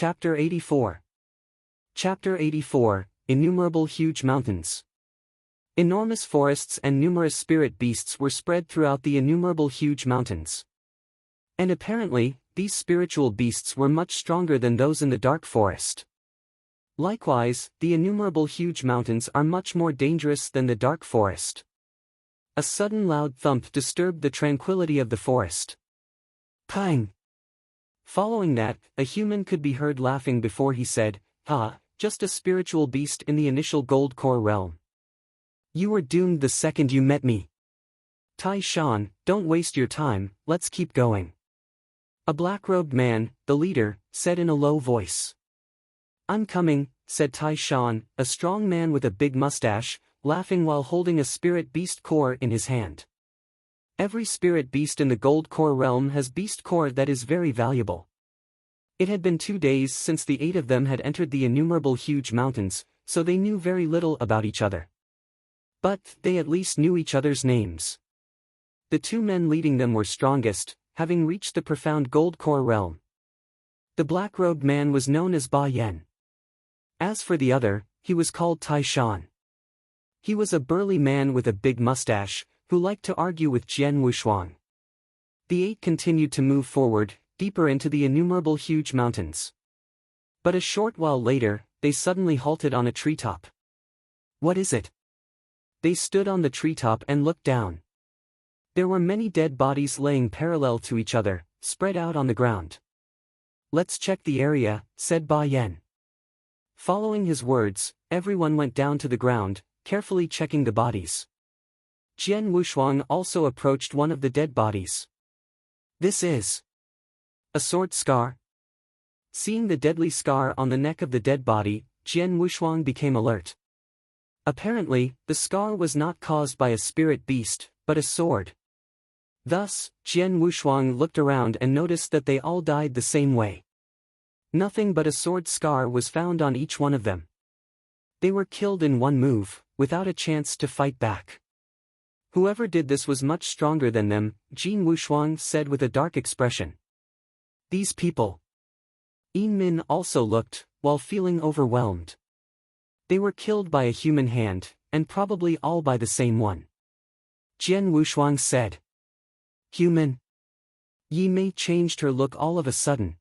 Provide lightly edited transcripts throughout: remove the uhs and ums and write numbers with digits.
Chapter 84. Chapter 84, Innumerable Huge Mountains. Enormous forests and numerous spirit beasts were spread throughout the innumerable huge mountains. And apparently, these spiritual beasts were much stronger than those in the dark forest. Likewise, the innumerable huge mountains are much more dangerous than the dark forest. A sudden loud thump disturbed the tranquility of the forest. Pang! Following that, a human could be heard laughing before he said, "Ah, just a spiritual beast in the initial gold core realm. You were doomed the second you met me. Tai Shan, don't waste your time, let's keep going." A black-robed man, the leader, said in a low voice. "I'm coming," said Tai Shan, a strong man with a big mustache, laughing while holding a spirit beast core in his hand. Every spirit beast in the gold core realm has beast core that is very valuable. It had been 2 days since the 8 of them had entered the innumerable huge mountains, so they knew very little about each other. But they at least knew each other's names. The 2 men leading them were strongest, having reached the profound gold core realm. The black-robed man was known as Ba Yan. As for the other, he was called Tai Shan. He was a burly man with a big mustache, who liked to argue with Jian Wushuang. The 8 continued to move forward, deeper into the innumerable huge mountains. But a short while later, they suddenly halted on a treetop. "What is it?" They stood on the treetop and looked down. There were many dead bodies laying parallel to each other, spread out on the ground. "Let's check the area," said Ba Yan. Following his words, everyone went down to the ground, carefully checking the bodies. Jian Wushuang also approached one of the dead bodies. "This is a sword scar?" Seeing the deadly scar on the neck of the dead body, Jian Wushuang became alert. Apparently, the scar was not caused by a spirit beast, but a sword. Thus, Jian Wushuang looked around and noticed that they all died the same way. Nothing but a sword scar was found on each one of them. They were killed in one move, without a chance to fight back. "Whoever did this was much stronger than them," Jian Wushuang said with a dark expression. "These people." Yin Min also looked, while feeling overwhelmed. They were killed by a human hand, and probably all by the same one. Jian Wushuang said. "Human?" Yi Mei changed her look all of a sudden.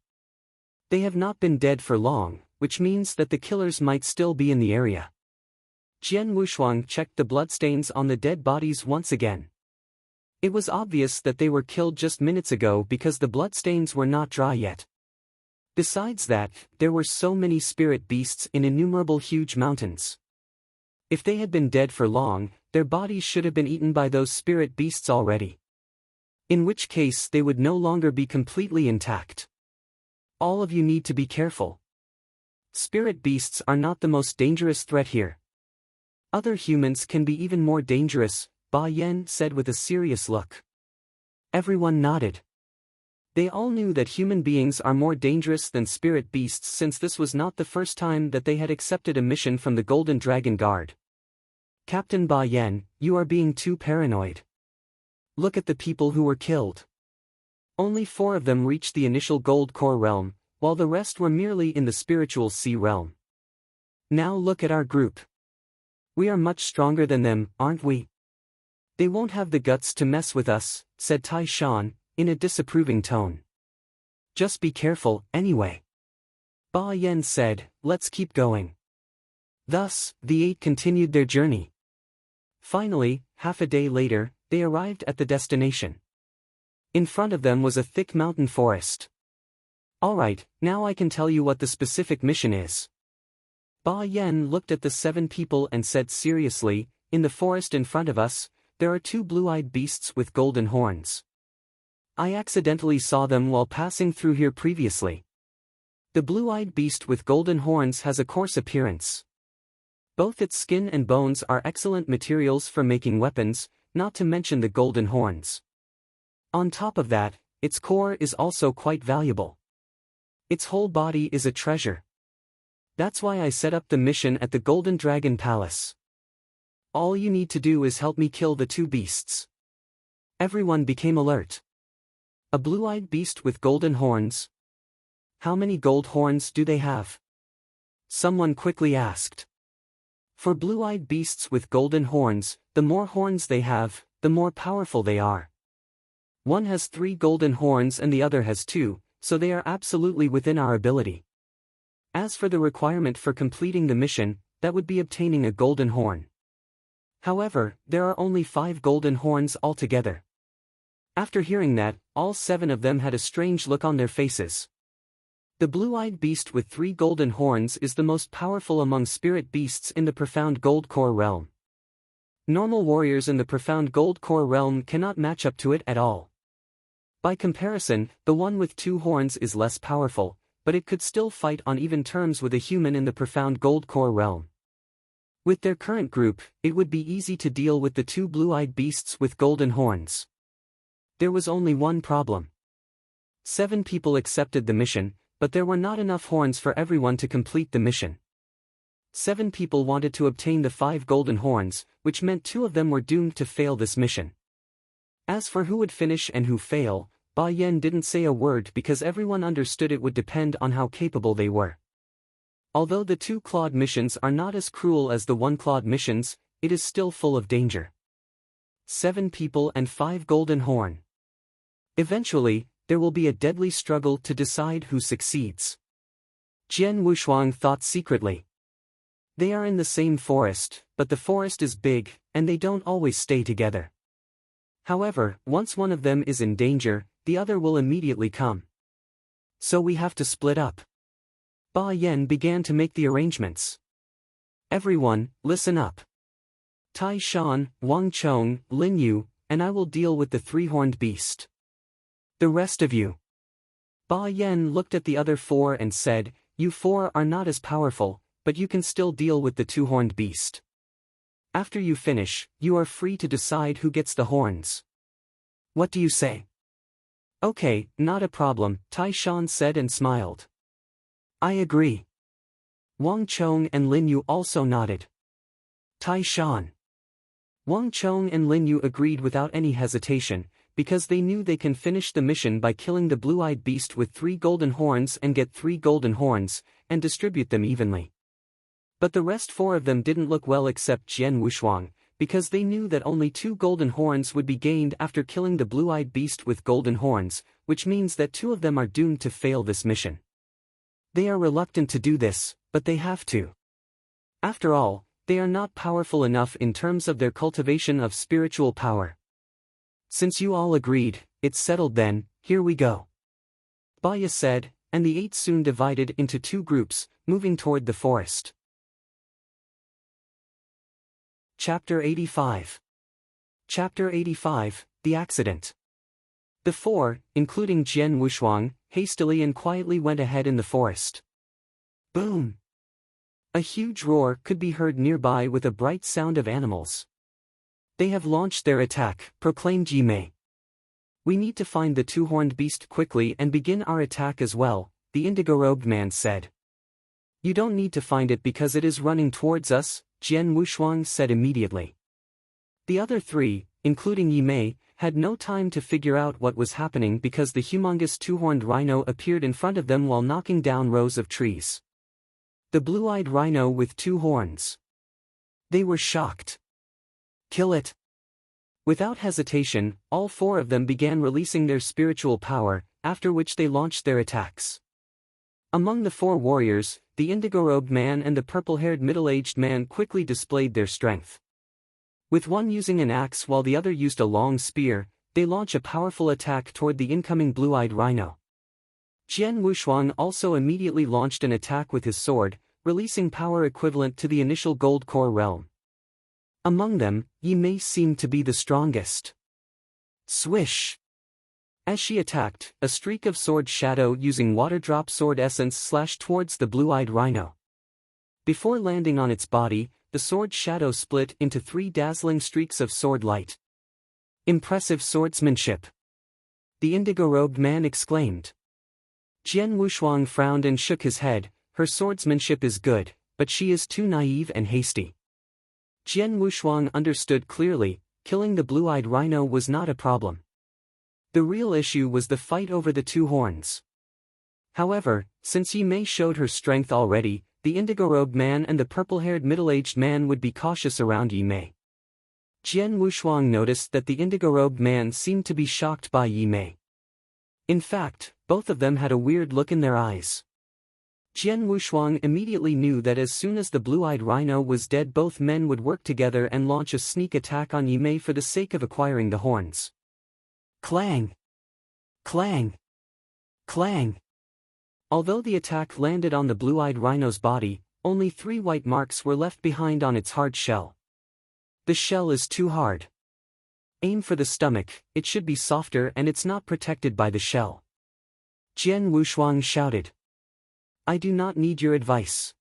"They have not been dead for long, which means that the killers might still be in the area." Jian Wushuang checked the bloodstains on the dead bodies once again. It was obvious that they were killed just minutes ago because the bloodstains were not dry yet. Besides that, there were so many spirit beasts in innumerable huge mountains. If they had been dead for long, their bodies should have been eaten by those spirit beasts already. In which case they would no longer be completely intact. All of you need to be careful. Spirit beasts are not the most dangerous threat here. Other humans can be even more dangerous, Ba Yan said with a serious look. Everyone nodded. They all knew that human beings are more dangerous than spirit beasts since this was not the first time that they had accepted a mission from the Golden Dragon Guard. "Captain Ba Yan, you are being too paranoid. Look at the people who were killed. Only 4 of them reached the initial gold core realm, while the rest were merely in the spiritual sea realm. Now look at our group. We are much stronger than them, aren't we? They won't have the guts to mess with us," said Tai Shan, in a disapproving tone. "Just be careful, anyway." Ba Yan said, "Let's keep going." Thus, the 8 continued their journey. Finally, half a day later, they arrived at the destination. In front of them was a thick mountain forest. "Alright, now I can tell you what the specific mission is." Ba Yan looked at the 7 people and said seriously, "In the forest in front of us, there are 2 blue-eyed beasts with golden horns. I accidentally saw them while passing through here previously. The blue-eyed beast with golden horns has a coarse appearance. Both its skin and bones are excellent materials for making weapons, not to mention the golden horns. On top of that, its core is also quite valuable. Its whole body is a treasure. That's why I set up the mission at the Golden Dragon Palace. All you need to do is help me kill the 2 beasts." Everyone became alert. A blue-eyed beast with golden horns? How many gold horns do they have? Someone quickly asked. For blue-eyed beasts with golden horns, the more horns they have, the more powerful they are. One has 3 golden horns and the other has 2, so they are absolutely within our ability. As for the requirement for completing the mission, that would be obtaining a golden horn. However, there are only 5 golden horns altogether. After hearing that, all 7 of them had a strange look on their faces. The blue-eyed beast with 3 golden horns is the most powerful among spirit beasts in the profound gold core realm. Normal warriors in the profound gold core realm cannot match up to it at all. By comparison, the one with 2 horns is less powerful, but it could still fight on even terms with a human in the profound gold core realm. With their current group, it would be easy to deal with the 2 blue-eyed beasts with golden horns. There was only one problem. 7 people accepted the mission, but there were not enough horns for everyone to complete the mission. 7 people wanted to obtain the 5 golden horns, which meant 2 of them were doomed to fail this mission. As for who would finish and who fail, Ba Yen didn't say a word because everyone understood it would depend on how capable they were. Although the 2 clawed missions are not as cruel as the 1 clawed missions, it is still full of danger. 7 people and 5 golden horn. Eventually, there will be a deadly struggle to decide who succeeds. Jian Wushuang thought secretly. They are in the same forest, but the forest is big, and they don't always stay together. However, once one of them is in danger, the other will immediately come. So we have to split up. Ba Yen began to make the arrangements. Everyone, listen up. Tai Shan, Wang Chong, Lin Yu, and I will deal with the 3-horned beast. The rest of you. Ba Yen looked at the other 4 and said, you 4 are not as powerful, but you can still deal with the 2-horned beast. After you finish, you are free to decide who gets the horns. What do you say? Okay, not a problem, Tai Shan said and smiled. I agree. Wang Chong and Lin Yu also nodded. Tai Shan. Wang Chong and Lin Yu agreed without any hesitation, because they knew they can finish the mission by killing the blue-eyed beast with 3 golden horns and get 3 golden horns, and distribute them evenly. But the rest 4 of them didn't look well except Jian Wushuang, because they knew that only 2 golden horns would be gained after killing the blue-eyed beast with golden horns, which means that 2 of them are doomed to fail this mission. They are reluctant to do this, but they have to. After all, they are not powerful enough in terms of their cultivation of spiritual power. Since you all agreed, it's settled then, here we go. Baya said, and the 8 soon divided into 2 groups, moving toward the forest. Chapter 85. Chapter 85, The Accident. The 4, including Jian Wushuang, hastily and quietly went ahead in the forest. Boom! A huge roar could be heard nearby with a bright sound of animals. They have launched their attack, proclaimed Yi Mei. We need to find the 2-horned beast quickly and begin our attack as well, the indigo-robed man said. You don't need to find it because it is running towards us, Jian Wushuang said immediately. The other 3, including Yi Mei, had no time to figure out what was happening because the humongous 2-horned rhino appeared in front of them while knocking down rows of trees. The blue-eyed rhino with 2 horns. They were shocked. Kill it! Without hesitation, all 4 of them began releasing their spiritual power, after which they launched their attacks. Among the 4 warriors, the indigo-robed man and the purple-haired middle-aged man quickly displayed their strength. With one using an axe while the other used a long spear, they launch a powerful attack toward the incoming blue-eyed rhino. Jian Wushuang also immediately launched an attack with his sword, releasing power equivalent to the initial gold core realm. Among them, Yi Mei seemed to be the strongest. Swish! As she attacked, a streak of sword shadow using water-drop sword essence slashed towards the blue-eyed rhino. Before landing on its body, the sword shadow split into 3 dazzling streaks of sword light. Impressive swordsmanship! The indigo-robed man exclaimed. Jian Wushuang frowned and shook his head. Her swordsmanship is good, but she is too naive and hasty. Jian Wushuang understood clearly, killing the blue-eyed rhino was not a problem. The real issue was the fight over the 2 horns. However, since Yi Mei showed her strength already, the indigo-robed man and the purple-haired middle-aged man would be cautious around Yi Mei. Jian Wushuang noticed that the indigo-robed man seemed to be shocked by Yi Mei. In fact, both of them had a weird look in their eyes. Jian Wushuang immediately knew that as soon as the blue-eyed rhino was dead, both men would work together and launch a sneak attack on Yi Mei for the sake of acquiring the horns. Clang! Clang! Clang! Although the attack landed on the blue-eyed rhino's body, only 3 white marks were left behind on its hard shell. The shell is too hard. Aim for the stomach, it should be softer and it's not protected by the shell. Jian Wushuang shouted. I do not need your advice.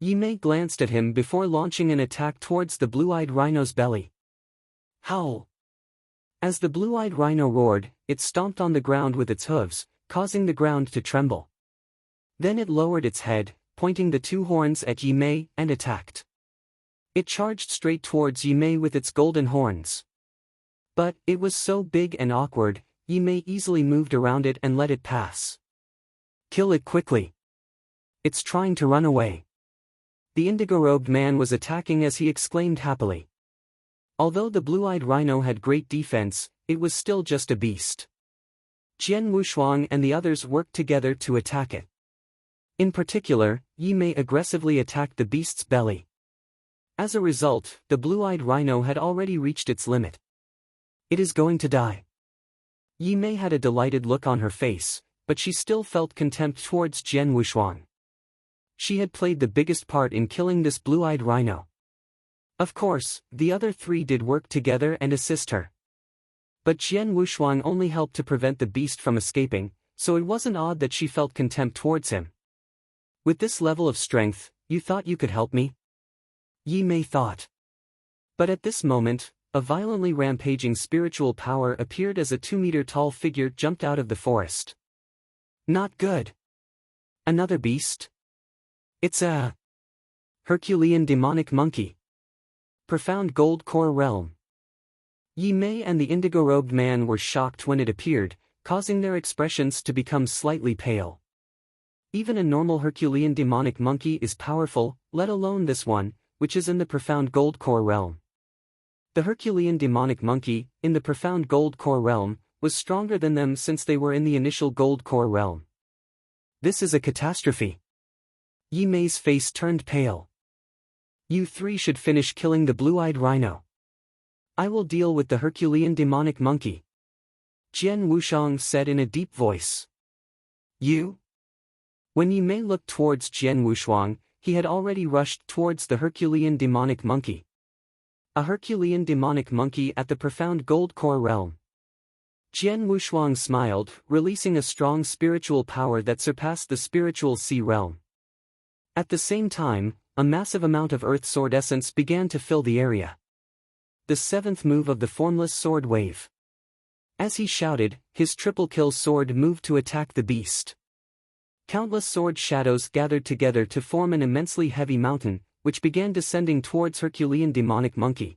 Yi Mei glanced at him before launching an attack towards the blue-eyed rhino's belly. Howl! As the blue-eyed rhino roared, it stomped on the ground with its hooves, causing the ground to tremble. Then it lowered its head, pointing the 2 horns at Yi Mei, and attacked. It charged straight towards Yi Mei with its golden horns. But, it was so big and awkward, Yi Mei easily moved around it and let it pass. Kill it quickly. It's trying to run away. The indigo-robed man was attacking as he exclaimed happily. Although the blue-eyed rhino had great defense, it was still just a beast. Jian Wushuang and the others worked together to attack it. In particular, Yi Mei aggressively attacked the beast's belly. As a result, the blue-eyed rhino had already reached its limit. It is going to die. Yi Mei had a delighted look on her face, but she still felt contempt towards Jian Wushuang. She had played the biggest part in killing this blue-eyed rhino. Of course, the other 3 did work together and assist her. But Jian Wushuang only helped to prevent the beast from escaping, so it wasn't odd that she felt contempt towards him. With this level of strength, you thought you could help me? Yi Mei thought. But at this moment, a violently rampaging spiritual power appeared as a 2-meter-tall figure jumped out of the forest. Not good. Another beast? It's a Herculean demonic monkey. Profound gold core realm. Yi Mei and the indigo-robed man were shocked when it appeared, causing their expressions to become slightly pale. Even a normal Herculean demonic monkey is powerful, let alone this one, which is in the profound gold core realm. The Herculean demonic monkey, in the profound gold core realm, was stronger than them since they were in the initial gold core realm. This is a catastrophe. Yi Mei's face turned pale. You 3 should finish killing the blue-eyed rhino. I will deal with the Herculean demonic monkey. Jian Wushuang said in a deep voice. You? When Yi Mei looked towards Jian Wushuang, he had already rushed towards the Herculean demonic monkey. A Herculean demonic monkey at the profound gold core realm. Jian Wushuang smiled, releasing a strong spiritual power that surpassed the spiritual sea realm. At the same time, a massive amount of earth sword essence began to fill the area. The 7th move of the formless sword wave. As he shouted, his triple kill sword moved to attack the beast. Countless sword shadows gathered together to form an immensely heavy mountain, which began descending towards Herculean demonic monkey.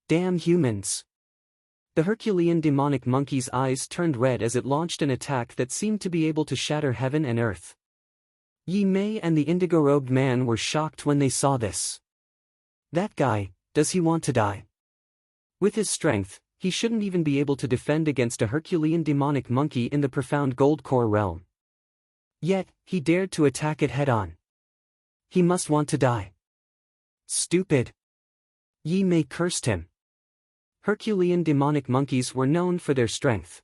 Damn humans! The Herculean demonic monkey's eyes turned red as it launched an attack that seemed to be able to shatter heaven and earth. Yi Mei and the indigo-robed man were shocked when they saw this. That guy, does he want to die? With his strength, he shouldn't even be able to defend against a Herculean demonic monkey in the profound gold core realm. Yet, he dared to attack it head-on. He must want to die. Stupid! Yi Mei cursed him. Herculean demonic monkeys were known for their strength.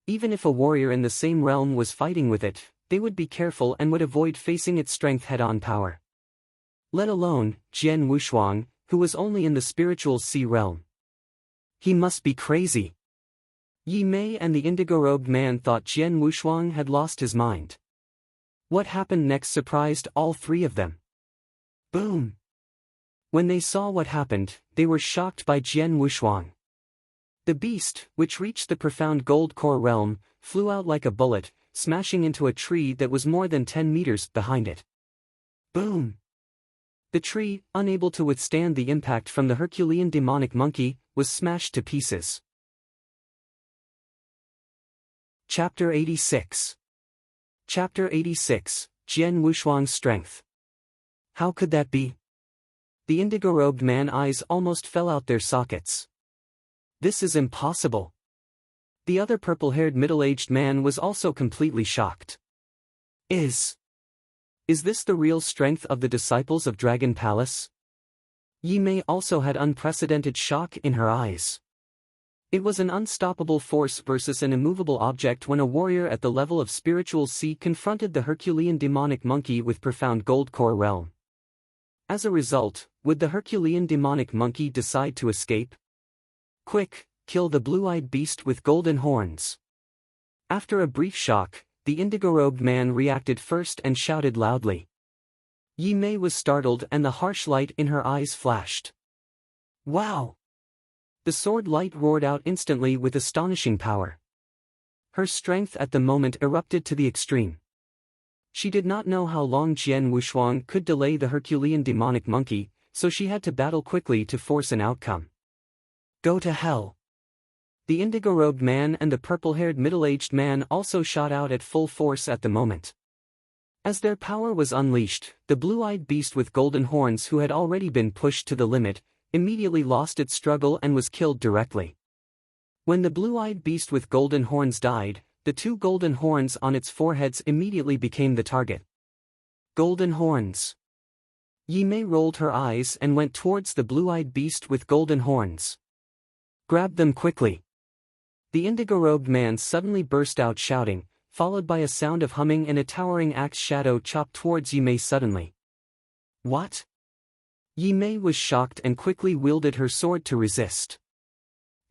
Even if a warrior in the same realm was fighting with it, they would be careful and would avoid facing its strength head-on power. Let alone, Jian Wushuang, who was only in the spiritual sea realm. He must be crazy. Yi Mei and the indigo-robed man thought Jian Wushuang had lost his mind. What happened next surprised all 3 of them. Boom! When they saw what happened, they were shocked by Jian Wushuang. The beast, which reached the profound gold core realm, flew out like a bullet, smashing into a tree that was more than 10 meters behind it. Boom! The tree, unable to withstand the impact from the Herculean demonic monkey, was smashed to pieces. Chapter 86. Chapter 86, Jian Wushuang's Strength. How could that be? The indigo-robed man's eyes almost fell out their sockets. This is impossible. The other purple-haired middle-aged man was also completely shocked. Is this the real strength of the disciples of Dragon Palace? Yi Mei also had unprecedented shock in her eyes. It was an unstoppable force versus an immovable object when a warrior at the level of spiritual sea confronted the Herculean demonic monkey with profound gold core realm. As a result, would the Herculean demonic monkey decide to escape? Quick, kill the blue-eyed beast with golden horns. After a brief shock, the indigo-robed man reacted first and shouted loudly. Yi Mei was startled and the harsh light in her eyes flashed. Wow! The sword light roared out instantly with astonishing power. Her strength at the moment erupted to the extreme. She did not know how long Jian Wushuang could delay the Herculean demonic monkey, so she had to battle quickly to force an outcome. Go to hell! The indigo-robed man and the purple-haired middle-aged man also shot out at full force at the moment. As their power was unleashed, the blue-eyed beast with golden horns, who had already been pushed to the limit, immediately lost its struggle and was killed directly. When the blue-eyed beast with golden horns died, the two golden horns on its foreheads immediately became the target. Golden horns. Yi Mei rolled her eyes and went towards the blue-eyed beast with golden horns. Grab them quickly. The indigo-robed man suddenly burst out shouting, followed by a sound of humming and a towering axe shadow chopped towards Yi Mei suddenly. What? Yi Mei was shocked and quickly wielded her sword to resist.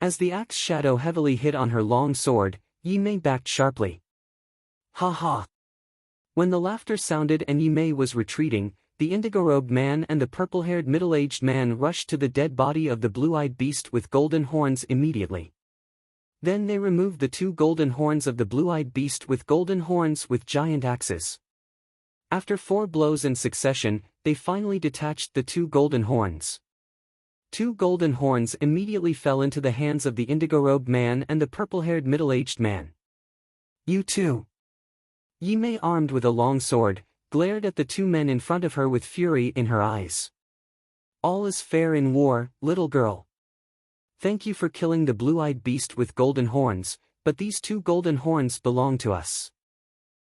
As the axe shadow heavily hit on her long sword, Yi Mei backed sharply. Ha ha! When the laughter sounded and Yi Mei was retreating, the indigo-robed man and the purple-haired middle-aged man rushed to the dead body of the blue-eyed beast with golden horns immediately. Then they removed the two golden horns of the blue-eyed beast with golden horns with giant axes. After 4 blows in succession, they finally detached the two golden horns. 2 golden horns immediately fell into the hands of the indigo-robed man and the purple-haired middle-aged man. You too! Yi Mei, armed with a long sword, glared at the two men in front of her with fury in her eyes. All is fair in war, little girl. Thank you for killing the blue-eyed beast with golden horns, but these 2 golden horns belong to us.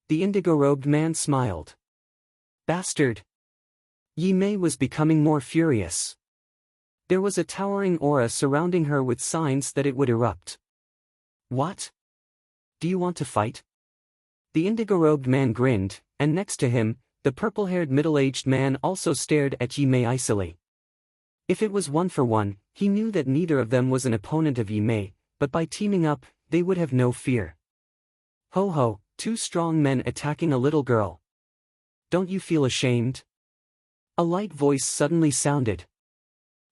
The indigo-robed man smiled. Bastard! Yi Mei was becoming more furious. There was a towering aura surrounding her with signs that it would erupt. What? Do you want to fight? The indigo-robed man grinned, and next to him, the purple-haired middle-aged man also stared at Yi Mei icily. If it was 1-for-1, he knew that neither of them was an opponent of Yi Mei, but by teaming up, they would have no fear. Ho ho, 2 strong men attacking a little girl. Don't you feel ashamed? A light voice suddenly sounded.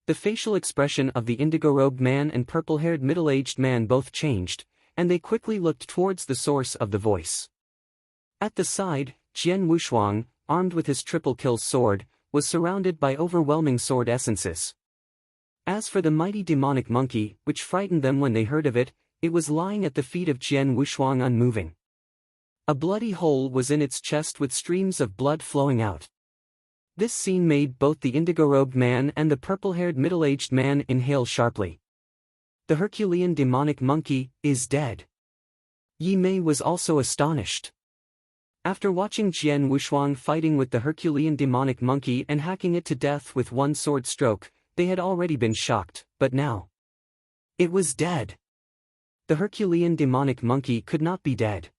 The facial expression of the indigo-robed man and purple-haired middle-aged man both changed, and they quickly looked towards the source of the voice. At the side, Jian Wushuang, armed with his triple-kill sword, was surrounded by overwhelming sword essences. As for the mighty demonic monkey, which frightened them when they heard of it, it was lying at the feet of Jian Wushuang unmoving. A bloody hole was in its chest with streams of blood flowing out. This scene made both the indigo-robed man and the purple-haired middle-aged man inhale sharply. The Herculean demonic monkey is dead. Yi Mei was also astonished. After watching Jian Wushuang fighting with the Herculean demonic monkey and hacking it to death with one sword stroke, they had already been shocked, but now it was dead. The Herculean demonic monkey could not be dead.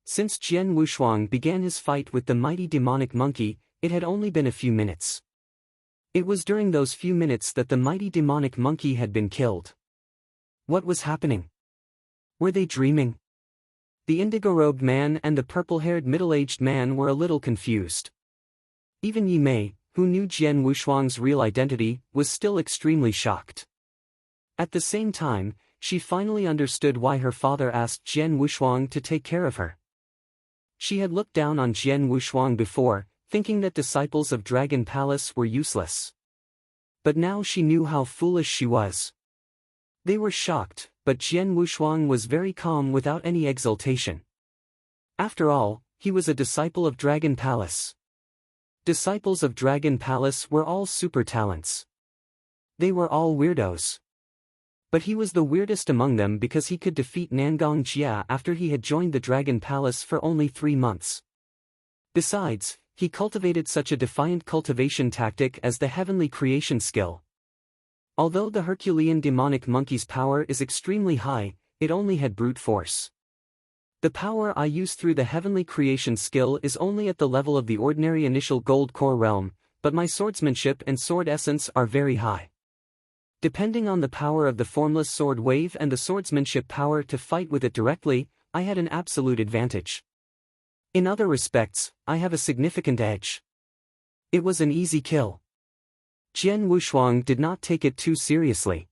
Since Jian Wushuang began his fight with the mighty demonic monkey, it had only been a few minutes. It was during those few minutes that the mighty demonic monkey had been killed. What was happening? Were they dreaming? The indigo-robed man and the purple-haired middle-aged man were a little confused. Even Yi Mei, who knew Jian Wushuang's real identity, was still extremely shocked. At the same time, she finally understood why her father asked Jian Wushuang to take care of her. She had looked down on Jian Wushuang before, thinking that disciples of Dragon Palace were useless. But now she knew how foolish she was. They were shocked, but Jian Wushuang was very calm without any exultation. After all, he was a disciple of Dragon Palace. Disciples of Dragon Palace were all super talents. They were all weirdos. But he was the weirdest among them because he could defeat Nangong Jia after he had joined the Dragon Palace for only 3 months. Besides, he cultivated such a defiant cultivation tactic as the heavenly creation skill. Although the Herculean demonic monkey's power is extremely high, it only had brute force. The power I use through the heavenly creation skill is only at the level of the ordinary initial gold core realm, but my swordsmanship and sword essence are very high. Depending on the power of the formless sword wave and the swordsmanship power to fight with it directly, I had an absolute advantage. In other respects, I have a significant edge. It was an easy kill. Jian Wushuang did not take it too seriously.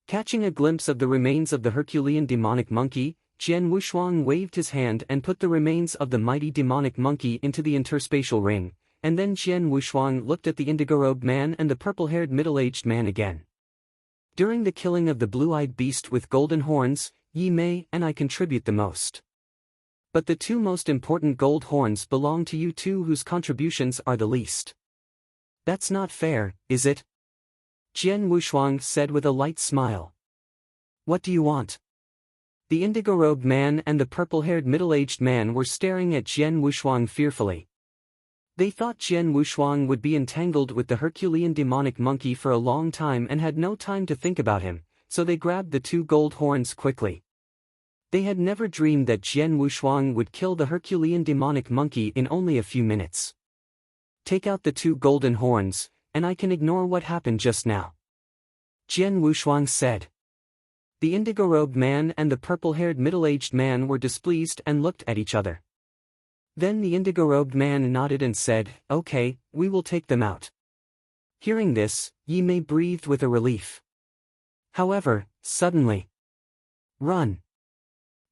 Catching a glimpse of the remains of the Herculean demonic monkey, Jian Wushuang waved his hand and put the remains of the mighty demonic monkey into the interspatial ring, and then Jian Wushuang looked at the indigo-robed man and the purple-haired middle-aged man again. During the killing of the blue-eyed beast with golden horns, Yi Mei and I contribute the most. But the 2 most important gold horns belong to you 2 whose contributions are the least. That's not fair, is it? Jian Wushuang said with a light smile. What do you want? The indigo-robed man and the purple-haired middle-aged man were staring at Jian Wushuang fearfully. They thought Jian Wushuang would be entangled with the Herculean demonic monkey for a long time and had no time to think about him, so they grabbed the 2 gold horns quickly. They had never dreamed that Jian Wushuang would kill the Herculean demonic monkey in only a few minutes. Take out the 2 golden horns, and I can ignore what happened just now. Jian Wushuang said. The indigo-robed man and the purple-haired middle-aged man were displeased and looked at each other. Then the indigo-robed man nodded and said, "Okay, we will take them out." Hearing this, Yi Mei breathed with a relief. However, suddenly, "Run!"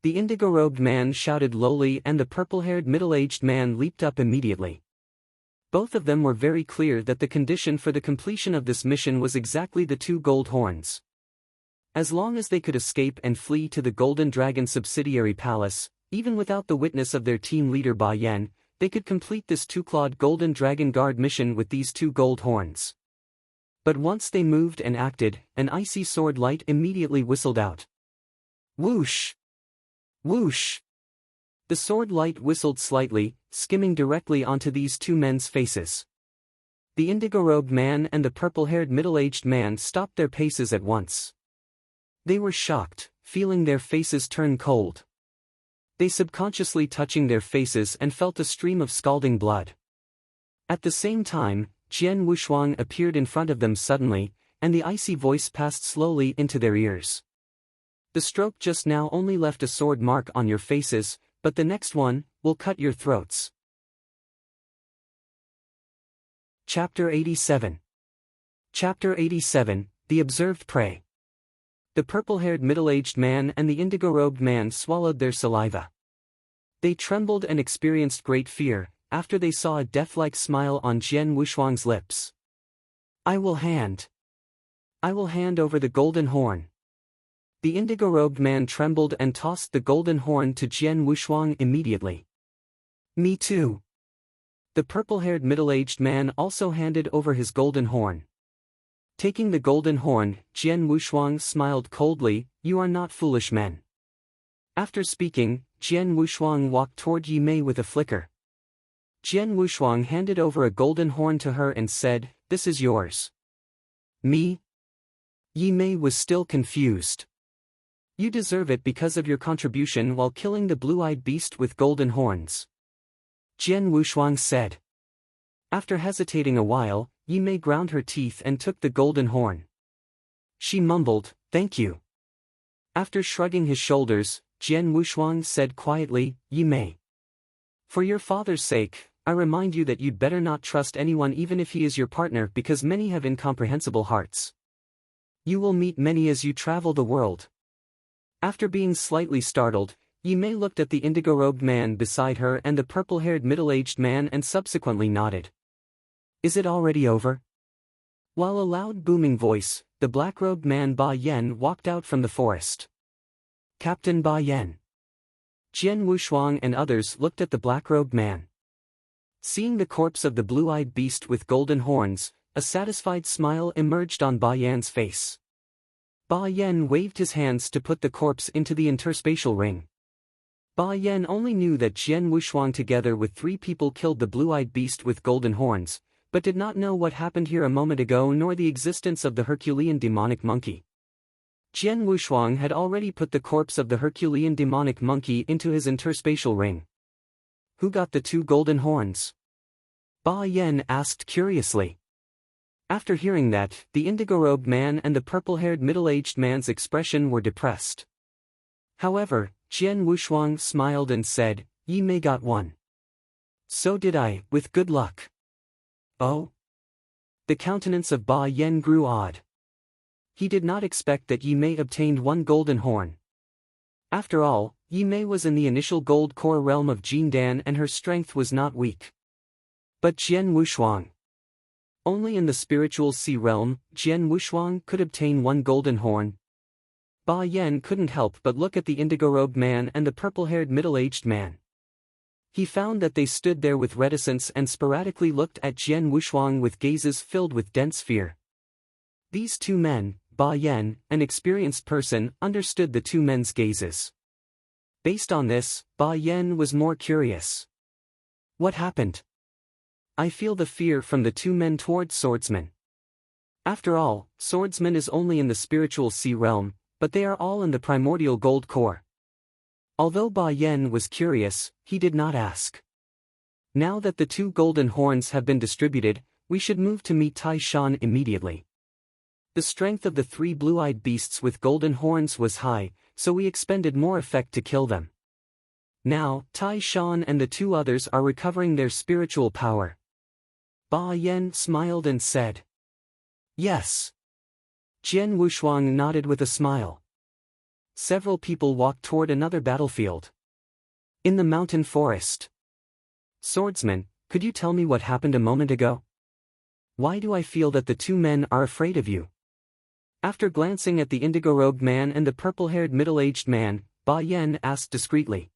The indigo-robed man shouted lowly and the purple-haired middle-aged man leaped up immediately. Both of them were very clear that the condition for the completion of this mission was exactly the 2 gold horns. As long as they could escape and flee to the Golden Dragon subsidiary palace, even without the witness of their team leader Ba Yan, they could complete this 2-clawed Golden Dragon Guard mission with these 2 gold horns. But once they moved and acted, an icy sword light immediately whistled out. Whoosh! Whoosh! The sword light whistled slightly, skimming directly onto these 2 men's faces. The indigo-robed man and the purple-haired middle-aged man stopped their paces at once. They were shocked, feeling their faces turn cold. They subconsciously touching their faces and felt a stream of scalding blood. At the same time, Jian Wushuang appeared in front of them suddenly, and the icy voice passed slowly into their ears. The stroke just now only left a sword mark on your faces, but the next one will cut your throats. Chapter 87. Chapter 87, The Observed Prey. The purple-haired middle-aged man and the indigo-robed man swallowed their saliva. They trembled and experienced great fear, after they saw a death-like smile on Jian Wushuang's lips. I will hand over the golden horn." The indigo-robed man trembled and tossed the golden horn to Jian Wushuang immediately. Me too. The purple-haired middle-aged man also handed over his golden horn. Taking the golden horn, Jian Wushuang smiled coldly, "You are not foolish men." After speaking, Jian Wushuang walked toward Yi Mei with a flicker. Jian Wushuang handed over a golden horn to her and said, "This is yours." Me? Yi Mei was still confused. You deserve it because of your contribution while killing the blue-eyed beast with golden horns. Jian Wushuang said. After hesitating a while, Yi Mei ground her teeth and took the golden horn. She mumbled, "Thank you." After shrugging his shoulders, Jian Wushuang said quietly, "Yi Mei, for your father's sake, I remind you that you'd better not trust anyone even if he is your partner because many have incomprehensible hearts. You will meet many as you travel the world." After being slightly startled, Yi Mei looked at the indigo-robed man beside her and the purple-haired middle-aged man and subsequently nodded. Is it already over? While a loud booming voice, the black-robed man Ba Yan walked out from the forest. Captain Ba Yan. Jian Wushuang and others looked at the black-robed man. Seeing the corpse of the blue-eyed beast with golden horns, a satisfied smile emerged on Ba Yan's face. Ba Yan waved his hands to put the corpse into the interspatial ring. Ba Yan only knew that Jian Wushuang together with 3 people killed the blue-eyed beast with golden horns, but did not know what happened here a moment ago nor the existence of the Herculean demonic monkey. Jian Wushuang had already put the corpse of the Herculean demonic monkey into his interspatial ring. Who got the 2 golden horns? Ba Yan asked curiously. After hearing that, the indigo-robed man and the purple-haired middle-aged man's expression were depressed. However, Jian Wushuang smiled and said, "Yi Mei got 1. So did I, with good luck." Oh? The countenance of Ba Yan grew odd. He did not expect that Yi Mei obtained 1 golden horn. After all, Yi Mei was in the initial gold core realm of Jindan and her strength was not weak. But Jian Wushuang. Only in the spiritual sea realm, Jian Wushuang could obtain 1 golden horn. Ba Yan couldn't help but look at the indigo-robed man and the purple-haired middle-aged man. He found that they stood there with reticence and sporadically looked at Jian Wushuang with gazes filled with dense fear. These 2 men, Ba Yan, an experienced person, understood the 2 men's gazes. Based on this, Ba Yan was more curious. What happened? I feel the fear from the 2 men toward Swordsman. After all, Swordsman is only in the spiritual sea realm, but they are all in the primordial gold core. Although Ba Yan was curious, he did not ask. Now that the 2 golden horns have been distributed, we should move to meet Tai Shan immediately. The strength of the 3 blue-eyed beasts with golden horns was high, so we expended more effect to kill them. Now, Tai Shan and the 2 others are recovering their spiritual power. Ba Yan smiled and said, "Yes." Jian Wushuang nodded with a smile. Several people walked toward another battlefield. In the mountain forest. "Swordsman, could you tell me what happened a moment ago? Why do I feel that the 2 men are afraid of you?" After glancing at the indigo-robed man and the purple-haired middle-aged man, Ba Yan asked discreetly.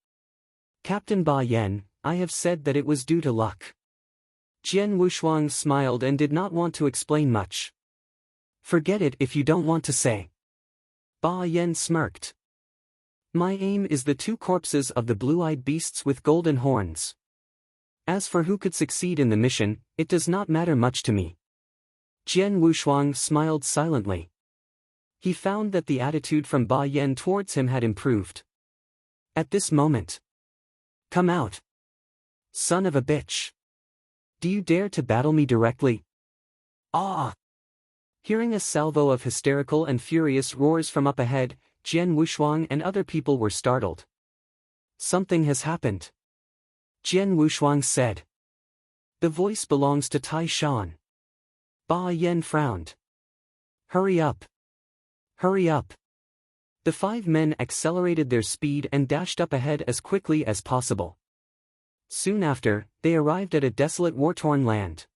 "Captain Ba Yan, I have said that it was due to luck." Jian Wushuang smiled and did not want to explain much. "Forget it if you don't want to say." Ba Yan smirked. "My aim is the 2 corpses of the blue-eyed beasts with golden horns. As for who could succeed in the mission, it does not matter much to me." Jian Wushuang smiled silently. He found that the attitude from Ba Yan towards him had improved. At this moment. "Come out. Son of a bitch. Do you dare to battle me directly?" "Ah!" Hearing a salvo of hysterical and furious roars from up ahead, Jian Wushuang and other people were startled. "Something has happened," Jian Wushuang said. "The voice belongs to Tai Shan." Ba Yan frowned. "Hurry up. Hurry up." The 5 men accelerated their speed and dashed up ahead as quickly as possible. Soon after, they arrived at a desolate war-torn land.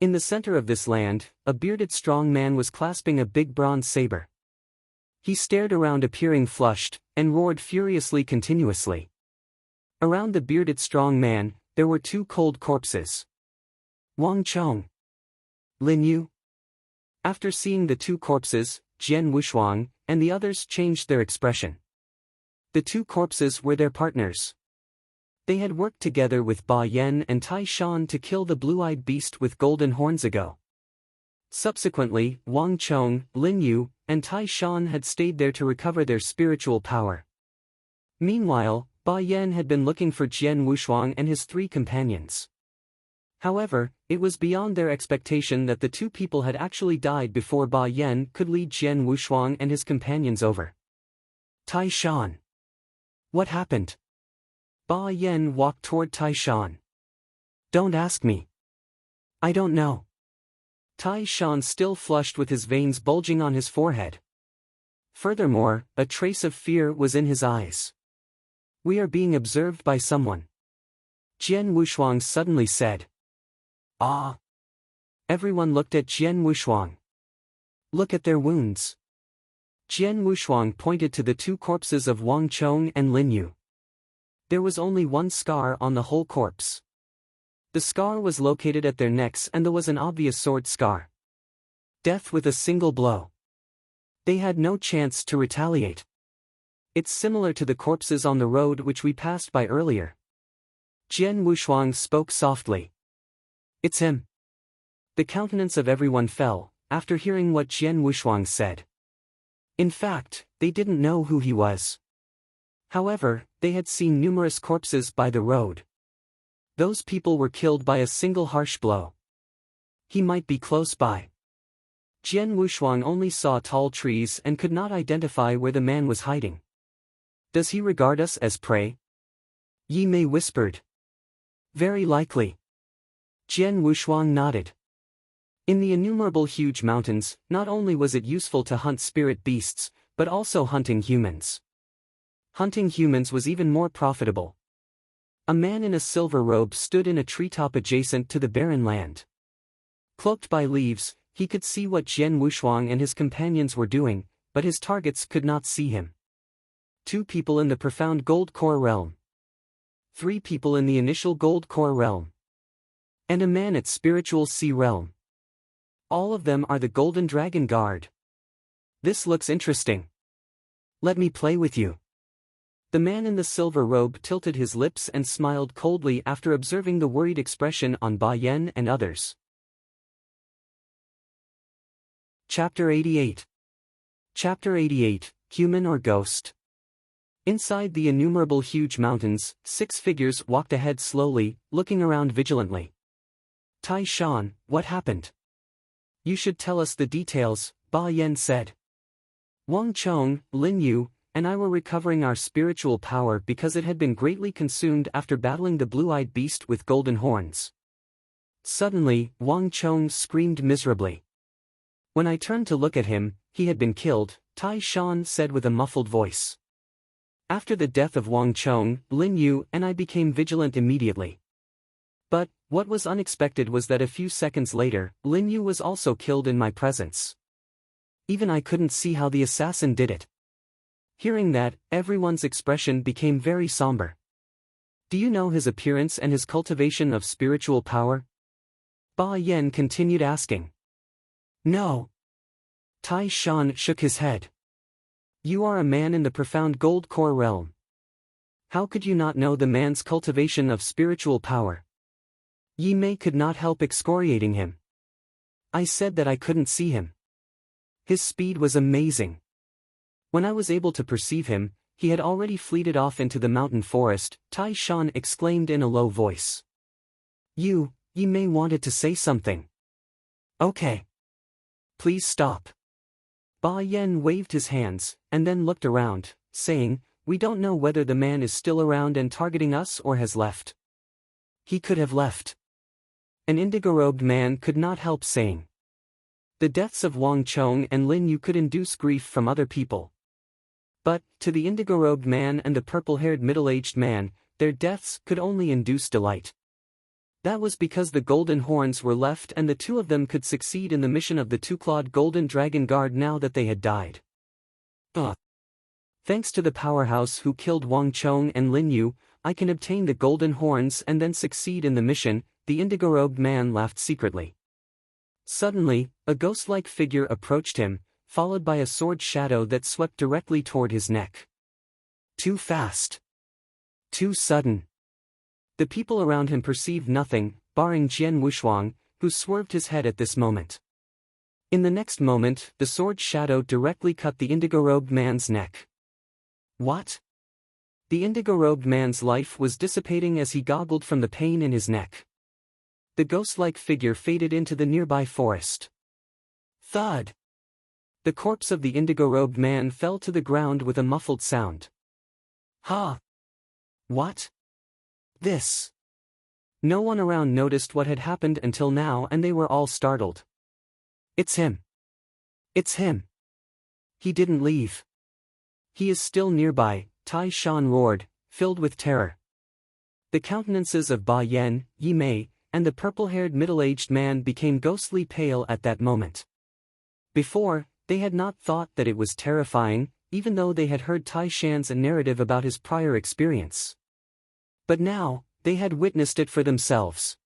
In the center of this land, a bearded strong man was clasping a big bronze saber. He stared around appearing flushed, and roared furiously continuously. Around the bearded strong man, there were 2 cold corpses. Wang Chong. Lin Yu. After seeing the 2 corpses, Jian Wushuang and the others changed their expression. The 2 corpses were their partners. They had worked together with Ba Yan and Tai Shan to kill the blue-eyed beast with golden horns ago. Subsequently, Wang Chong, Lin Yu, and Tai Shan had stayed there to recover their spiritual power. Meanwhile, Ba Yan had been looking for Jian Wushuang and his 3 companions. However, it was beyond their expectation that the 2 people had actually died before Ba Yan could lead Jian Wushuang and his companions over. Tai Shan. What happened? Ba Yan walked toward Tai Shan. Don't ask me. I don't know. Tai Shan still flushed with his veins bulging on his forehead. Furthermore, a trace of fear was in his eyes. We are being observed by someone. Jian Wushuang suddenly said. Ah! Everyone looked at Jian Wushuang. Look at their wounds. Jian Wushuang pointed to the 2 corpses of Wang Chong and Lin Yu. There was only one scar on the whole corpse. The scar was located at their necks and there was an obvious sword scar. Death with a single blow. They had no chance to retaliate. It's similar to the corpses on the road which we passed by earlier. Jian Wushuang spoke softly. It's him. The countenance of everyone fell, after hearing what Jian Wushuang said. In fact, they didn't know who he was. However, they had seen numerous corpses by the road. Those people were killed by a single harsh blow. He might be close by. Jian Wushuang only saw tall trees and could not identify where the man was hiding. Does he regard us as prey? Yi Mei whispered. Very likely. Jian Wushuang nodded. In the innumerable huge mountains, not only was it useful to hunt spirit beasts, but also hunting humans. Hunting humans was even more profitable. A man in a silver robe stood in a treetop adjacent to the barren land. Cloaked by leaves, he could see what Jian Wushuang and his companions were doing, but his targets could not see him. 2 people in the profound gold core realm. 3 people in the initial gold core realm. And a man at spiritual sea realm. All of them are the Golden Dragon Guard. This looks interesting. Let me play with you. The man in the silver robe tilted his lips and smiled coldly after observing the worried expression on Ba Yan and others. Chapter 88. Chapter 88, Human or Ghost? Inside the innumerable huge mountains, 6 figures walked ahead slowly, looking around vigilantly. Tai Shan, what happened? You should tell us the details, Ba Yan said. Wang Chong, Lin Yu, and I were recovering our spiritual power because it had been greatly consumed after battling the blue-eyed beast with golden horns. Suddenly, Wang Chong screamed miserably. When I turned to look at him, he had been killed, Tai Shan said with a muffled voice. After the death of Wang Chong, Lin Yu and I became vigilant immediately. But, what was unexpected was that a few seconds later, Lin Yu was also killed in my presence. Even I couldn't see how the assassin did it. Hearing that, everyone's expression became very somber. Do you know his appearance and his cultivation of spiritual power? Ba Yan continued asking. No. Tai Shan shook his head. You are a man in the profound gold core realm. How could you not know the man's cultivation of spiritual power? Yi Mei could not help excoriating him. I said that I couldn't see him. His speed was amazing. When I was able to perceive him, he had already fleeted off into the mountain forest, Tai Shan exclaimed in a low voice. Yi Mei wanted to say something. Okay. Please stop. Ba Yan waved his hands, and then looked around, saying, we don't know whether the man is still around and targeting us or has left. He could have left. An indigo-robed man could not help saying. The deaths of Wang Chong and Lin Yu could induce grief from other people. But, to the indigo-robed man and the purple-haired middle-aged man, their deaths could only induce delight. That was because the golden horns were left and the 2 of them could succeed in the mission of the 2-clawed Golden Dragon Guard now that they had died. Thanks to the powerhouse who killed Wang Chong and Lin Yu, I can obtain the golden horns and then succeed in the mission, the indigo-robed man laughed secretly. Suddenly, a ghost-like figure approached him, followed by a sword shadow that swept directly toward his neck. Too fast. Too sudden. The people around him perceived nothing, barring Jian Wushuang, who swerved his head at this moment. In the next moment, the sword shadow directly cut the indigo-robed man's neck. What? The indigo-robed man's life was dissipating as he goggled from the pain in his neck. The ghost-like figure faded into the nearby forest. Thud! The corpse of the indigo-robed man fell to the ground with a muffled sound. Ha! What? This. No one around noticed what had happened until now and they were all startled. It's him. It's him. He didn't leave. He is still nearby, Tai Shan roared, filled with terror. The countenances of Ba Yan, Yi Mei, and the purple-haired middle-aged man became ghostly pale at that moment. Before, they had not thought that it was terrifying, even though they had heard Tai Shan's narrative about his prior experience. But now, they had witnessed it for themselves.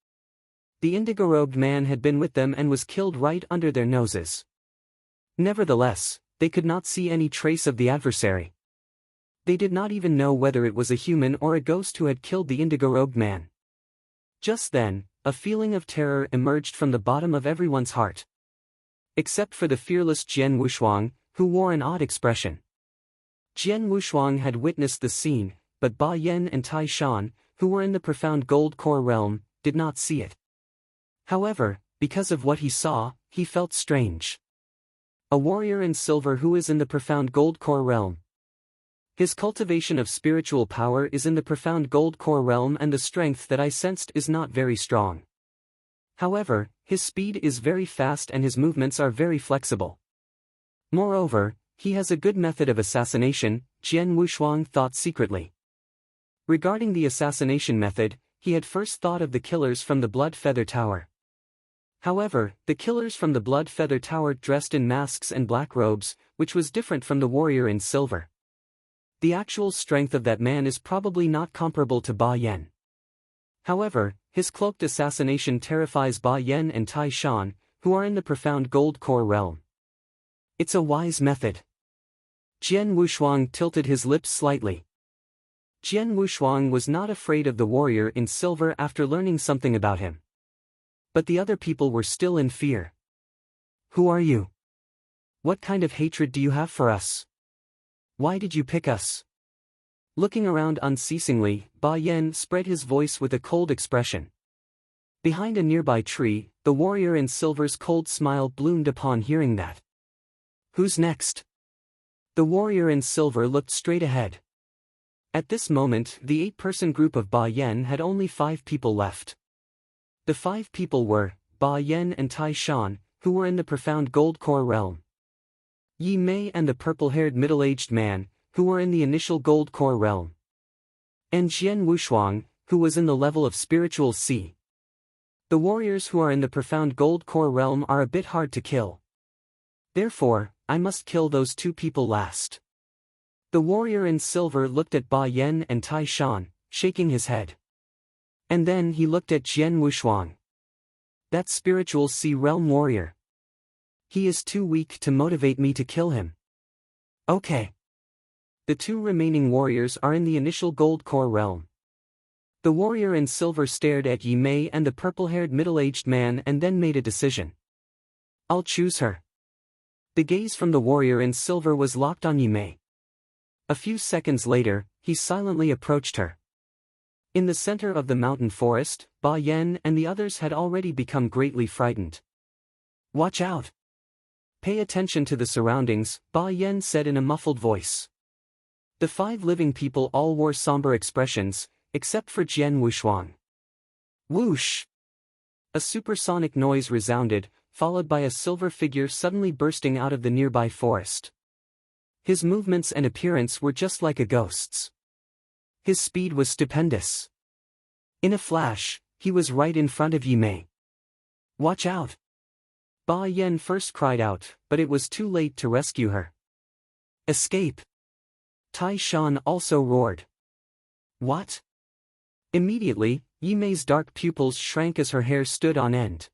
The indigo-robed man had been with them and was killed right under their noses. Nevertheless, they could not see any trace of the adversary. They did not even know whether it was a human or a ghost who had killed the indigo-robed man. Just then, a feeling of terror emerged from the bottom of everyone's heart. Except for the fearless Jian Wushuang, who wore an odd expression. Jian Wushuang had witnessed the scene, but Ba Yan and Tai Shan, who were in the profound gold core realm, did not see it. However, because of what he saw, he felt strange. A warrior in silver who is in the profound gold core realm. His cultivation of spiritual power is in the profound gold core realm, and the strength that I sensed is not very strong. However, his speed is very fast and his movements are very flexible. Moreover, he has a good method of assassination, Jian Wushuang thought secretly. Regarding the assassination method, he had first thought of the killers from the Blood Feather Tower. However, the killers from the Blood Feather Tower dressed in masks and black robes, which was different from the warrior in silver. The actual strength of that man is probably not comparable to Ba Yan. However, his cloaked assassination terrifies Ba Yan and Tai Shan, who are in the profound gold core realm. It's a wise method. Jian Wushuang tilted his lips slightly. Jian Wushuang was not afraid of the warrior in silver after learning something about him. But the other people were still in fear. Who are you? What kind of hatred do you have for us? Why did you pick us? Looking around unceasingly, Ba Yan spread his voice with a cold expression. Behind a nearby tree, the warrior in silver's cold smile bloomed upon hearing that. Who's next? The warrior in silver looked straight ahead. At this moment, the 8-person group of Ba Yan had only 5 people left. The 5 people were Ba Yan and Tai Shan, who were in the profound gold core realm. Yi Mei and the purple-haired middle-aged man, who were in the initial gold core realm. And Jian Wushuang, who was in the level of spiritual C. The warriors who are in the profound gold core realm are a bit hard to kill. Therefore, I must kill those 2 people last. The warrior in silver looked at Ba Yan and Tai Shan, shaking his head. And then he looked at Jian Wushuang. That spiritual C realm warrior. He is too weak to motivate me to kill him. Okay. The 2 remaining warriors are in the initial gold core realm. The warrior in silver stared at Yi Mei and the purple-haired middle-aged man and then made a decision. I'll choose her. The gaze from the warrior in silver was locked on Yi Mei. A few seconds later, he silently approached her. In the center of the mountain forest, Ba Yan and the others had already become greatly frightened. Watch out! Pay attention to the surroundings, Ba Yan said in a muffled voice. The 5 living people all wore somber expressions, except for Jian Wushuang. Whoosh! A supersonic noise resounded, followed by a silver figure suddenly bursting out of the nearby forest. His movements and appearance were just like a ghost's. His speed was stupendous. In a flash, he was right in front of Yi Mei. Watch out! Ba Yan first cried out, but it was too late to rescue her. Escape! Tai Shan also roared. What? Immediately, Yi Mei's dark pupils shrank as her hair stood on end.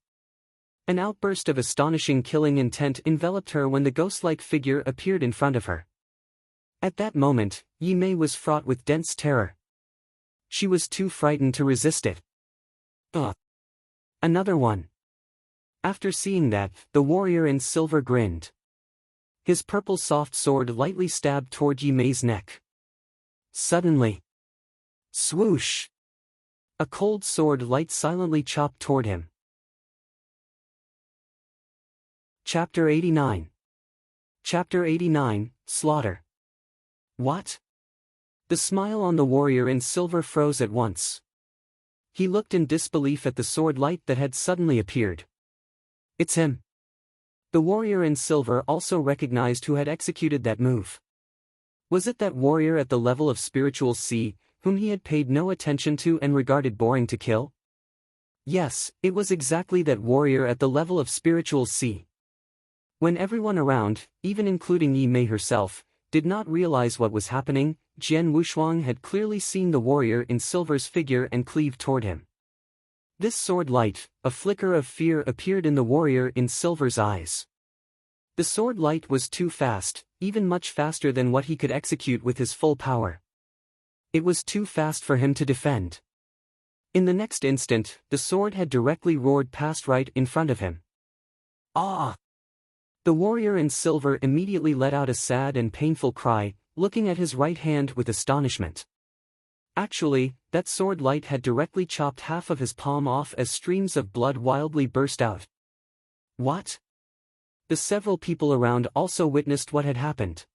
An outburst of astonishing killing intent enveloped her when the ghost-like figure appeared in front of her. At that moment, Yi Mei was fraught with dense terror. She was too frightened to resist it. Another one. After seeing that, the warrior in silver grinned. His purple soft sword lightly stabbed toward Yi Mei's neck. Suddenly. Swoosh! A cold sword light silently chopped toward him. Chapter 89. Chapter 89, Slaughter. What? The smile on the warrior in silver froze at once. He looked in disbelief at the sword light that had suddenly appeared. It's him. The warrior in silver also recognized who had executed that move. Was it that warrior at the level of spiritual C, whom he had paid no attention to and regarded boring to kill? Yes, it was exactly that warrior at the level of spiritual C. When everyone around, even including Yi Mei herself, did not realize what was happening, Jian Wushuang had clearly seen the warrior in silver's figure and cleave toward him. This sword light, a flicker of fear appeared in the warrior in silver's eyes. The sword light was too fast, even much faster than what he could execute with his full power. It was too fast for him to defend. In the next instant, the sword had directly roared past right in front of him. Ah! The warrior in silver immediately let out a sad and painful cry, looking at his right hand with astonishment. Actually, that sword light had directly chopped half of his palm off as streams of blood wildly burst out. What? The several people around also witnessed what had happened.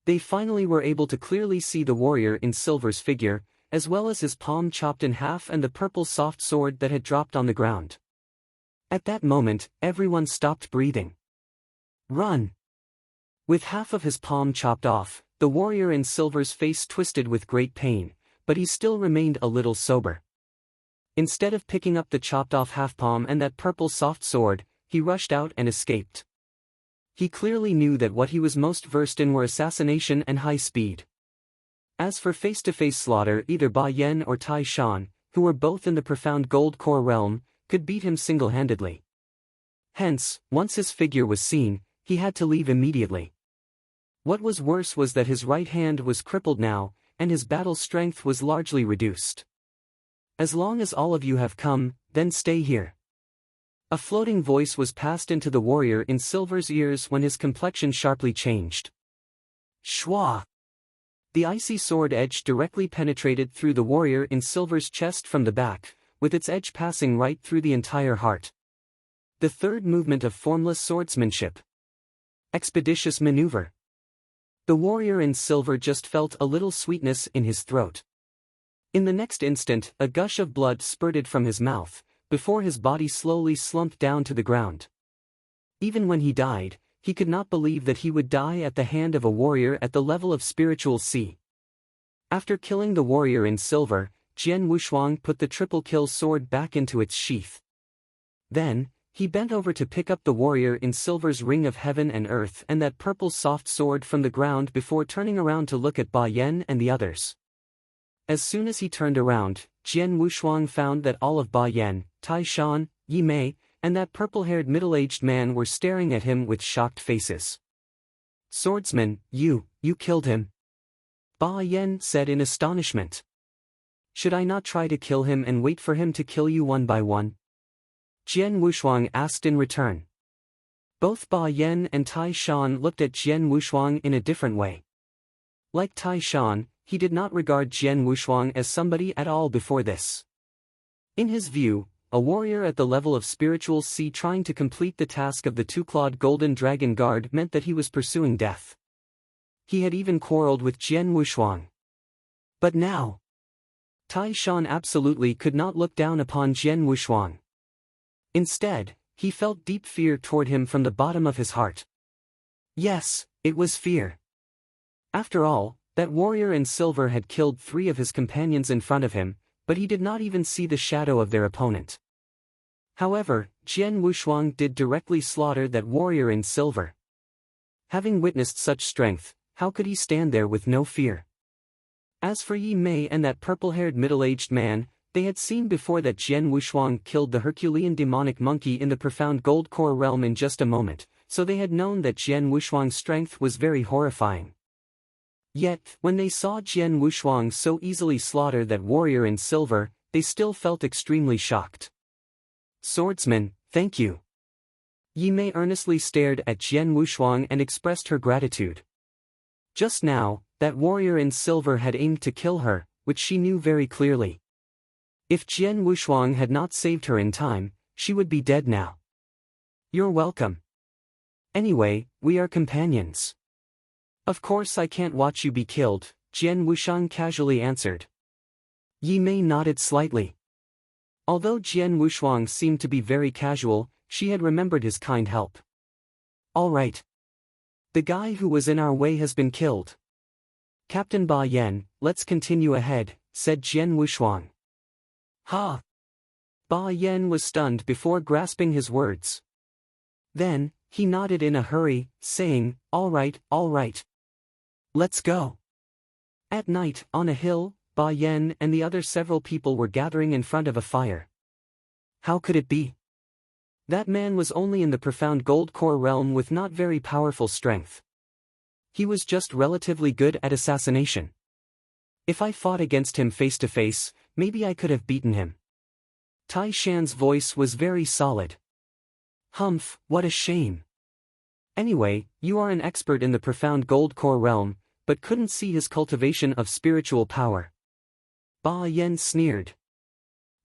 They finally were able to clearly see the warrior in silver's figure, as well as his palm chopped in half and the purple soft sword that had dropped on the ground. At that moment, everyone stopped breathing. Run! With half of his palm chopped off, the warrior in silver's face twisted with great pain, but he still remained a little sober. Instead of picking up the chopped off half palm and that purple soft sword, he rushed out and escaped. He clearly knew that what he was most versed in were assassination and high speed. As for face-to-face slaughter, either Ba Yan or Tai Shan, who were both in the profound gold core realm, could beat him single-handedly. Hence, once his figure was seen, he had to leave immediately. What was worse was that his right hand was crippled now, and his battle strength was largely reduced. As long as all of you have come, then stay here. A floating voice was passed into the warrior in silver's ears when his complexion sharply changed. Shwa! The icy sword edge directly penetrated through the warrior in silver's chest from the back, with its edge passing right through the entire heart. The third movement of formless swordsmanship. Expeditious maneuver. The warrior in silver just felt a little sweetness in his throat. In the next instant, a gush of blood spurted from his mouth, before his body slowly slumped down to the ground. Even when he died, he could not believe that he would die at the hand of a warrior at the level of spiritual C. After killing the warrior in silver, Jian Wushuang put the triple-kill sword back into its sheath. Then, he bent over to pick up the warrior in silver's ring of heaven and earth and that purple soft sword from the ground before turning around to look at Ba Yan and the others. As soon as he turned around, Jian Wushuang found that all of Ba Yan, Tai Shan, Yi Mei, and that purple-haired middle-aged man were staring at him with shocked faces. Swordsman, you killed him? Ba Yan said in astonishment. Should I not try to kill him and wait for him to kill you one by one? Jian Wushuang asked in return. Both Ba Yan and Tai Shan looked at Jian Wushuang in a different way. Like Tai Shan, he did not regard Jian Wushuang as somebody at all before this. In his view, a warrior at the level of spiritual C trying to complete the task of the two-clawed golden dragon guard meant that he was pursuing death. He had even quarreled with Jian Wushuang. But now, Tai Shan absolutely could not look down upon Jian Wushuang. Instead, he felt deep fear toward him from the bottom of his heart. Yes, it was fear. After all, that warrior in silver had killed 3 of his companions in front of him, but he did not even see the shadow of their opponent. However, Jian Wushuang did directly slaughter that warrior in silver. Having witnessed such strength, how could he stand there with no fear? As for Yi Mei and that purple-haired middle-aged man, they had seen before that Jian Wushuang killed the Herculean demonic monkey in the profound gold core realm in just a moment, so they had known that Jian Wushuang's strength was very horrifying. Yet, when they saw Jian Wushuang so easily slaughter that warrior in silver, they still felt extremely shocked. Swordsman, thank you. Yi Mei earnestly stared at Jian Wushuang and expressed her gratitude. Just now, that warrior in silver had aimed to kill her, which she knew very clearly. If Jian Wushuang had not saved her in time, she would be dead now. You're welcome. Anyway, we are companions. Of course I can't watch you be killed, Jian Wushuang casually answered. Yi Mei nodded slightly. Although Jian Wushuang seemed to be very casual, she had remembered his kind help. All right. The guy who was in our way has been killed. Captain Ba Yan, let's continue ahead, said Jian Wushuang. Ha! Ba Yan was stunned before grasping his words. Then, he nodded in a hurry, saying, all right. Let's go. At night, on a hill, Ba Yan and the other several people were gathering in front of a fire. How could it be? That man was only in the profound gold core realm with not very powerful strength. He was just relatively good at assassination. If I fought against him face to face, maybe I could have beaten him. Tai Shan's voice was very solid. Humph, what a shame. Anyway, you are an expert in the profound gold core realm, but couldn't see his cultivation of spiritual power. Ba Yan sneered.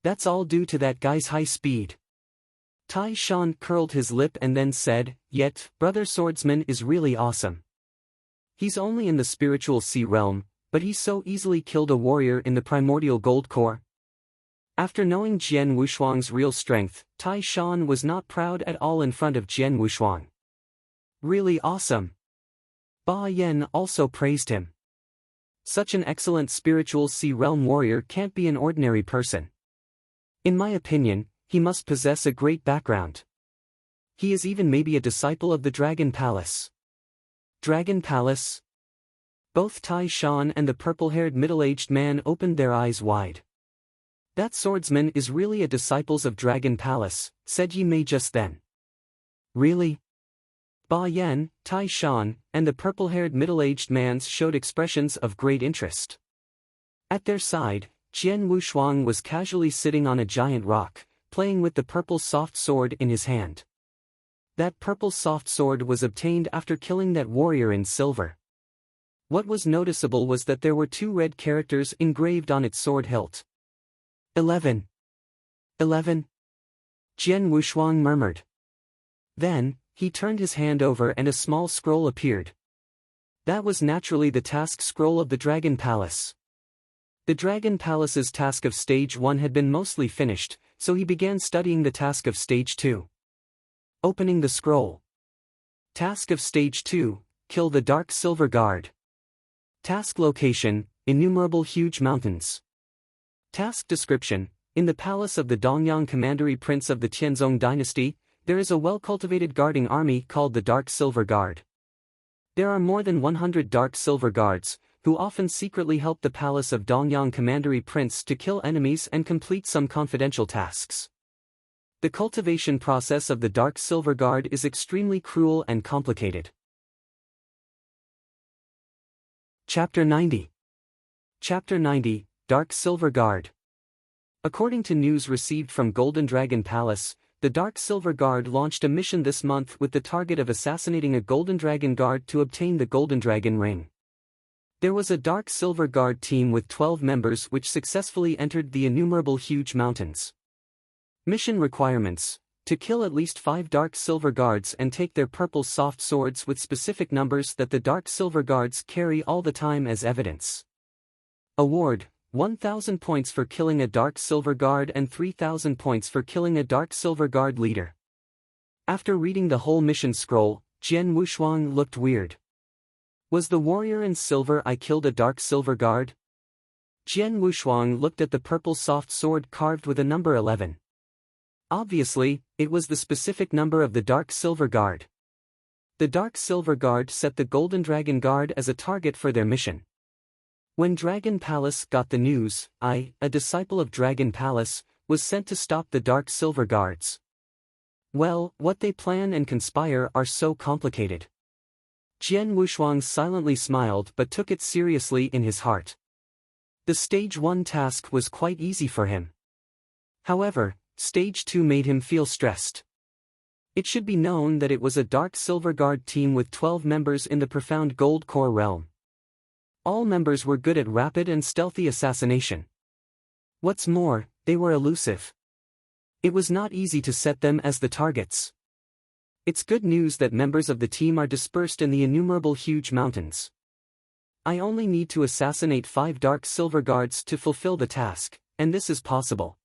That's all due to that guy's high speed. Tai Shan curled his lip and then said, yet, Brother Swordsman is really awesome. He's only in the spiritual sea realm, but he so easily killed a warrior in the primordial gold core. After knowing Jian Wushuang's real strength, Tai Shan was not proud at all in front of Jian Wushuang. Really awesome. Ba Yan also praised him. Such an excellent spiritual sea realm warrior can't be an ordinary person. In my opinion, he must possess a great background. He is even maybe a disciple of the Dragon Palace. Dragon Palace? Both Tai Shan and the purple-haired middle-aged man opened their eyes wide. That swordsman is really a disciple of Dragon Palace, said Yi Mei just then. Really? Ba Yan, Tai Shan, and the purple-haired middle-aged man showed expressions of great interest. At their side, Jian Wushuang was casually sitting on a giant rock, playing with the purple soft sword in his hand. That purple soft sword was obtained after killing that warrior in silver. What was noticeable was that there were 2 red characters engraved on its sword hilt. 11. 11? Jian Wushuang murmured. Then, he turned his hand over and a small scroll appeared. That was naturally the task scroll of the Dragon Palace. The Dragon Palace's task of Stage 1 had been mostly finished, so he began studying the task of Stage 2. Opening the scroll. Task of Stage 2, kill the Dark Silver Guard. Task location, innumerable huge mountains. Task description, in the palace of the Dongyang Commandery Prince of the Tianzong dynasty, there is a well-cultivated guarding army called the Dark Silver Guard. There are more than 100 Dark Silver Guards, who often secretly help the palace of Dongyang Commandery Prince to kill enemies and complete some confidential tasks. The cultivation process of the Dark Silver Guard is extremely cruel and complicated. Chapter 90. Chapter 90, Dark Silver Guard. According to news received from Golden Dragon Palace, the Dark Silver Guard launched a mission this month with the target of assassinating a Golden Dragon Guard to obtain the Golden Dragon Ring. There was a Dark Silver Guard team with 12 members which successfully entered the innumerable huge mountains. Mission requirements: to kill at least 5 Dark Silver Guards and take their purple soft swords with specific numbers that the Dark Silver Guards carry all the time as evidence. Award: 1,000 points for killing a Dark Silver Guard and 3,000 points for killing a Dark Silver Guard leader. After reading the whole mission scroll, Jian Wushuang looked weird. Was the warrior in silver I killed a Dark Silver Guard? Jian Wushuang looked at the purple soft sword carved with a number 11. Obviously, it was the specific number of the Dark Silver Guard. The Dark Silver Guard set the Golden Dragon Guard as a target for their mission. When Dragon Palace got the news, I, a disciple of Dragon Palace, was sent to stop the Dark Silver Guards. Well, what they plan and conspire are so complicated. Jian Wushuang silently smiled but took it seriously in his heart. The Stage 1 task was quite easy for him. However, Stage 2 made him feel stressed. It should be known that it was a Dark Silver Guard team with 12 members in the profound gold core realm. All members were good at rapid and stealthy assassination. What's more, they were elusive. It was not easy to set them as the targets. It's good news that members of the team are dispersed in the innumerable huge mountains. I only need to assassinate 5 Dark Silver Guards to fulfill the task, and this is possible.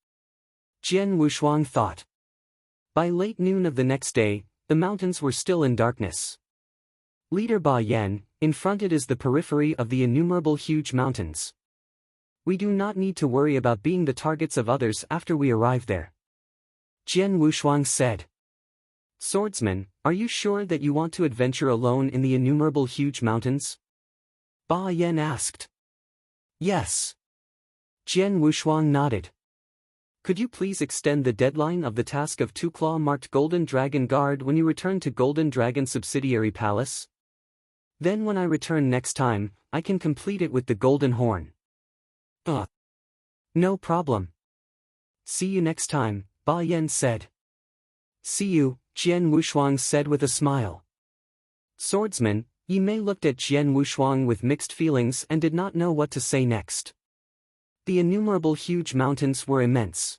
Jian Wushuang thought. By late noon of the next day, the mountains were still in darkness. Leader Ba Yan, in front it is the periphery of the innumerable huge mountains. We do not need to worry about being the targets of others after we arrive there. Jian Wushuang said. Swordsman, are you sure that you want to adventure alone in the innumerable huge mountains? Ba Yan asked. Yes. Jian Wushuang nodded. Could you please extend the deadline of the task of 2-claw marked Golden Dragon Guard when you return to Golden Dragon Subsidiary Palace? Then when I return next time, I can complete it with the Golden Horn. No problem. See you next time, Ba Yan said. See you, Jian Wushuang said with a smile. Swordsman, Yi Mei looked at Jian Wushuang with mixed feelings and did not know what to say next. The innumerable huge mountains were immense.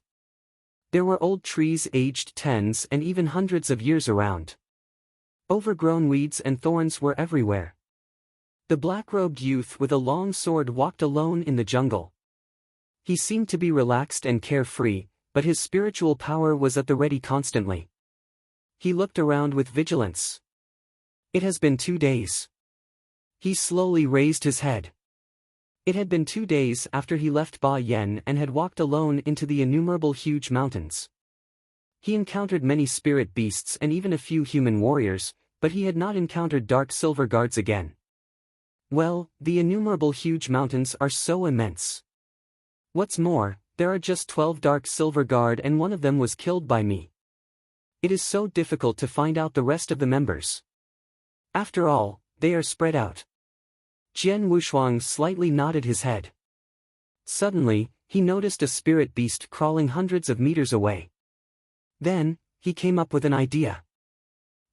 There were old trees aged tens and even hundreds of years around. Overgrown weeds and thorns were everywhere. The black-robed youth with a long sword walked alone in the jungle. He seemed to be relaxed and carefree, but his spiritual power was at the ready constantly. He looked around with vigilance. It has been 2 days. He slowly raised his head. It had been 2 days after he left Ba Yan and had walked alone into the innumerable huge mountains. He encountered many spirit beasts and even a few human warriors, but he had not encountered dark silver guards again. Well, the innumerable huge mountains are so immense. What's more, there are just 12 dark silver guard and one of them was killed by me. It is so difficult to find out the rest of the members. After all, they are spread out. Jian Wushuang slightly nodded his head. Suddenly, he noticed a spirit beast crawling hundreds of meters away. Then, he came up with an idea.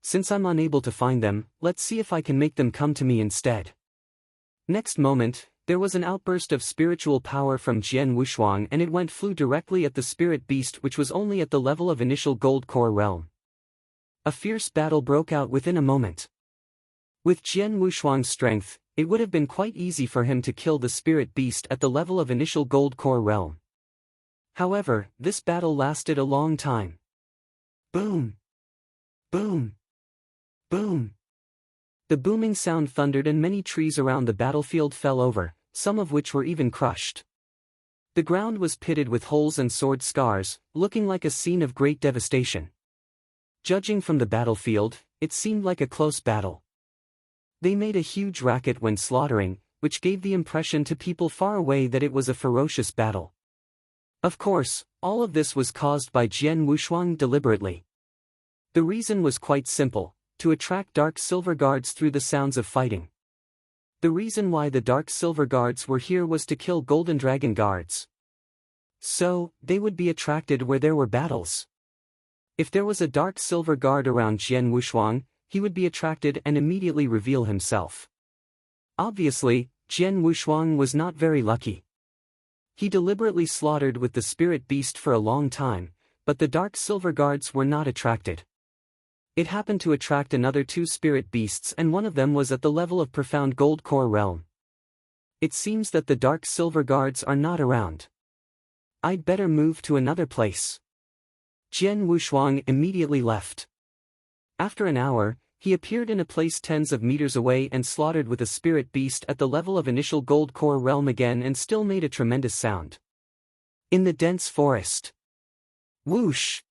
Since I'm unable to find them, let's see if I can make them come to me instead. Next moment, there was an outburst of spiritual power from Jian Wushuang and it flew directly at the spirit beast which was only at the level of initial gold core realm. A fierce battle broke out within a moment. With Jian Wushuang's strength, it would have been quite easy for him to kill the spirit beast at the level of initial gold core realm. However, this battle lasted a long time. Boom! Boom! Boom! The booming sound thundered and many trees around the battlefield fell over, some of which were even crushed. The ground was pitted with holes and sword scars, looking like a scene of great devastation. Judging from the battlefield, it seemed like a close battle. They made a huge racket when slaughtering, which gave the impression to people far away that it was a ferocious battle. Of course, all of this was caused by Jian Wushuang deliberately. The reason was quite simple: to attract dark silver guards through the sounds of fighting. The reason why the dark silver guards were here was to kill golden dragon guards. So, they would be attracted where there were battles. If there was a dark silver guard around Jian Wushuang, he would be attracted and immediately reveal himself. Obviously, Jian Wushuang was not very lucky. He deliberately slaughtered with the spirit beast for a long time, but the dark silver guards were not attracted. It happened to attract another 2 spirit beasts and one of them was at the level of profound gold core realm. It seems that the dark silver guards are not around. I'd better move to another place. Jian Wushuang immediately left. After an hour, he appeared in a place tens of meters away and slaughtered with a spirit beast at the level of initial gold core realm again and still made a tremendous sound. In the dense forest. Whoosh!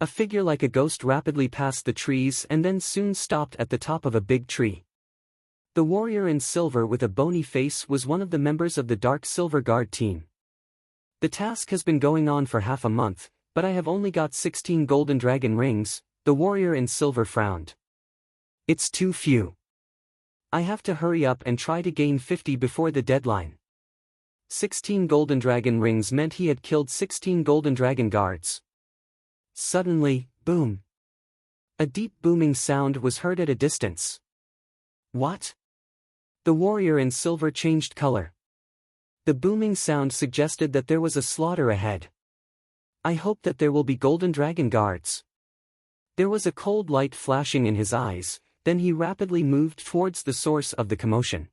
A figure like a ghost rapidly passed the trees and then soon stopped at the top of a big tree. The warrior in silver with a bony face was one of the members of the Dark Silver Guard team. The task has been going on for half a month, but I have only got 16 golden dragon rings. The warrior in silver frowned. It's too few. I have to hurry up and try to gain 50 before the deadline. 16 golden dragon rings meant he had killed 16 golden dragon guards. Suddenly, boom! A deep booming sound was heard at a distance. What? The warrior in silver changed color. The booming sound suggested that there was a slaughter ahead. I hope that there will be golden dragon guards. There was a cold light flashing in his eyes, then he rapidly moved towards the source of the commotion.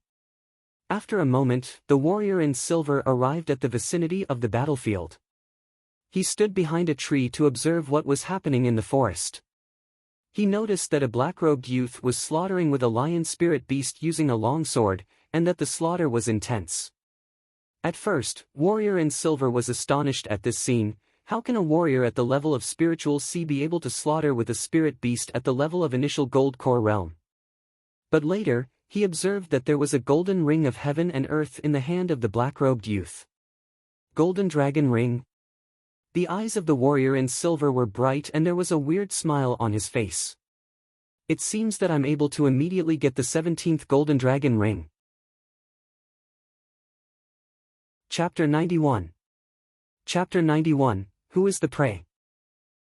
After a moment, the warrior in silver arrived at the vicinity of the battlefield. He stood behind a tree to observe what was happening in the forest. He noticed that a black-robed youth was slaughtering with a lion spirit beast using a long sword, and that the slaughter was intense. At first, warrior in silver was astonished at this scene. How can a warrior at the level of spiritual C be able to slaughter with a spirit beast at the level of initial gold core realm? But later, he observed that there was a golden ring of heaven and earth in the hand of the black-robed youth. Golden dragon ring? The eyes of the warrior in silver were bright and there was a weird smile on his face. It seems that I'm able to immediately get the 17th golden dragon ring. Chapter 91. Chapter 91, Who is the Prey?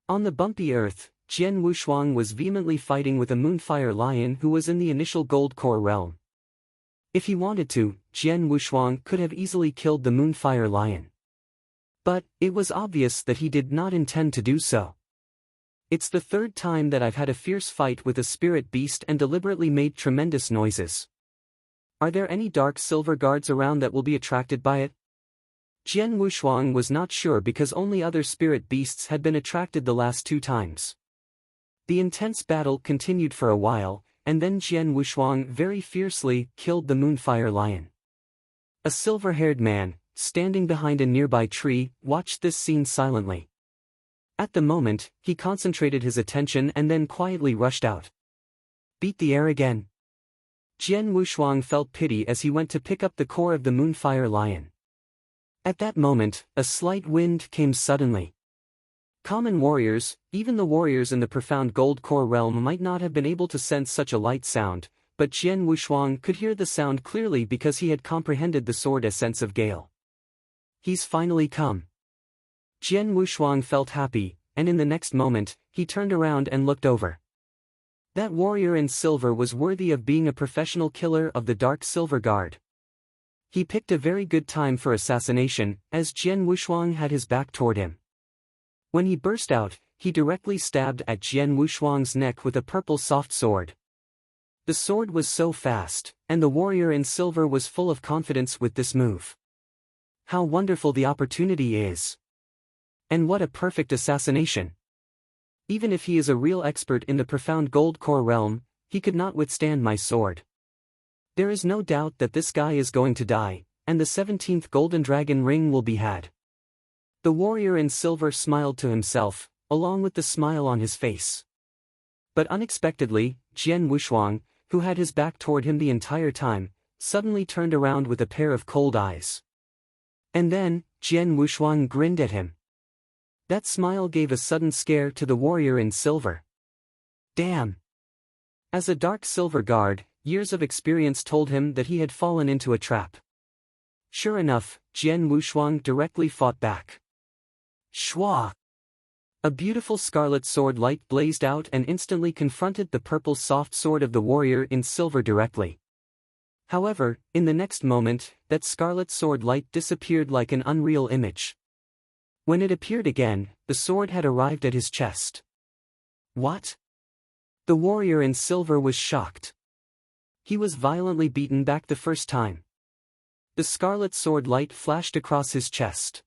On the bumpy earth, Jian Wushuang was vehemently fighting with a moonfire lion who was in the initial gold core realm. If he wanted to, Jian Wushuang could have easily killed the moonfire lion. But, it was obvious that he did not intend to do so. It's the third time that I've had a fierce fight with a spirit beast and deliberately made tremendous noises. Are there any dark silver guards around that will be attracted by it? Jian Wushuang was not sure because only other spirit beasts had been attracted the last 2 times. The intense battle continued for a while, and then Jian Wushuang very fiercely killed the moonfire lion. A silver-haired man, standing behind a nearby tree, watched this scene silently. At the moment, he concentrated his attention and then quietly rushed out. Beat the air again. Jian Wushuang felt pity as he went to pick up the core of the moonfire lion. At that moment, a slight wind came suddenly. Common warriors, even the warriors in the profound gold core realm might not have been able to sense such a light sound, but Jian Wushuang could hear the sound clearly because he had comprehended the sword essence of gale. He's finally come. Jian Wushuang felt happy, and in the next moment, he turned around and looked over. That warrior in silver was worthy of being a professional killer of the Dark Silver Guard. He picked a very good time for assassination, as Jian Wushuang had his back toward him. When he burst out, he directly stabbed at Jian Wushuang's neck with a purple soft sword. The sword was so fast, and the warrior in silver was full of confidence with this move. How wonderful the opportunity is! And what a perfect assassination! Even if he is a real expert in the profound gold core realm, he could not withstand my sword. There is no doubt that this guy is going to die, and the 17th golden dragon ring will be had. The warrior in silver smiled to himself, along with the smile on his face. But unexpectedly, Jian Wushuang, who had his back toward him the entire time, suddenly turned around with a pair of cold eyes. And then, Jian Wushuang grinned at him. That smile gave a sudden scare to the warrior in silver. Damn! As a dark silver guard, years of experience told him that he had fallen into a trap. Sure enough, Jian Wushuang directly fought back. Shwa! A beautiful scarlet sword light blazed out and instantly confronted the purple soft sword of the warrior in silver directly. However, in the next moment, that scarlet sword light disappeared like an unreal image. When it appeared again, the sword had arrived at his chest. What? The warrior in silver was shocked. He was violently beaten back the first time. The scarlet sword light flashed across his chest.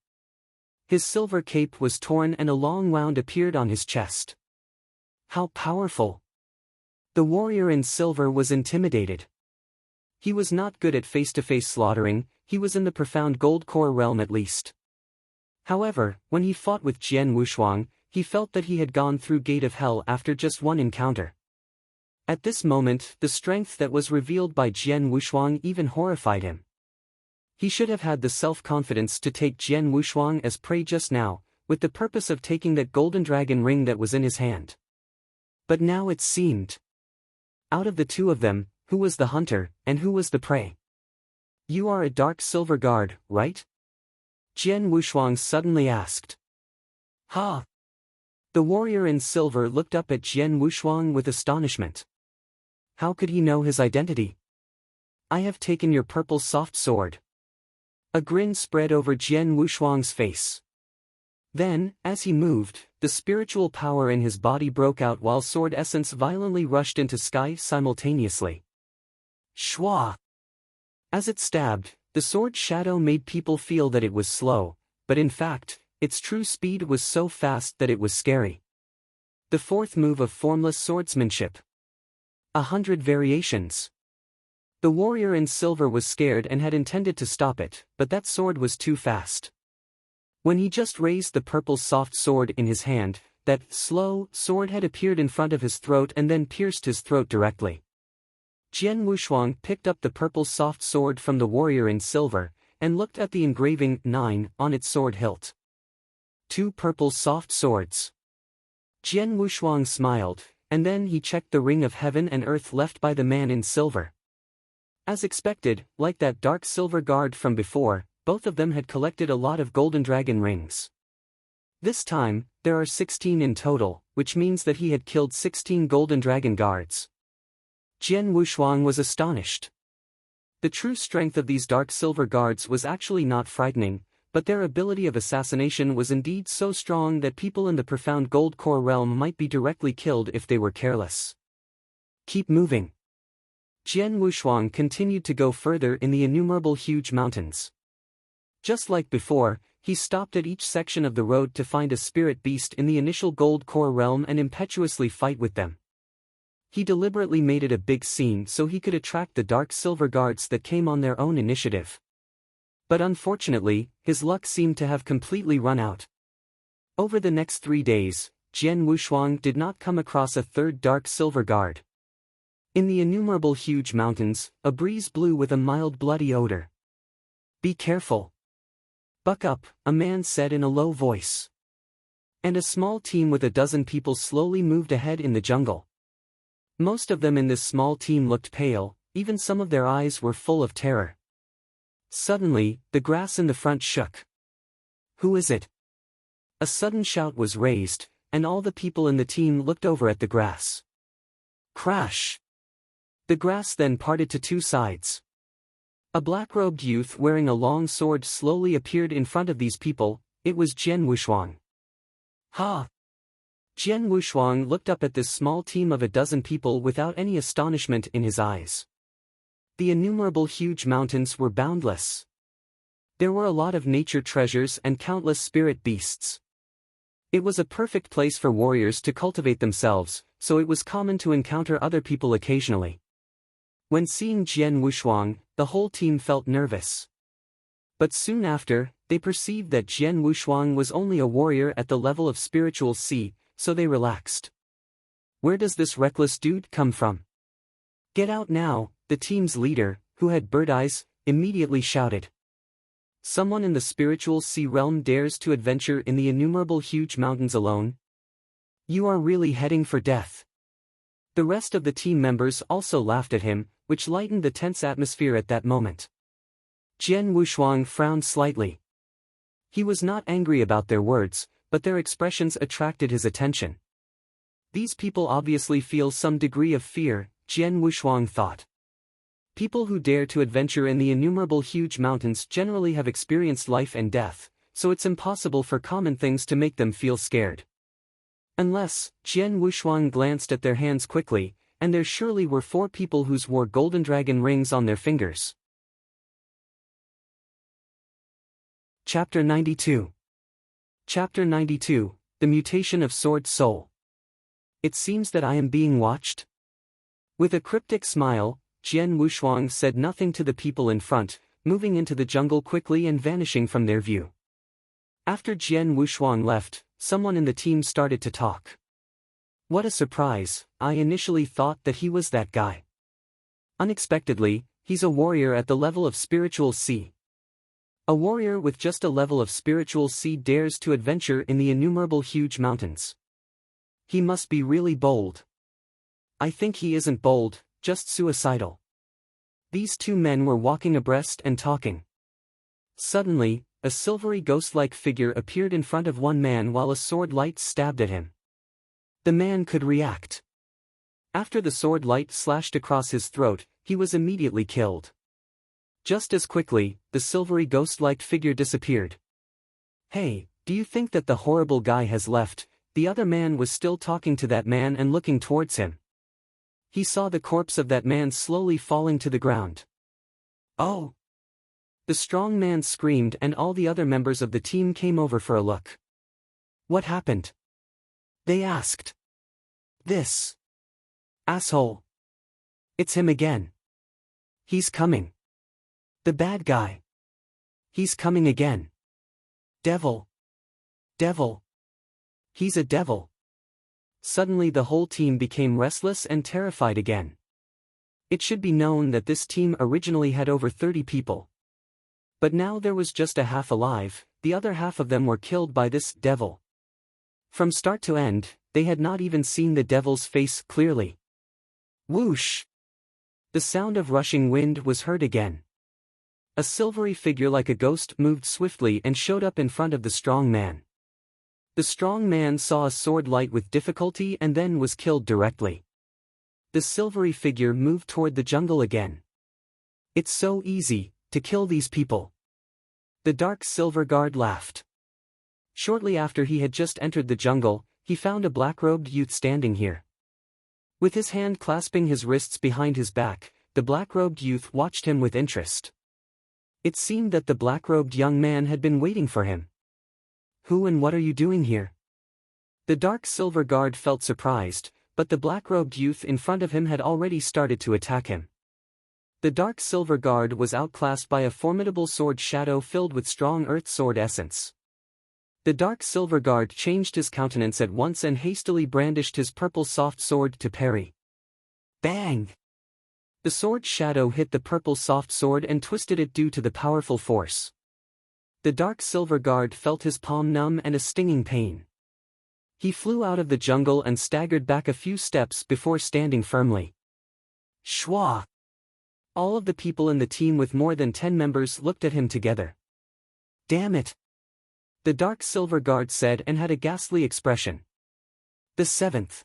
His silver cape was torn and a long wound appeared on his chest. How powerful! The warrior in silver was intimidated. He was not good at face-to-face slaughtering, he was in the profound gold core realm at least. However, when he fought with Jian Wushuang, he felt that he had gone through gate of hell after just one encounter. At this moment, the strength that was revealed by Jian Wushuang even horrified him. He should have had the self-confidence to take Jian Wushuang as prey just now, with the purpose of taking that golden dragon ring that was in his hand. But now it seemed. Out of the two of them, who was the hunter, and who was the prey? You are a dark silver guard, right? Jian Wushuang suddenly asked. Ha! The warrior in silver looked up at Jian Wushuang with astonishment. How could he know his identity? I have taken your purple soft sword. A grin spread over Jian Wushuang's face. Then, as he moved, the spiritual power in his body broke out while sword essence violently rushed into sky simultaneously. Shwa! As it stabbed, the sword shadow made people feel that it was slow, but in fact, its true speed was so fast that it was scary. The fourth move of formless swordsmanship. 100 variations. The warrior in silver was scared and had intended to stop it, but that sword was too fast. When he just raised the purple soft sword in his hand, that slow sword had appeared in front of his throat and then pierced his throat directly. Jian Wushuang picked up the purple soft sword from the warrior in silver, and looked at the engraving 9 on its sword hilt. 2 purple soft swords. Jian Wushuang smiled, and then he checked the ring of heaven and earth left by the man in silver. As expected, like that dark silver guard from before, both of them had collected a lot of golden dragon rings. This time, there are 16 in total, which means that he had killed 16 golden dragon guards. Jian Wushuang was astonished. The true strength of these dark silver guards was actually not frightening, but their ability of assassination was indeed so strong that people in the profound gold core realm might be directly killed if they were careless. Keep moving. Jian Wushuang continued to go further in the innumerable huge mountains. Just like before, he stopped at each section of the road to find a spirit beast in the initial gold core realm and impetuously fight with them. He deliberately made it a big scene so he could attract the dark silver guards that came on their own initiative. But unfortunately, his luck seemed to have completely run out. Over the next 3 days, Jian Wushuang did not come across a third dark silver guard. In the innumerable huge mountains, a breeze blew with a mild bloody odor. Be careful. Buck up, a man said in a low voice. And a small team with a dozen people slowly moved ahead in the jungle. Most of them in this small team looked pale, even some of their eyes were full of terror. Suddenly, the grass in the front shook. Who is it? A sudden shout was raised, and all the people in the team looked over at the grass. Crash! The grass then parted to 2 sides. A black-robed youth wearing a long sword slowly appeared in front of these people. It was Jian Wushuang. Ha! Jian Wushuang looked up at this small team of a dozen people without any astonishment in his eyes. The innumerable huge mountains were boundless. There were a lot of nature treasures and countless spirit beasts. It was a perfect place for warriors to cultivate themselves, so it was common to encounter other people occasionally. When seeing Jian Wushuang, the whole team felt nervous. But soon after, they perceived that Jian Wushuang was only a warrior at the level of spiritual C, so they relaxed. Where does this reckless dude come from? Get out now, the team's leader, who had bird eyes, immediately shouted. Someone in the spiritual sea realm dares to adventure in the innumerable huge mountains alone? You are really heading for death. The rest of the team members also laughed at him, which lightened the tense atmosphere at that moment. Jian Wushuang frowned slightly. He was not angry about their words, but their expressions attracted his attention. These people obviously feel some degree of fear, Jian Wushuang thought. People who dare to adventure in the innumerable huge mountains generally have experienced life and death, so it's impossible for common things to make them feel scared. Unless, Jian Wushuang glanced at their hands quickly, and there surely were 4 people who wore golden dragon rings on their fingers. Chapter 92. Chapter 92, The Mutation of Sword Soul. It seems that I am being watched? With a cryptic smile, Jian Wushuang said nothing to the people in front, moving into the jungle quickly and vanishing from their view. After Jian Wushuang left, someone in the team started to talk. What a surprise, I initially thought that he was that guy. Unexpectedly, he's a warrior at the level of spiritual C. A warrior with just a level of spiritual C dares to adventure in the innumerable huge mountains. He must be really bold. I think he isn't bold, just suicidal. These 2 men were walking abreast and talking. Suddenly, a silvery ghost-like figure appeared in front of one man while a sword light stabbed at him. The man could react. After the sword light slashed across his throat, he was immediately killed. Just as quickly, the silvery ghost-like figure disappeared. Hey, do you think that the horrible guy has left? The other man was still talking to that man and looking towards him. He saw the corpse of that man slowly falling to the ground. Oh! The strong man screamed and all the other members of the team came over for a look. What happened? They asked. This asshole. It's him again. He's coming. The bad guy. He's coming again. Devil. Devil. He's a devil. Suddenly the whole team became restless and terrified again. It should be known that this team originally had over 30 people. But now there was just a half alive, the other half of them were killed by this devil. From start to end, they had not even seen the devil's face clearly. Whoosh! The sound of rushing wind was heard again. A silvery figure like a ghost moved swiftly and showed up in front of the strong man. The strong man saw a sword light with difficulty and then was killed directly. The silvery figure moved toward the jungle again. It's so easy to kill these people. The dark silver guard laughed. Shortly after he had just entered the jungle, he found a black-robed youth standing here. With his hand clasping his wrists behind his back, the black-robed youth watched him with interest. It seemed that the black-robed young man had been waiting for him. Who and what are you doing here? The dark silver guard felt surprised, but the black-robed youth in front of him had already started to attack him. The dark silver guard was outclassed by a formidable sword shadow filled with strong earth sword essence. The dark silver guard changed his countenance at once and hastily brandished his purple soft sword to parry. Bang! The sword shadow hit the purple soft sword and twisted it due to the powerful force. The dark silver guard felt his palm numb and a stinging pain. He flew out of the jungle and staggered back a few steps before standing firmly. Shwa! All of the people in the team with more than 10 members looked at him together. Damn it! The dark silver guard said and had a ghastly expression. The seventh.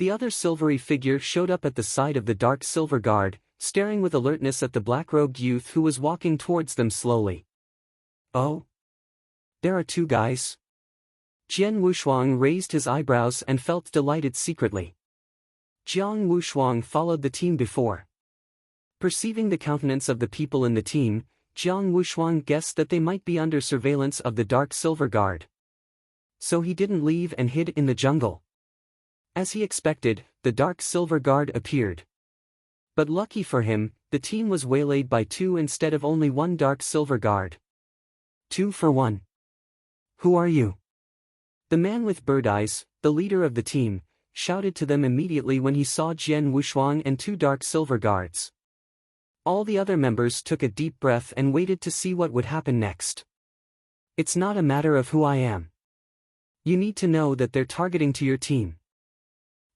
The other silvery figure showed up at the side of the dark silver guard, staring with alertness at the black-robed youth who was walking towards them slowly. Oh? There are two guys? Jian Wushuang raised his eyebrows and felt delighted secretly. Jiang Wushuang followed the team before. Perceiving the countenance of the people in the team, Jiang Wushuang guessed that they might be under surveillance of the dark silver guard. So he didn't leave and hid in the jungle. As he expected, the dark silver guard appeared. But lucky for him, the team was waylaid by two instead of only one dark silver guard. 2 for 1. Who are you? The man with bird eyes, the leader of the team, shouted to them immediately when he saw Jian Wushuang and two dark silver guards. All the other members took a deep breath and waited to see what would happen next. It's not a matter of who I am. You need to know that they're targeting to your team.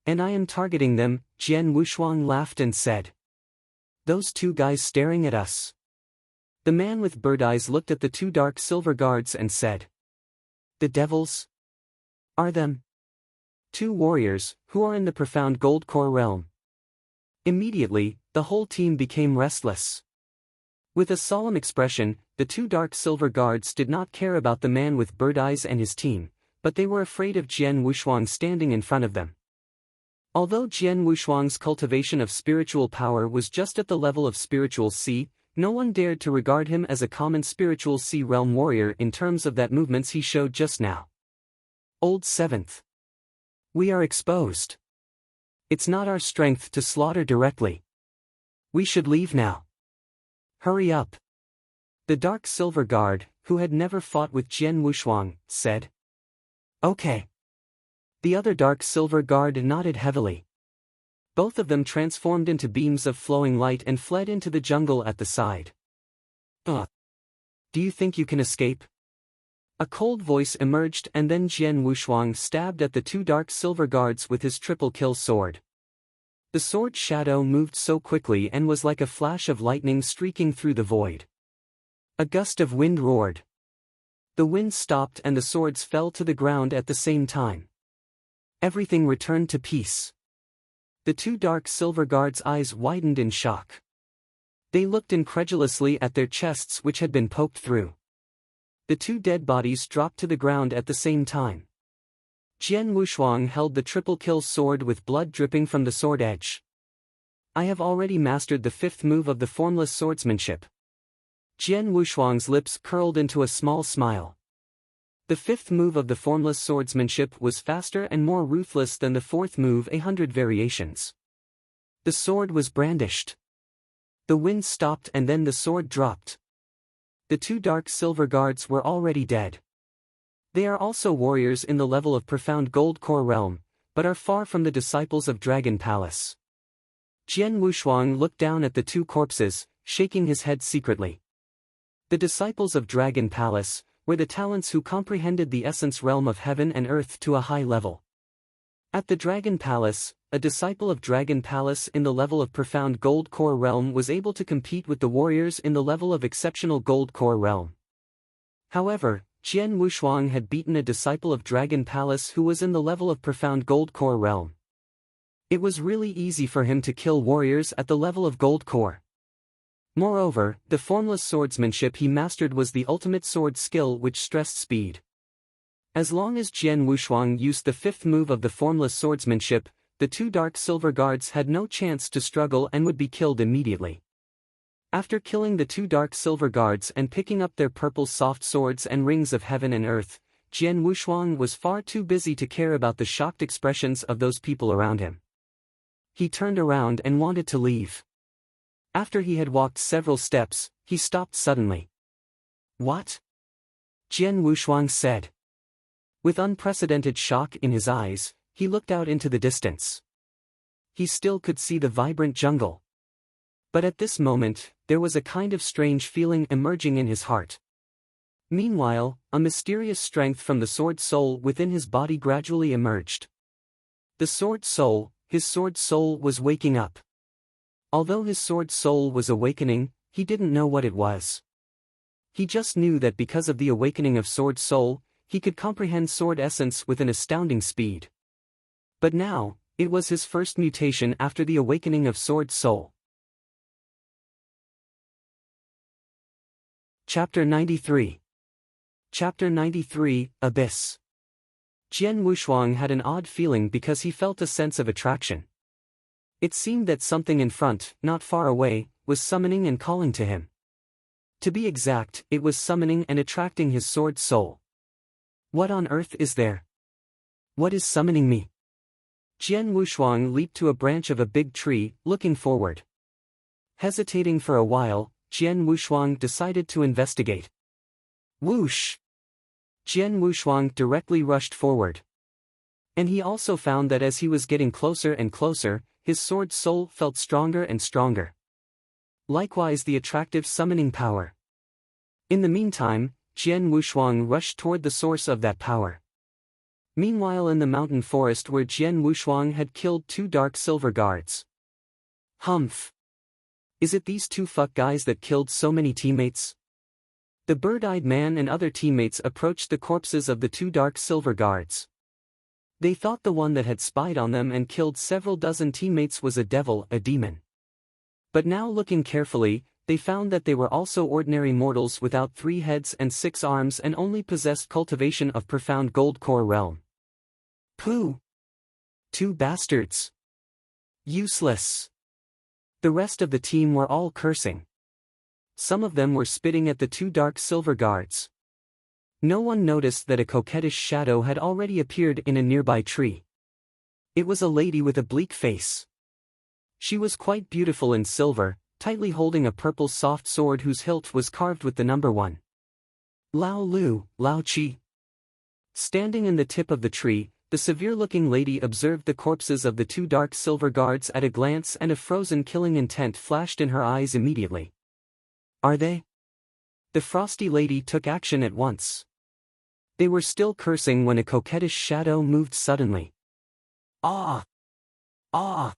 And I am targeting them, Jian Wushuang laughed and said. Those two guys staring at us. The man with bird eyes looked at the two dark silver guards and said. The devils? Are them? Two warriors, who are in the profound gold core realm. Immediately, the whole team became restless. With a solemn expression, the two dark silver guards did not care about the man with bird eyes and his team, but they were afraid of Jian Wushuang standing in front of them. Although Jian Wushuang's cultivation of spiritual power was just at the level of spiritual C, no one dared to regard him as a common spiritual C realm warrior in terms of that movements he showed just now. Old Seventh. We are exposed. It's not our strength to slaughter directly. We should leave now. Hurry up. The dark silver guard, who had never fought with Jian Wushuang, said. Okay. The other dark silver guard nodded heavily. Both of them transformed into beams of flowing light and fled into the jungle at the side. Do you think you can escape? A cold voice emerged and then Jian Wushuang stabbed at the two dark silver guards with his triple kill sword. The sword shadow moved so quickly and was like a flash of lightning streaking through the void. A gust of wind roared. The wind stopped and the swords fell to the ground at the same time. Everything returned to peace. The two dark silver guards' eyes widened in shock. They looked incredulously at their chests which had been poked through. The two dead bodies dropped to the ground at the same time. Jian Wushuang held the triple kill sword with blood dripping from the sword edge. I have already mastered the fifth move of the formless swordsmanship. Jian Wushuang's lips curled into a small smile. The fifth move of the formless swordsmanship was faster and more ruthless than the fourth move 100 variations. The sword was brandished. The wind stopped and then the sword dropped. The two dark silver guards were already dead. They are also warriors in the level of profound gold core realm, but are far from the disciples of Dragon Palace. Jian Wushuang looked down at the two corpses, shaking his head secretly. The disciples of Dragon Palace were the talents who comprehended the essence realm of heaven and earth to a high level. At the Dragon Palace, a disciple of Dragon Palace in the level of profound Gold Core realm was able to compete with the warriors in the level of exceptional Gold Core realm. However, Jian Wushuang had beaten a disciple of Dragon Palace who was in the level of profound Gold Core realm. It was really easy for him to kill warriors at the level of Gold Core. Moreover, the formless swordsmanship he mastered was the ultimate sword skill which stressed speed. As long as Jian Wushuang used the fifth move of the formless swordsmanship, the two dark silver guards had no chance to struggle and would be killed immediately. After killing the two dark silver guards and picking up their purple soft swords and rings of heaven and earth, Jian Wushuang was far too busy to care about the shocked expressions of those people around him. He turned around and wanted to leave. After he had walked several steps, he stopped suddenly. "What?" Jian Wushuang said. With unprecedented shock in his eyes, he looked out into the distance. He still could see the vibrant jungle. But at this moment, there was a kind of strange feeling emerging in his heart. Meanwhile, a mysterious strength from the sword soul within his body gradually emerged. The sword soul, his sword soul was waking up. Although his sword soul was awakening, he didn't know what it was. He just knew that because of the awakening of sword soul, he could comprehend sword essence with an astounding speed. But now, it was his first mutation after the awakening of sword soul. Chapter 93. Chapter 93, Abyss. Jian Wushuang had an odd feeling because he felt a sense of attraction. It seemed that something in front, not far away, was summoning and calling to him. To be exact, it was summoning and attracting his sword soul. What on earth is there? What is summoning me? Jian Wushuang leaped to a branch of a big tree, looking forward. Hesitating for a while, Jian Wushuang decided to investigate. Whoosh! Jian Wushuang directly rushed forward. And he also found that as he was getting closer and closer, his sword soul felt stronger and stronger. Likewise the attractive summoning power. In the meantime, Jian Wushuang rushed toward the source of that power. Meanwhile in the mountain forest where Jian Wushuang had killed two dark silver guards. Humph! Is it these two fuck guys that killed so many teammates? The bird-eyed man and other teammates approached the corpses of the two dark silver guards. They thought the one that had spied on them and killed several dozen teammates was a devil, a demon. But now looking carefully, they found that they were also ordinary mortals without 3 heads and 6 arms and only possessed cultivation of profound Gold Core realm. Pooh! 2 bastards! Useless! The rest of the team were all cursing. Some of them were spitting at the 2 dark silver guards. No one noticed that a coquettish shadow had already appeared in a nearby tree. It was a lady with a bleak face. She was quite beautiful in silver, tightly holding a purple soft sword whose hilt was carved with the number 1. Lao Lu, Lao Chi. Standing in the tip of the tree, the severe-looking lady observed the corpses of the 2 dark silver guards at a glance and a frozen killing intent flashed in her eyes immediately. Are they? The frosty lady took action at once. They were still cursing when a coquettish shadow moved suddenly. Ah! Ah!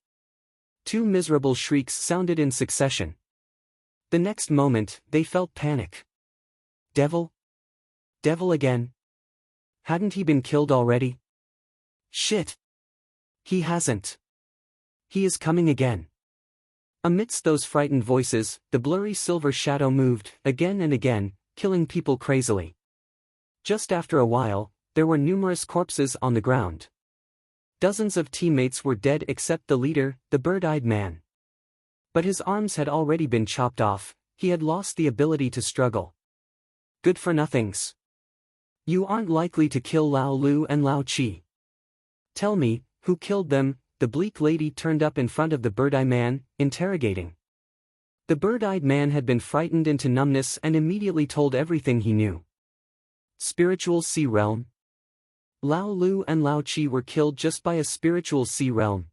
2 miserable shrieks sounded in succession. The next moment, they felt panic. Devil? Devil again? Hadn't he been killed already? Shit! He hasn't. He is coming again. Amidst those frightened voices, the blurry silver shadow moved, again and again, killing people crazily. Just after a while, there were numerous corpses on the ground. Dozens of teammates were dead except the leader, the bird-eyed man. But his arms had already been chopped off, he had lost the ability to struggle. Good-for-nothings. You aren't likely to kill Lao Lu and Lao Chi. Tell me, who killed them? The bleak lady turned up in front of the bird-eyed man, interrogating. The bird-eyed man had been frightened into numbness and immediately told everything he knew. Spiritual Sea Realm? Lao Lu and Lao Chi were killed just by a spiritual sea realm.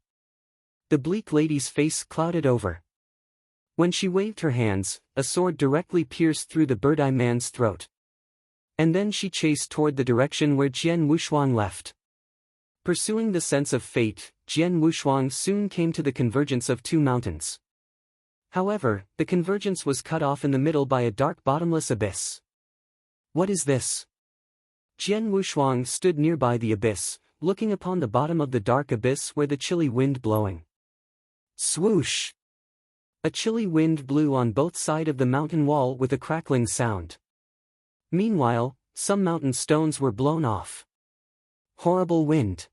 The bleak lady's face clouded over. When she waved her hands, a sword directly pierced through the bird-eye man's throat. And then she chased toward the direction where Jian Wushuang left. Pursuing the sense of fate, Jian Wushuang soon came to the convergence of two mountains. However, the convergence was cut off in the middle by a dark bottomless abyss. What is this? Jian Wushuang stood nearby the abyss, looking upon the bottom of the dark abyss where the chilly wind blowing. Swoosh! A chilly wind blew on both sides of the mountain wall with a crackling sound. Meanwhile, some mountain stones were blown off. Horrible wind.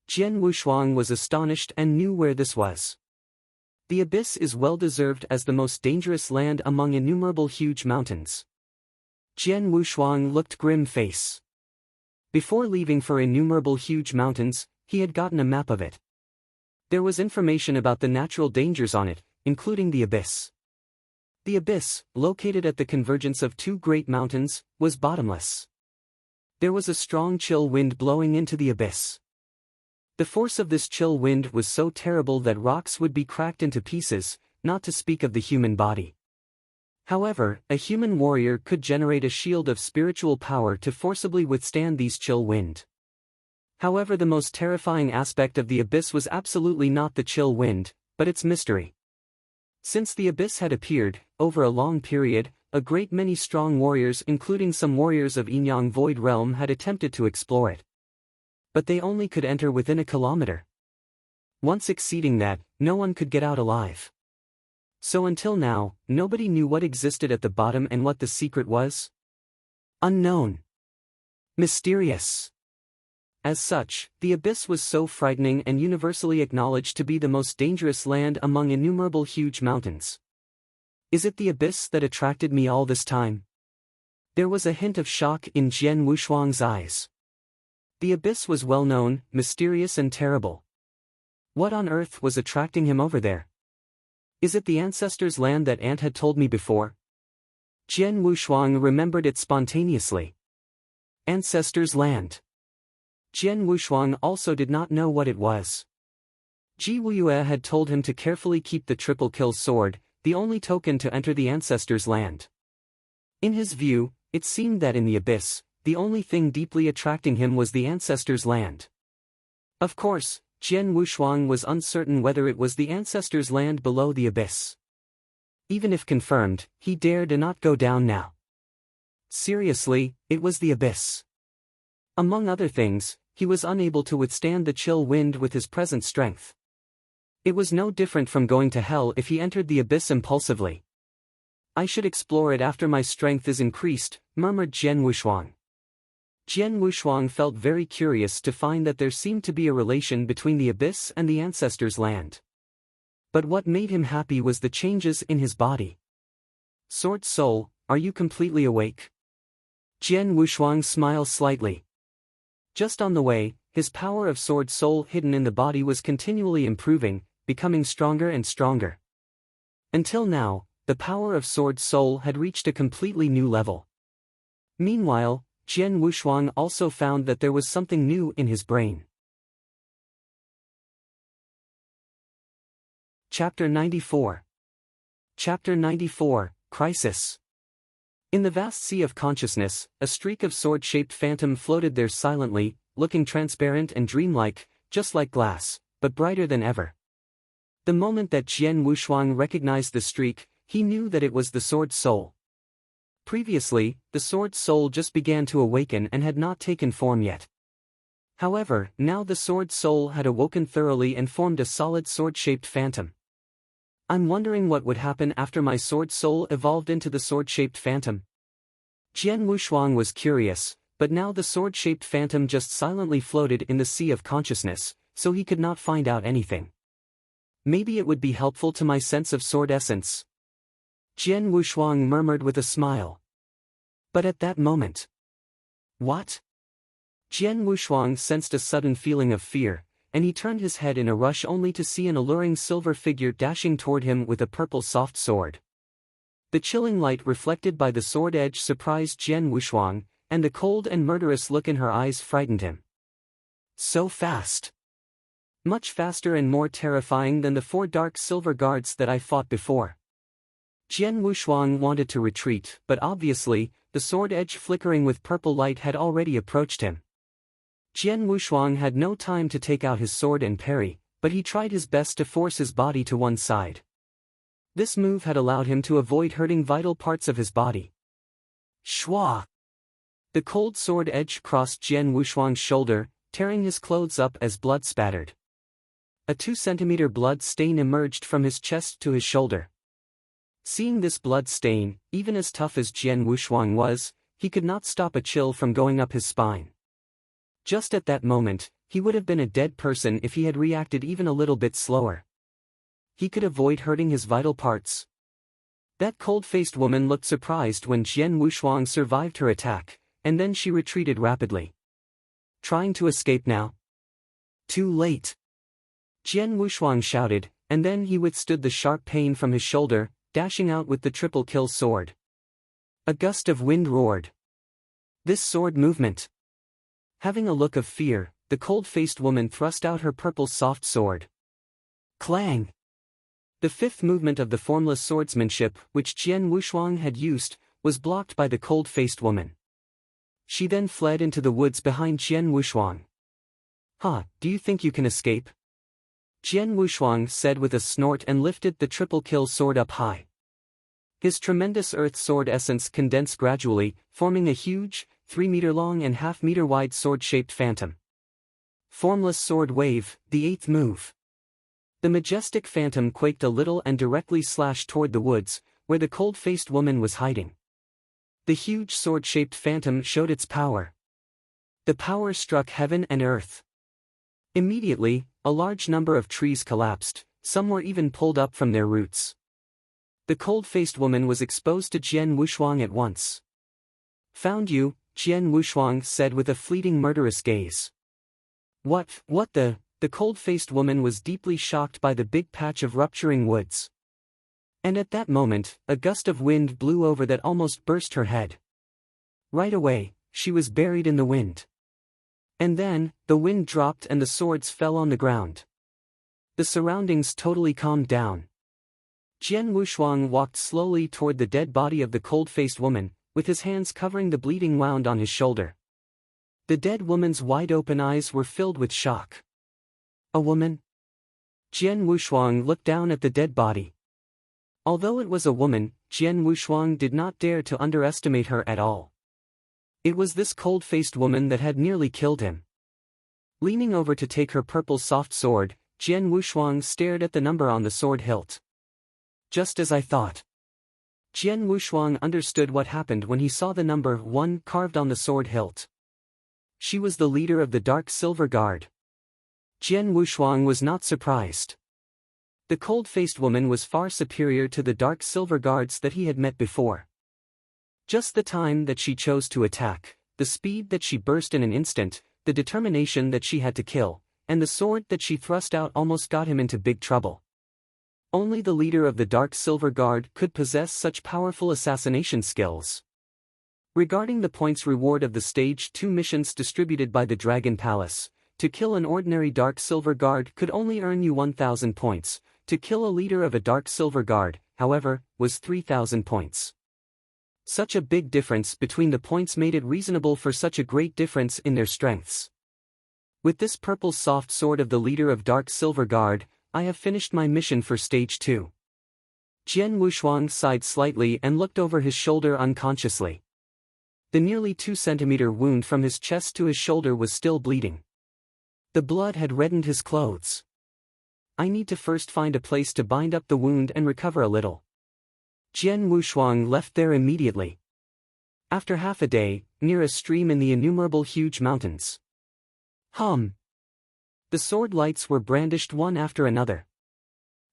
Jian Wushuang was astonished and knew where this was. The abyss is well deserved as the most dangerous land among innumerable huge mountains. Jian Wushuang looked grim-faced. Before leaving for innumerable huge mountains, he had gotten a map of it. There was information about the natural dangers on it, including the abyss. The abyss, located at the convergence of two great mountains, was bottomless. There was a strong chill wind blowing into the abyss. The force of this chill wind was so terrible that rocks would be cracked into pieces, not to speak of the human body. However, a human warrior could generate a shield of spiritual power to forcibly withstand these chill wind. However, the most terrifying aspect of the abyss was absolutely not the chill wind, but its mystery. Since the abyss had appeared, over a long period, a great many strong warriors including some warriors of Yinyang Void Realm had attempted to explore it. But they only could enter within a kilometer. Once exceeding that, no one could get out alive. So until now, nobody knew what existed at the bottom and what the secret was. Unknown. Mysterious. As such, the abyss was so frightening and universally acknowledged to be the most dangerous land among innumerable huge mountains. Is it the abyss that attracted me all this time? There was a hint of shock in Jian Wushuang's eyes. The abyss was well known, mysterious and terrible. What on earth was attracting him over there? Is it the ancestors' land that Aunt had told me before? Jian Wushuang remembered it spontaneously. Ancestors' land. Jian Wushuang also did not know what it was. Ji Wuyue had told him to carefully keep the triple kill sword, the only token to enter the ancestors' land. In his view, it seemed that in the abyss, the only thing deeply attracting him was the ancestors' land. Of course, Jian Wushuang was uncertain whether it was the ancestors' land below the abyss. Even if confirmed, he dared not go down now. Seriously, it was the abyss. Among other things, he was unable to withstand the chill wind with his present strength. It was no different from going to hell if he entered the abyss impulsively. I should explore it after my strength is increased, murmured Jian Wushuang. Jian Wushuang felt very curious to find that there seemed to be a relation between the abyss and the ancestors' land. But what made him happy was the changes in his body. Sword Soul, are you completely awake? Jian Wushuang smiled slightly. Just on the way, his power of Sword Soul hidden in the body was continually improving, becoming stronger and stronger. Until now, the power of Sword Soul had reached a completely new level. Meanwhile, Jian Wushuang also found that there was something new in his brain. Chapter 94. Chapter 94, Crisis. In the vast sea of consciousness, a streak of sword-shaped phantom floated there silently, looking transparent and dreamlike, just like glass, but brighter than ever. The moment that Jian Wushuang recognized the streak, he knew that it was the Sword Soul. Previously, the Sword Soul just began to awaken and had not taken form yet. However, now the Sword Soul had awoken thoroughly and formed a solid sword-shaped phantom. I'm wondering what would happen after my Sword Soul evolved into the sword-shaped phantom. Jian Wushuang was curious, but now the sword-shaped phantom just silently floated in the sea of consciousness, so he could not find out anything. Maybe it would be helpful to my sense of sword essence. Jian Wushuang murmured with a smile. But at that moment... What? Jian Wushuang sensed a sudden feeling of fear, and he turned his head in a rush only to see an alluring silver figure dashing toward him with a purple soft sword. The chilling light reflected by the sword edge surprised Jian Wushuang, and the cold and murderous look in her eyes frightened him. So fast! Much faster and more terrifying than the 4 dark silver guards that I fought before. Jian Wushuang wanted to retreat, but obviously, the sword edge flickering with purple light had already approached him. Jian Wushuang had no time to take out his sword and parry, but he tried his best to force his body to one side. This move had allowed him to avoid hurting vital parts of his body. Shwa! The cold sword edge crossed Jian Wushuang's shoulder, tearing his clothes up as blood spattered. A 2-centimeter blood stain emerged from his chest to his shoulder. Seeing this blood stain, even as tough as Jian Wushuang was, he could not stop a chill from going up his spine. Just at that moment, he would have been a dead person if he had reacted even a little bit slower. He could avoid hurting his vital parts. That cold-faced woman looked surprised when Jian Wushuang survived her attack, and then she retreated rapidly. Trying to escape now? Too late. Jian Wushuang shouted, and then he withstood the sharp pain from his shoulder, dashing out with the triple kill sword. A gust of wind roared. This sword movement. Having a look of fear, the cold-faced woman thrust out her purple soft sword. Clang! The 5th movement of the formless swordsmanship, which Jian Wushuang had used, was blocked by the cold-faced woman. She then fled into the woods behind Jian Wushuang. "Ha, do you think you can escape?" Jian Wushuang said with a snort and lifted the triple kill sword up high. His tremendous earth sword essence condensed gradually, forming a huge, 3-meter-long and half-meter-wide sword-shaped phantom. Formless sword wave, the 8th move. The majestic phantom quaked a little and directly slashed toward the woods, where the cold-faced woman was hiding. The huge sword-shaped phantom showed its power. The power struck heaven and earth. Immediately, a large number of trees collapsed, some were even pulled up from their roots. The cold-faced woman was exposed to Jian Wushuang at once. "Found you," Jian Wushuang said with a fleeting murderous gaze. What the cold-faced woman was deeply shocked by the big patch of rupturing woods. And at that moment, a gust of wind blew over that almost burst her head. Right away, she was buried in the wind. And then, the wind dropped and the swords fell on the ground. The surroundings totally calmed down. Jian Wushuang walked slowly toward the dead body of the cold-faced woman, with his hands covering the bleeding wound on his shoulder. The dead woman's wide-open eyes were filled with shock. A woman? Jian Wushuang looked down at the dead body. Although it was a woman, Jian Wushuang did not dare to underestimate her at all. It was this cold-faced woman that had nearly killed him. Leaning over to take her purple soft sword, Jian Wushuang stared at the number on the sword hilt. Just as I thought. Jian Wushuang understood what happened when he saw the number 1 carved on the sword hilt. She was the leader of the Dark Silver Guard. Jian Wushuang was not surprised. The cold-faced woman was far superior to the Dark Silver Guards that he had met before. Just the time that she chose to attack, the speed that she burst in an instant, the determination that she had to kill, and the sword that she thrust out almost got him into big trouble. Only the leader of the Dark Silver Guard could possess such powerful assassination skills. Regarding the points reward of the Stage 2 missions distributed by the Dragon Palace, to kill an ordinary Dark Silver Guard could only earn you 1,000 points, to kill a leader of a Dark Silver Guard, however, was 3,000 points. Such a big difference between the points made it reasonable for such a great difference in their strengths. With this purple soft sword of the leader of Dark Silver Guard, I have finished my mission for Stage 2. Jian Wushuang sighed slightly and looked over his shoulder unconsciously. The nearly 2-centimeter wound from his chest to his shoulder was still bleeding. The blood had reddened his clothes. I need to first find a place to bind up the wound and recover a little. Jian Wushuang left there immediately. After half a day, near a stream in the innumerable huge mountains. The sword lights were brandished one after another.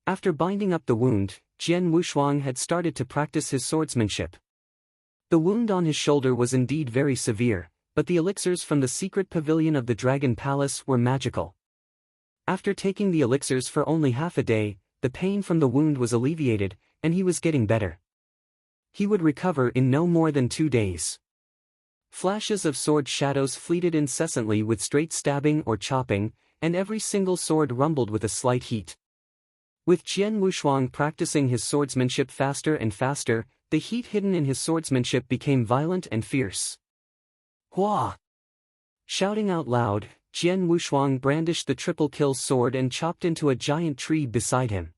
After binding up the wound, Jian Wushuang had started to practice his swordsmanship. The wound on his shoulder was indeed very severe, but the elixirs from the secret pavilion of the Dragon Palace were magical. After taking the elixirs for only half a day, the pain from the wound was alleviated, and he was getting better. He would recover in no more than 2 days. Flashes of sword shadows fleeted incessantly with straight stabbing or chopping, and every single sword rumbled with a slight heat. With Jian Wushuang practicing his swordsmanship faster and faster, the heat hidden in his swordsmanship became violent and fierce. Hua! Shouting out loud, Jian Wushuang brandished the triple kill sword and chopped into a giant tree beside him.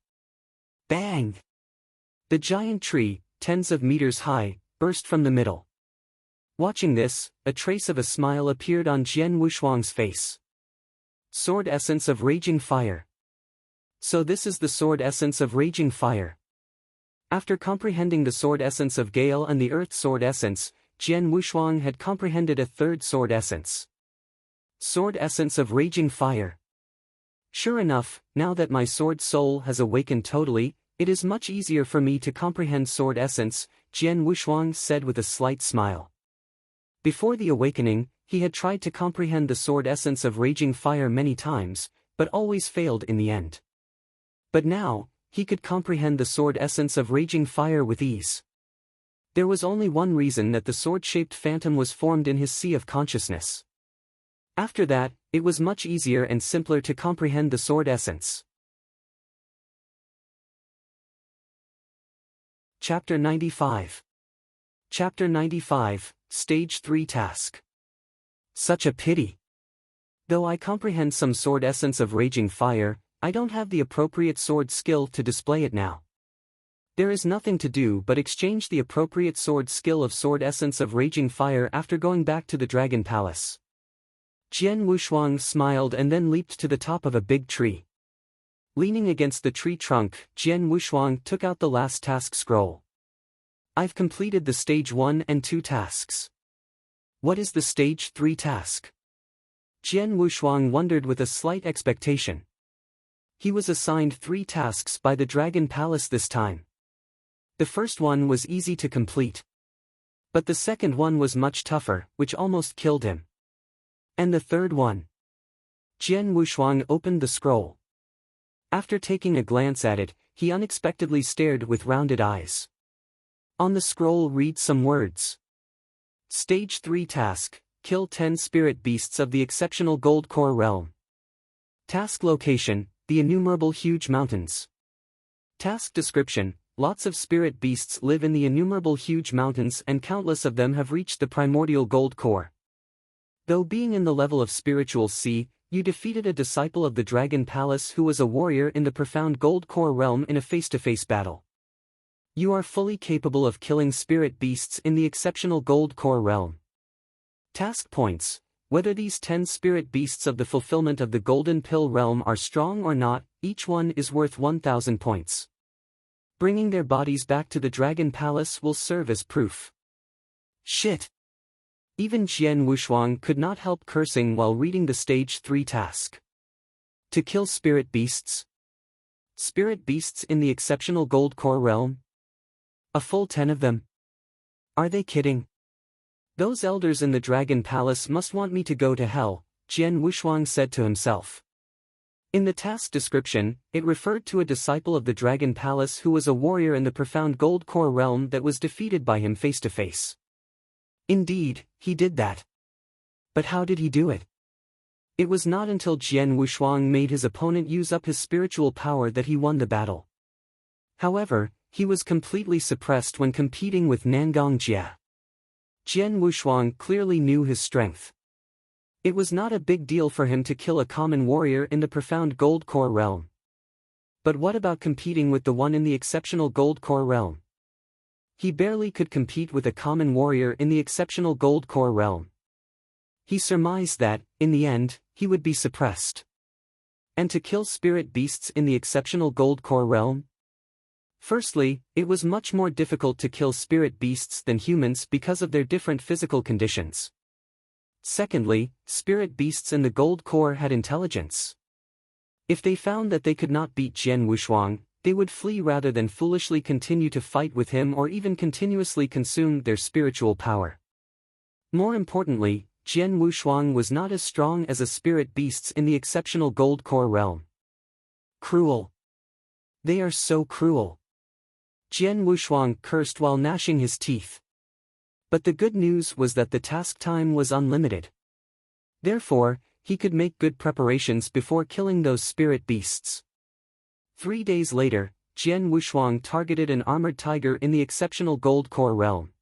Bang! The giant tree, tens of meters high, burst from the middle. Watching this, a trace of a smile appeared on Jian Wushuang's face. Sword essence of raging fire. So this is the sword essence of raging fire. After comprehending the sword essence of gale and the earth sword essence, Jian Wushuang had comprehended a third sword essence. Sword essence of raging fire. Sure enough, now that my sword soul has awakened totally, it is much easier for me to comprehend sword essence, Jian Wushuang said with a slight smile. Before the awakening, he had tried to comprehend the sword essence of raging fire many times, but always failed in the end. But now, he could comprehend the sword essence of raging fire with ease. There was only one reason that the sword-shaped phantom was formed in his sea of consciousness. After that, it was much easier and simpler to comprehend the sword essence. Chapter 95. Chapter 95, Stage 3 Task. Such a pity. Though I comprehend some sword essence of raging fire, I don't have the appropriate sword skill to display it now. There is nothing to do but exchange the appropriate sword skill of sword essence of raging fire after going back to the Dragon Palace. Jian Wushuang smiled and then leaped to the top of a big tree. Leaning against the tree trunk, Jian Wushuang took out the last task scroll. I've completed the stage 1 and 2 tasks. What is the stage 3 task? Jian Wushuang wondered with a slight expectation. He was assigned 3 tasks by the Dragon Palace this time. The first one was easy to complete. But the second one was much tougher, which almost killed him. And the third one? Jian Wushuang opened the scroll. After taking a glance at it, he unexpectedly stared with rounded eyes. On the scroll read some words. Stage 3 task, kill 10 spirit beasts of the exceptional gold core realm. Task location, the innumerable huge mountains. Task description, lots of spirit beasts live in the innumerable huge mountains and countless of them have reached the primordial gold core. Though being in the level of spiritual sea, you defeated a disciple of the Dragon Palace who was a warrior in the profound gold core realm in a face-to-face battle. You are fully capable of killing spirit beasts in the exceptional gold core realm. Task points, whether these 10 spirit beasts of the fulfillment of the golden pill realm are strong or not, each one is worth 1,000 points. Bringing their bodies back to the Dragon Palace will serve as proof. Shit! Even Jian Wushuang could not help cursing while reading the stage 3 task. To kill spirit beasts? Spirit beasts in the exceptional gold core realm? A full 10 of them? Are they kidding? Those elders in the Dragon Palace must want me to go to hell, Jian Wushuang said to himself. In the task description, it referred to a disciple of the Dragon Palace who was a warrior in the profound gold core realm that was defeated by him face to face. Indeed, he did that. But how did he do it? It was not until Jian Wushuang made his opponent use up his spiritual power that he won the battle. However, he was completely suppressed when competing with Nangong Jia. Jian Wushuang clearly knew his strength. It was not a big deal for him to kill a common warrior in the profound gold core realm. But what about competing with the one in the exceptional gold core realm? He barely could compete with a common warrior in the exceptional gold core realm. He surmised that, in the end, he would be suppressed. And to kill spirit beasts in the exceptional gold core realm? Firstly, it was much more difficult to kill spirit beasts than humans because of their different physical conditions. Secondly, spirit beasts in the gold core had intelligence. If they found that they could not beat Jian Wushuang, they would flee rather than foolishly continue to fight with him or even continuously consume their spiritual power. More importantly, Jian Wushuang was not as strong as a spirit beasts in the exceptional gold core realm. Cruel. They are so cruel. Jian Wushuang cursed while gnashing his teeth. But the good news was that the task time was unlimited. Therefore, he could make good preparations before killing those spirit beasts. 3 days later, Jian Wushuang targeted an armored tiger in the exceptional gold core realm.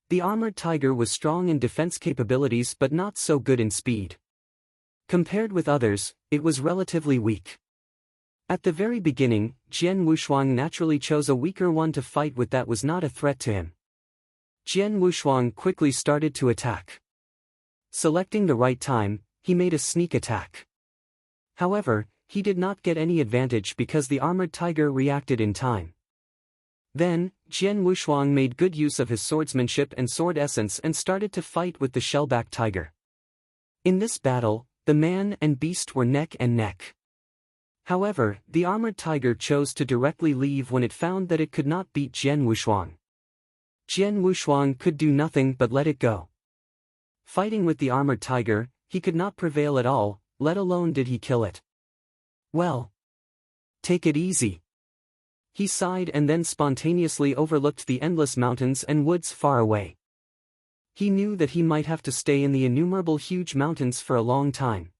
The armored tiger was strong in defense capabilities but not so good in speed. Compared with others, it was relatively weak. At the very beginning, Jian Wushuang naturally chose a weaker one to fight with that was not a threat to him. Jian Wushuang quickly started to attack. Selecting the right time, he made a sneak attack. However, he did not get any advantage because the armored tiger reacted in time. Then, Jian Wushuang made good use of his swordsmanship and sword essence and started to fight with the shellback tiger. In this battle, the man and beast were neck and neck. However, the armored tiger chose to directly leave when it found that it could not beat Jian Wushuang. Jian Wushuang could do nothing but let it go. Fighting with the armored tiger, he could not prevail at all, let alone did he kill it. Well, take it easy. He sighed and then spontaneously overlooked the endless mountains and woods far away. He knew that he might have to stay in the innumerable huge mountains for a long time.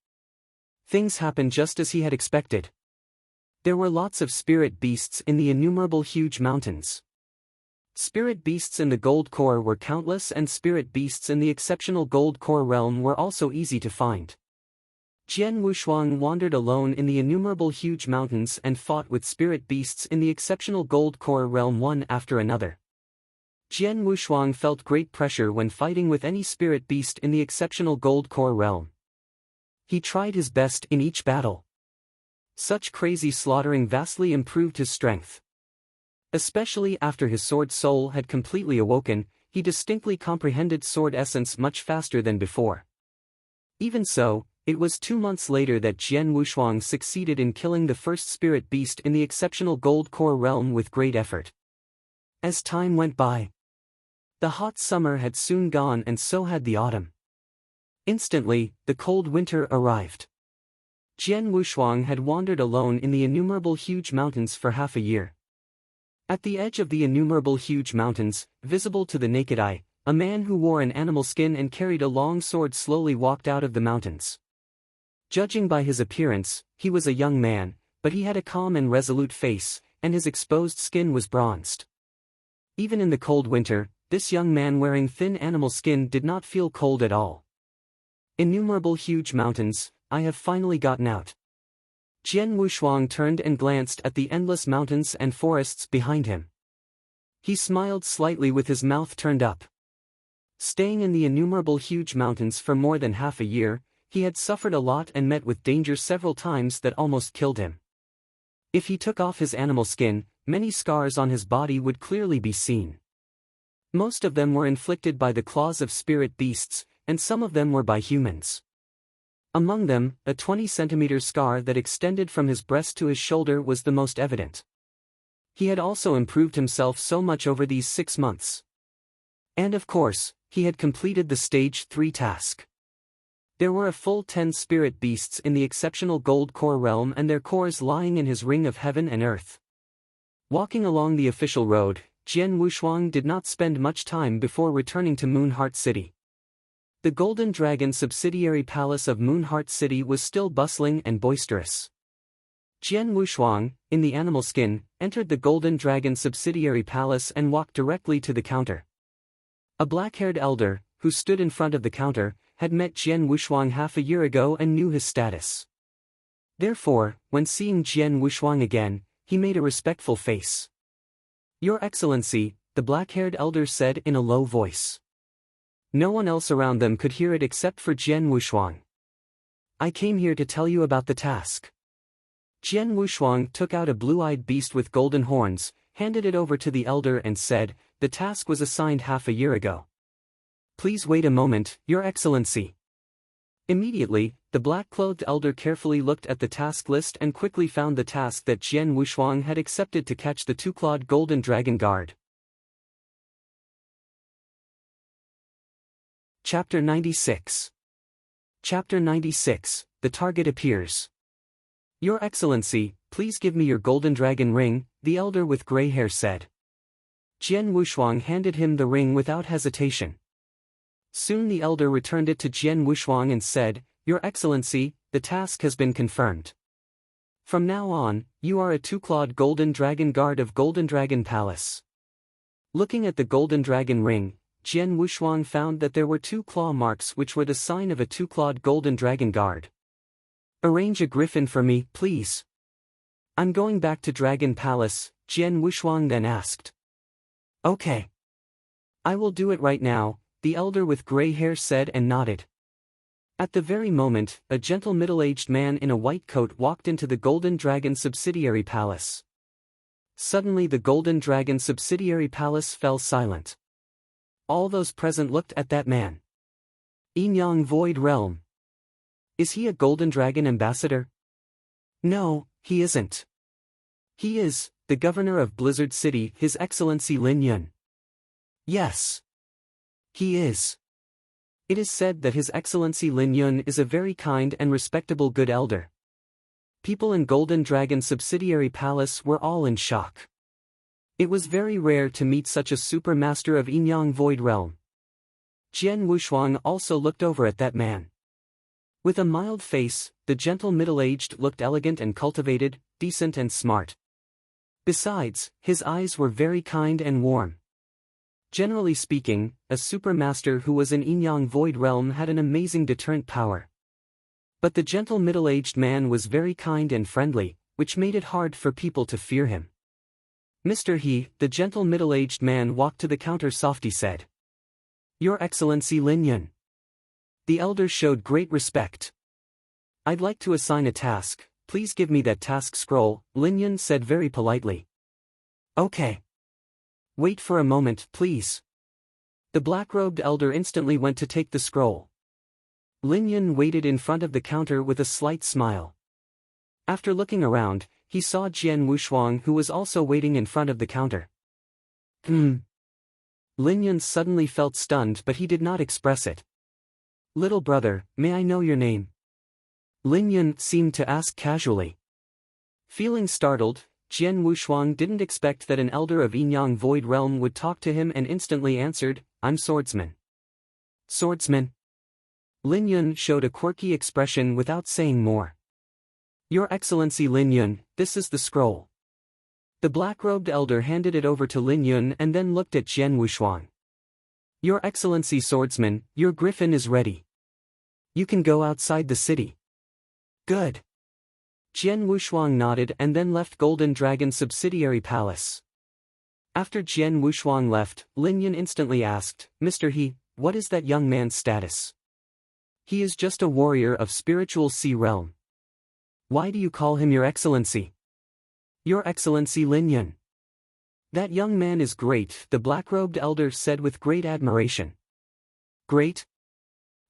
Things happened just as he had expected. There were lots of spirit beasts in the innumerable huge mountains. Spirit beasts in the gold core were countless and spirit beasts in the exceptional gold core realm were also easy to find. Jian Wushuang wandered alone in the innumerable huge mountains and fought with spirit beasts in the exceptional gold core realm one after another. Jian Wushuang felt great pressure when fighting with any spirit beast in the exceptional gold core realm. He tried his best in each battle. Such crazy slaughtering vastly improved his strength. Especially after his sword soul had completely awoken, he distinctly comprehended sword essence much faster than before. Even so, it was 2 months later that Jian Wushuang succeeded in killing the first spirit beast in the exceptional gold core realm with great effort. As time went by, the hot summer had soon gone and so had the autumn. Instantly, the cold winter arrived. Jian Wushuang had wandered alone in the innumerable huge mountains for half a year. At the edge of the innumerable huge mountains, visible to the naked eye, a man who wore an animal skin and carried a long sword slowly walked out of the mountains. Judging by his appearance, he was a young man, but he had a calm and resolute face, and his exposed skin was bronzed. Even in the cold winter, this young man wearing thin animal skin did not feel cold at all. Innumerable huge mountains, I have finally gotten out. Jian Wushuang turned and glanced at the endless mountains and forests behind him. He smiled slightly with his mouth turned up. Staying in the innumerable huge mountains for more than half a year, he had suffered a lot and met with danger several times that almost killed him. If he took off his animal skin, many scars on his body would clearly be seen. Most of them were inflicted by the claws of spirit beasts, and some of them were by humans. Among them, a 20-centimeter scar that extended from his breast to his shoulder was the most evident. He had also improved himself so much over these 6 months. And of course, he had completed the Stage 3 task. There were a full 10 spirit beasts in the exceptional gold core realm and their cores lying in his ring of heaven and earth. Walking along the official road, Jian Wushuang did not spend much time before returning to Moonheart City. The Golden Dragon subsidiary palace of Moonheart City was still bustling and boisterous. Jian Wushuang, in the animal skin, entered the Golden Dragon subsidiary palace and walked directly to the counter. A black-haired elder, who stood in front of the counter, had met Jian Wushuang half a year ago and knew his status. Therefore, when seeing Jian Wushuang again, he made a respectful face. "Your Excellency," the black-haired elder said in a low voice. No one else around them could hear it except for Jian Wushuang. "I came here to tell you about the task." Jian Wushuang took out a blue-eyed beast with golden horns, handed it over to the elder and said, "The task was assigned half a year ago." "Please wait a moment, Your Excellency." Immediately, the black-clothed elder carefully looked at the task list and quickly found the task that Jian Wushuang had accepted to catch the two-clawed golden dragon guard. Chapter 96. Chapter 96, The Target Appears. "Your Excellency, please give me your golden dragon ring," the elder with gray hair said. Jian Wushuang handed him the ring without hesitation. Soon the elder returned it to Jian Wushuang and said, Your Excellency, the task has been confirmed. From now on, you are a two-clawed golden dragon guard of Golden Dragon Palace. Looking at the golden dragon ring, Jian Wushuang found that there were two claw marks which were the sign of a two-clawed golden dragon guard. Arrange a griffin for me, please. I'm going back to Dragon Palace, Jian Wushuang then asked. Okay. I will do it right now, the elder with gray hair said and nodded. At the very moment, a gentle middle-aged man in a white coat walked into the Golden Dragon Subsidiary Palace. Suddenly the Golden Dragon Subsidiary Palace fell silent. All those present looked at that man. Enyang Void Realm. Is he a Golden Dragon ambassador? No, he isn't. He is, the governor of Blizzard City, His Excellency Lin Yun. Yes. He is. It is said that His Excellency Lin Yun is a very kind and respectable good elder. People in Golden Dragon Subsidiary Palace were all in shock. It was very rare to meet such a super master of Enyang Void Realm. Jian Wushuang also looked over at that man. With a mild face, the gentle middle-aged looked elegant and cultivated, decent and smart. Besides, his eyes were very kind and warm. Generally speaking, a super master who was in Enyang Void Realm had an amazing deterrent power. But the gentle middle-aged man was very kind and friendly, which made it hard for people to fear him. Mr. He, the gentle middle-aged man walked to the counter softly said. Your Excellency Lin Yun. The elder showed great respect. I'd like to assign a task, please give me that task scroll, Lin Yun said very politely. Okay. Wait for a moment, please. The black-robed elder instantly went to take the scroll. Lin Yun waited in front of the counter with a slight smile. After looking around, he saw Jian Wushuang who was also waiting in front of the counter. Lin Yun suddenly felt stunned but he did not express it. Little brother, may I know your name? Lin Yun seemed to ask casually. Feeling startled, Jian Wushuang didn't expect that an elder of Enyang Void Realm would talk to him and instantly answered, I'm Swordsman. Swordsman? Lin Yun showed a quirky expression without saying more. Your Excellency Lin Yun, this is the scroll. The black-robed elder handed it over to Lin Yun and then looked at Jian Wushuang. Your Excellency Swordsman, your griffin is ready. You can go outside the city. Good. Jian Wushuang nodded and then left Golden Dragon Subsidiary Palace. After Jian Wushuang left, Lin Yun instantly asked, Mr. He, what is that young man's status? He is just a warrior of spiritual sea realm. Why do you call him Your Excellency? Your Excellency Lin Yun. That young man is great, the black-robed elder said with great admiration. Great?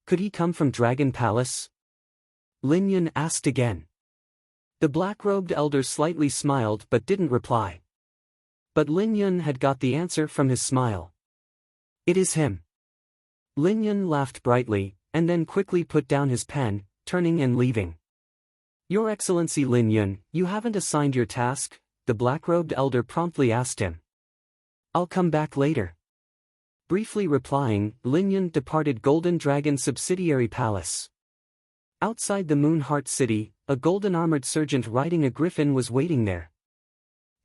Could he come from Dragon Palace? Lin Yun asked again. The black-robed elder slightly smiled but didn't reply. But Lin Yun had got the answer from his smile. It is him. Lin Yun laughed brightly, and then quickly put down his pen, turning and leaving. Your Excellency Lin Yun, you haven't assigned your task, the black-robed elder promptly asked him. I'll come back later. Briefly replying, Lin Yun departed Golden Dragon Subsidiary Palace. Outside the Moon Heart City, a golden-armored sergeant riding a griffin was waiting there.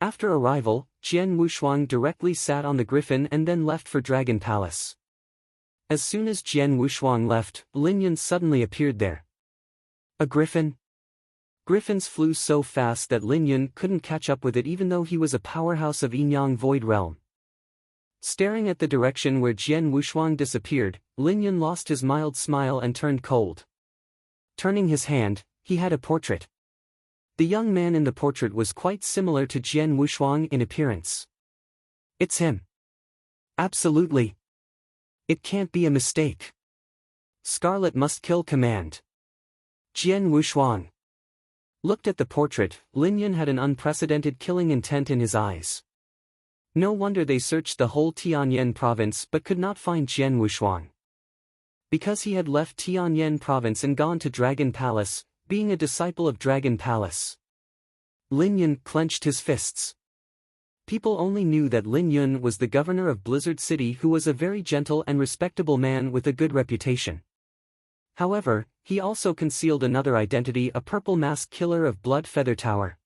After arrival, Jian Wushuang directly sat on the griffin and then left for Dragon Palace. As soon as Jian Wushuang left, Lin Yun suddenly appeared there. A griffin? Griffins flew so fast that Lin Yun couldn't catch up with it even though he was a powerhouse of Enyang Void Realm. Staring at the direction where Jian Wushuang disappeared, Lin Yun lost his mild smile and turned cold. Turning his hand, he had a portrait. The young man in the portrait was quite similar to Jian Wushuang in appearance. It's him. Absolutely. It can't be a mistake. Scarlet must kill command. Jian Wushuang looked at the portrait. Lin Yun had an unprecedented killing intent in his eyes. No wonder they searched the whole Tianyan province but could not find Jian Wushuang. Because he had left Tianyan province and gone to Dragon Palace, being a disciple of Dragon Palace. Lin Yun clenched his fists. People only knew that Lin Yun was the governor of Blizzard City who was a very gentle and respectable man with a good reputation. However, he also concealed another identity, a purple mask killer of Blood Feather Tower.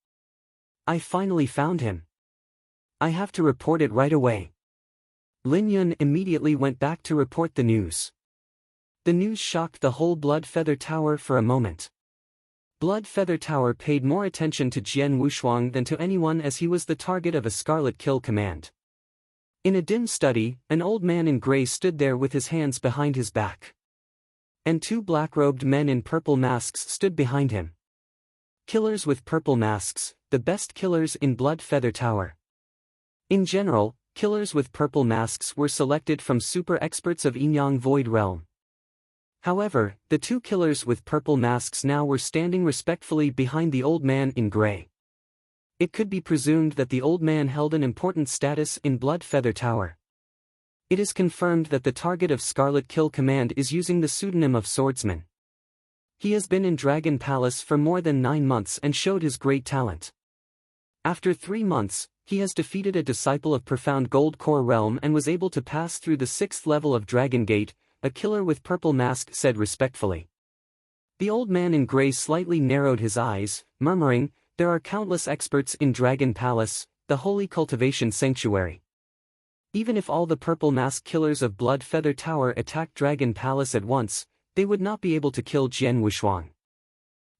I finally found him. I have to report it right away. Lin Yun immediately went back to report the news. The news shocked the whole Blood Feather Tower for a moment. Blood Feather Tower paid more attention to Jian Wushuang than to anyone, as he was the target of a Scarlet Kill command. In a dim study, an old man in grey stood there with his hands behind his back. And two black-robed men in purple masks stood behind him. Killers with purple masks, the best killers in Blood Feather Tower. In general, killers with purple masks were selected from super experts of Yinyang Void Realm. However, the two killers with purple masks now were standing respectfully behind the old man in grey. It could be presumed that the old man held an important status in Blood Feather Tower. It is confirmed that the target of Scarlet Kill Command is using the pseudonym of Swordsman. He has been in Dragon Palace for more than 9 months and showed his great talent. After 3 months, he has defeated a disciple of Profound Gold Core Realm and was able to pass through the 6th level of Dragon Gate, a killer with purple mask said respectfully. The old man in grey slightly narrowed his eyes, murmuring, "There are countless experts in Dragon Palace, the holy cultivation sanctuary. Even if all the purple mask killers of Blood Feather Tower attacked Dragon Palace at once, they would not be able to kill Jian Wushuang.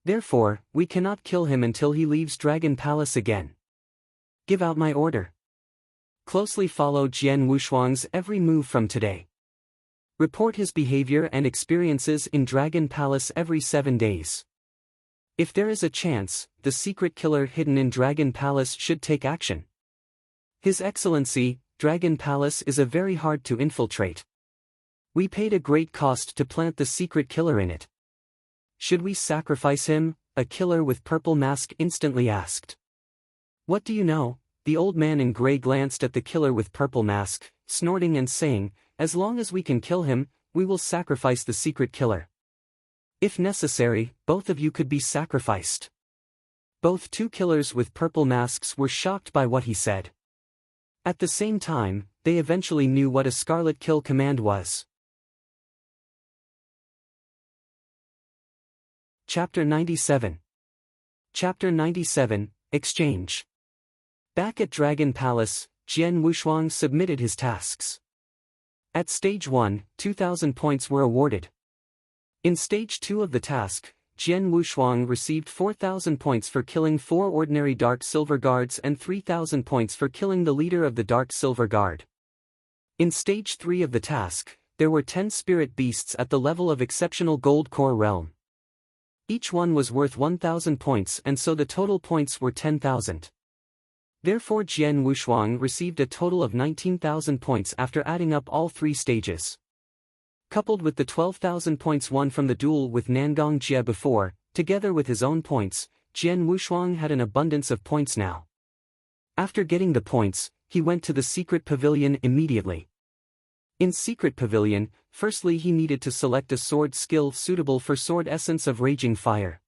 Therefore, we cannot kill him until he leaves Dragon Palace again. Give out my order. Closely follow Jian Wushuang's every move from today. Report his behavior and experiences in Dragon Palace every 7 days. If there is a chance, the secret killer hidden in Dragon Palace should take action. His Excellency, Dragon Palace is a very hard to infiltrate. We paid a great cost to plant the secret killer in it. Should we sacrifice him?" a killer with purple mask instantly asked. "What do you know?" The old man in grey glanced at the killer with purple mask, snorting and saying, "As long as we can kill him, we will sacrifice the secret killer. If necessary, both of you could be sacrificed." Both two killers with purple masks were shocked by what he said. At the same time, they eventually knew what a Scarlet Kill command was. Chapter 97. Chapter 97, Exchange. Back at Dragon Palace, Jian Wushuang submitted his tasks. At Stage 1, 2,000 points were awarded. In Stage 2 of the task, Jian Wushuang received 4,000 points for killing 4 ordinary Dark Silver Guards and 3,000 points for killing the leader of the Dark Silver Guard. In Stage 3 of the task, there were 10 spirit beasts at the level of Exceptional Gold Core Realm. Each one was worth 1,000 points, and so the total points were 10,000. Therefore Jian Wushuang received a total of 19,000 points after adding up all 3 stages. Coupled with the 12,000 points won from the duel with Nangong Jie before, together with his own points, Jian Wushuang had an abundance of points now. After getting the points, he went to the secret pavilion immediately. In secret pavilion, firstly he needed to select a sword skill suitable for Sword Essence of Raging Fire.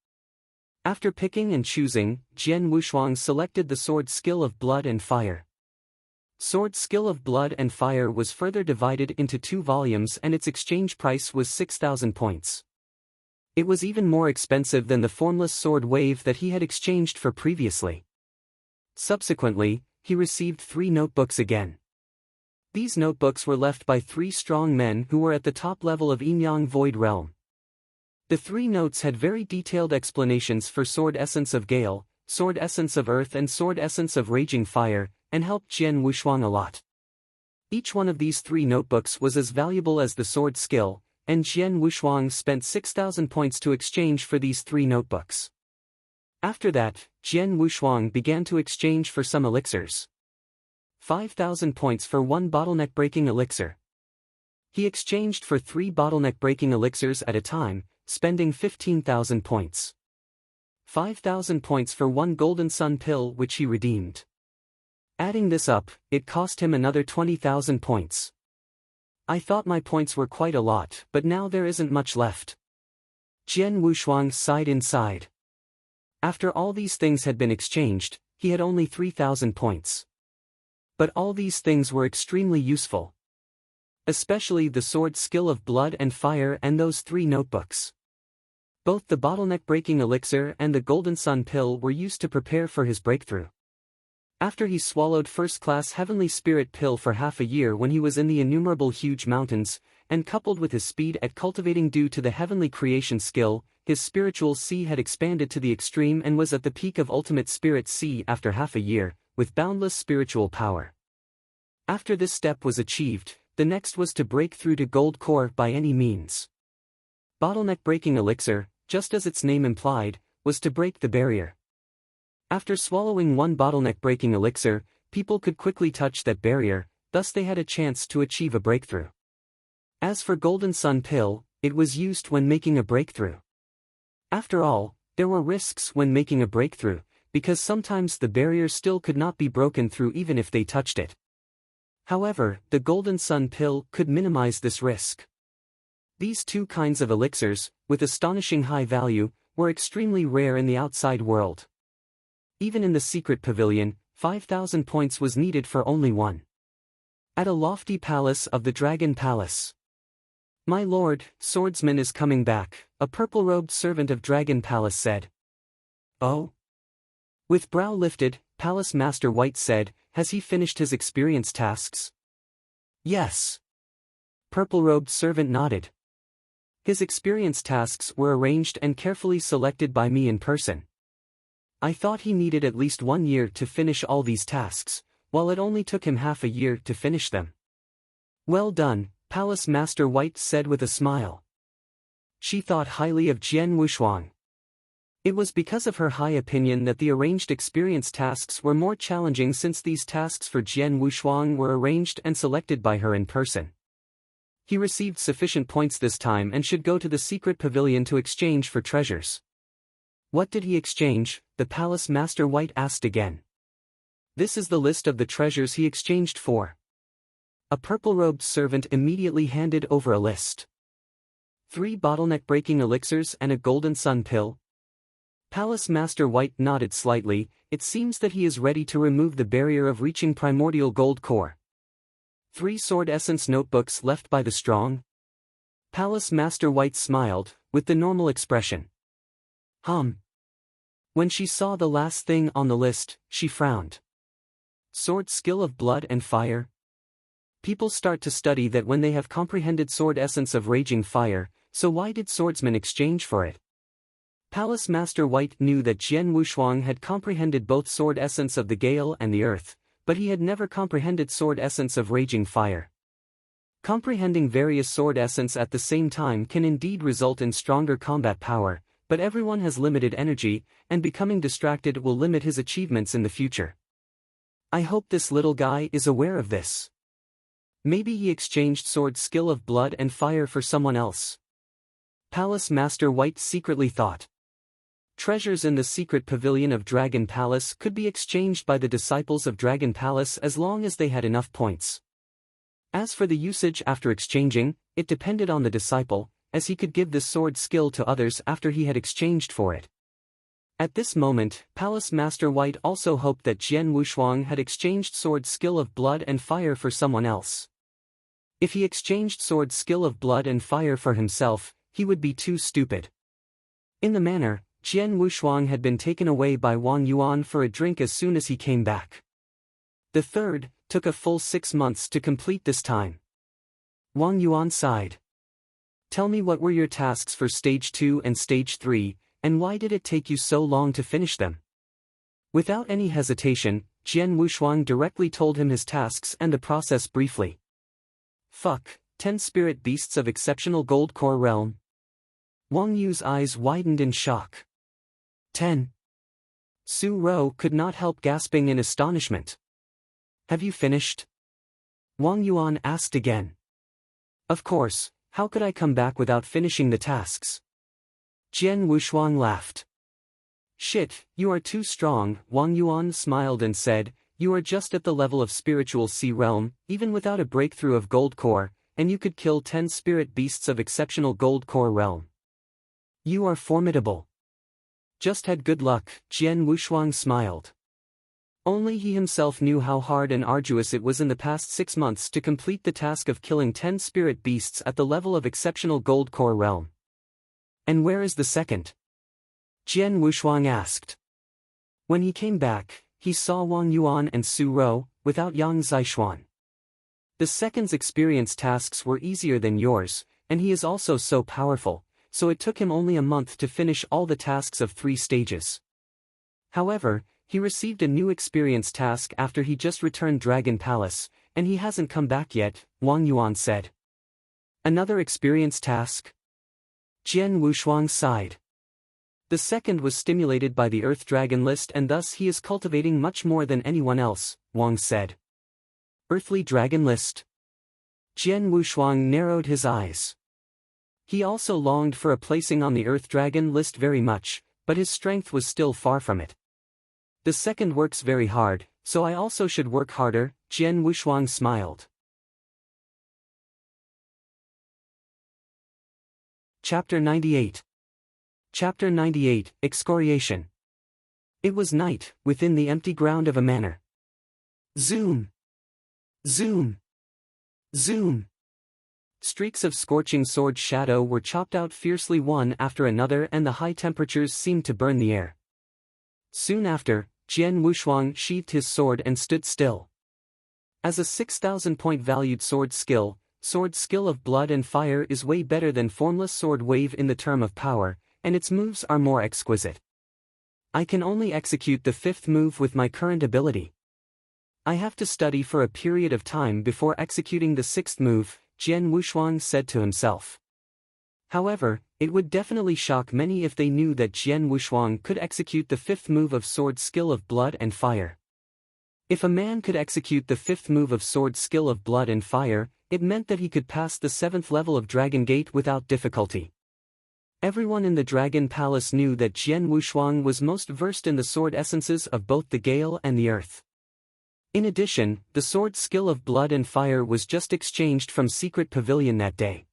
After picking and choosing, Jian Wushuang selected the sword skill of Blood and Fire. Sword skill of Blood and Fire was further divided into 2 volumes and its exchange price was 6,000 points. It was even more expensive than the formless sword wave that he had exchanged for previously. Subsequently, he received 3 notebooks again. These notebooks were left by 3 strong men who were at the top level of Yinyang Void Realm. The 3 notes had very detailed explanations for Sword Essence of Gale, Sword Essence of Earth and Sword Essence of Raging Fire, and helped Jian Wushuang a lot. Each one of these 3 notebooks was as valuable as the sword skill, and Jian Wushuang spent 6,000 points to exchange for these 3 notebooks. After that, Jian Wushuang began to exchange for some elixirs. 5,000 points for 1 bottleneck-breaking elixir. He exchanged for 3 bottleneck-breaking elixirs at a time, spending 15,000 points. 5,000 points for 1 Golden Sun pill which he redeemed. Adding this up, it cost him another 20,000 points. "I thought my points were quite a lot, but now there isn't much left." Jian Wushuang sighed inside. After all these things had been exchanged, he had only 3,000 points. But all these things were extremely useful. especially the sword skill of blood and fire and those 3 notebooks. Both the bottleneck-breaking elixir and the golden sun pill were used to prepare for his breakthrough. After he swallowed first-class heavenly spirit pill for half a year when he was in the innumerable huge mountains, and coupled with his speed at cultivating due to the heavenly creation skill, his spiritual sea had expanded to the extreme and was at the peak of ultimate spirit sea after half a year, with boundless spiritual power. After this step was achieved, the next was to break through to gold core by any means. Bottleneck-breaking elixir, just as its name implied, was to break the barrier. After swallowing 1 bottleneck-breaking elixir, people could quickly touch that barrier, thus they had a chance to achieve a breakthrough. As for golden sun pill, it was used when making a breakthrough. After all, there were risks when making a breakthrough, because sometimes the barrier still could not be broken through even if they touched it. However, the golden sun pill could minimize this risk. These 2 kinds of elixirs, with astonishing high value, were extremely rare in the outside world. Even in the secret pavilion, 5,000 points was needed for only 1. At a lofty palace of the Dragon Palace. "My lord, Swordsman is coming back," a purple-robed servant of Dragon Palace said. "Oh?" With brow lifted, Palace Master White said, "Has he finished his experience tasks?" "Yes." Purple-robed servant nodded. "His experience tasks were arranged and carefully selected by me in person. I thought he needed at least 1 year to finish all these tasks, while it only took him half a year to finish them." "Well done," Palace Master White said with a smile. She thought highly of Jian Wushuang. It was because of her high opinion that the arranged experience tasks were more challenging, since these tasks for Jian Wushuang were arranged and selected by her in person. He received sufficient points this time and should go to the secret pavilion to exchange for treasures. "What did he exchange?" the Palace Master White asked again. "This is the list of the treasures he exchanged for." A purple-robed servant immediately handed over a list. 3 bottleneck-breaking elixirs and a golden sun pill. Palace Master White nodded slightly. It seems that he is ready to remove the barrier of reaching primordial gold core. 3 sword essence notebooks left by the strong. Palace Master White smiled, with the normal expression. When she saw the last thing on the list, she frowned. Sword skill of blood and fire? People start to study that when they have comprehended sword essence of raging fire, so why did Swordsman exchange for it? Palace Master White knew that Jian Wushuang had comprehended both sword essence of the gale and the earth, but he had never comprehended sword essence of raging fire. Comprehending various sword essence at the same time can indeed result in stronger combat power, but everyone has limited energy, and becoming distracted will limit his achievements in the future. I hope this little guy is aware of this. Maybe he exchanged sword skill of blood and fire for someone else. Palace Master White secretly thought. Treasures in the secret pavilion of Dragon Palace could be exchanged by the disciples of Dragon Palace as long as they had enough points. As for the usage after exchanging, it depended on the disciple, as he could give this sword skill to others after he had exchanged for it. At this moment, Palace Master White also hoped that Jian Wushuang had exchanged sword skill of blood and fire for someone else. If he exchanged sword skill of blood and fire for himself, he would be too stupid. In the manner, Jian Wushuang had been taken away by Wang Yuan for a drink as soon as he came back. The third took a full 6 months to complete this time. Wang Yuan sighed. Tell me, what were your tasks for Stage 2 and Stage 3, and why did it take you so long to finish them? Without any hesitation, Jian Wushuang directly told him his tasks and the process briefly. 10 spirit beasts of exceptional gold core realm. Wang Yu's eyes widened in shock. 10. Su Rou could not help gasping in astonishment. Have you finished? Wang Yuan asked again. Of course, how could I come back without finishing the tasks? Jian Wushuang laughed. Shit, you are too strong. Wang Yuan smiled and said, you are just at the level of spiritual sea realm, even without a breakthrough of gold core, and you could kill 10 spirit beasts of exceptional gold core realm. You are formidable. Just had good luck, Jian Wushuang smiled. Only he himself knew how hard and arduous it was in the past 6 months to complete the task of killing 10 spirit beasts at the level of exceptional gold core realm. And where is the second? Jian Wushuang asked. When he came back, he saw Wang Yuan and Su Rou, without Yang Zixuan. The second's experience tasks were easier than yours, and he is also so powerful, so it took him only a month to finish all the tasks of 3 stages. However, he received a new experience task after he just returned Dragon Palace, and he hasn't come back yet, Wang Yuan said. Another experience task? Jian Wushuang sighed. The second was stimulated by the Earth Dragon list and thus he is cultivating much more than anyone else, Wang said. Earthly Dragon list? Jian Wushuang narrowed his eyes. He also longed for a placing on the Earth Dragon list very much, but his strength was still far from it. The second works very hard, so I also should work harder, Jian Wushuang smiled. Chapter 98. Chapter 98, Excoriation. It was night, within the empty ground of a manor. Zoom! Zoom! Zoom! Streaks of scorching sword shadow were chopped out fiercely one after another and the high temperatures seemed to burn the air. Soon after, Jian Wushuang sheathed his sword and stood still. As a 6,000-point valued sword skill of blood and fire is way better than formless sword wave in the term of power, and its moves are more exquisite. I can only execute the 5th move with my current ability. I have to study for a period of time before executing the 6th move, Jian Wushuang said to himself. However, it would definitely shock many if they knew that Jian Wushuang could execute the 5th move of sword skill of blood and fire. If a man could execute the 5th move of sword skill of blood and fire, it meant that he could pass the 7th level of Dragon Gate without difficulty. Everyone in the Dragon Palace knew that Jian Wushuang was most versed in the sword essences of both the gale and the earth. In addition, the sword skill of blood and fire was just exchanged from Secret Pavilion that day.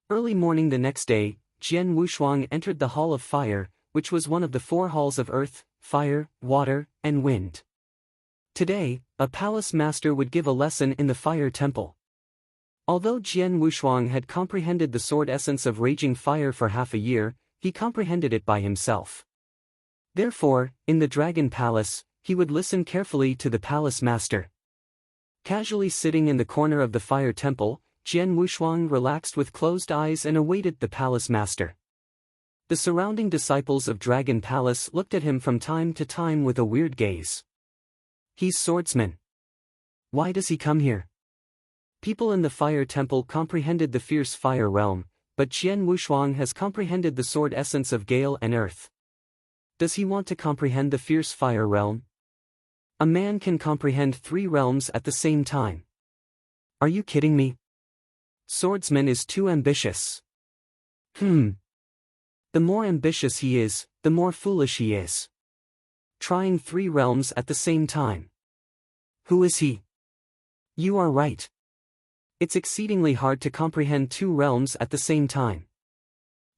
Early morning the next day, Jian Wushuang entered the Hall of Fire, which was one of the 4 halls of earth, fire, water, and wind. Today, a palace master would give a lesson in the fire temple. Although Jian Wushuang had comprehended the sword essence of raging fire for half a year, he comprehended it by himself. Therefore, in the Dragon Palace, he would listen carefully to the palace master. Casually sitting in the corner of the fire temple, Jian Wushuang relaxed with closed eyes and awaited the palace master. The surrounding disciples of Dragon Palace looked at him from time to time with a weird gaze. He's Swordsman. Why does he come here? People in the fire temple comprehended the fierce fire realm, but Jian Wushuang has comprehended the sword essence of gale and earth. Does he want to comprehend the fierce fire realm? A man can comprehend 3 realms at the same time. Are you kidding me? Swordsman is too ambitious. The more ambitious he is, the more foolish he is. Trying 3 realms at the same time. Who is he? You are right. It's exceedingly hard to comprehend 2 realms at the same time.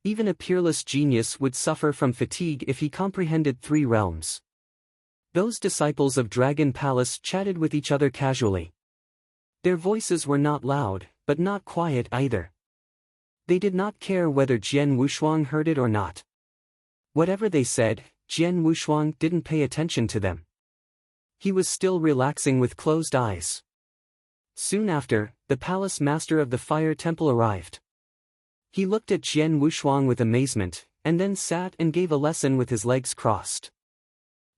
Even a peerless genius would suffer from fatigue if he comprehended 3 realms. Those disciples of Dragon Palace chatted with each other casually. Their voices were not loud, but not quiet either. They did not care whether Jian Wushuang heard it or not. Whatever they said, Jian Wushuang didn't pay attention to them. He was still relaxing with closed eyes. Soon after, the palace master of the fire temple arrived. He looked at Jian Wushuang with amazement, and then sat and gave a lesson with his legs crossed.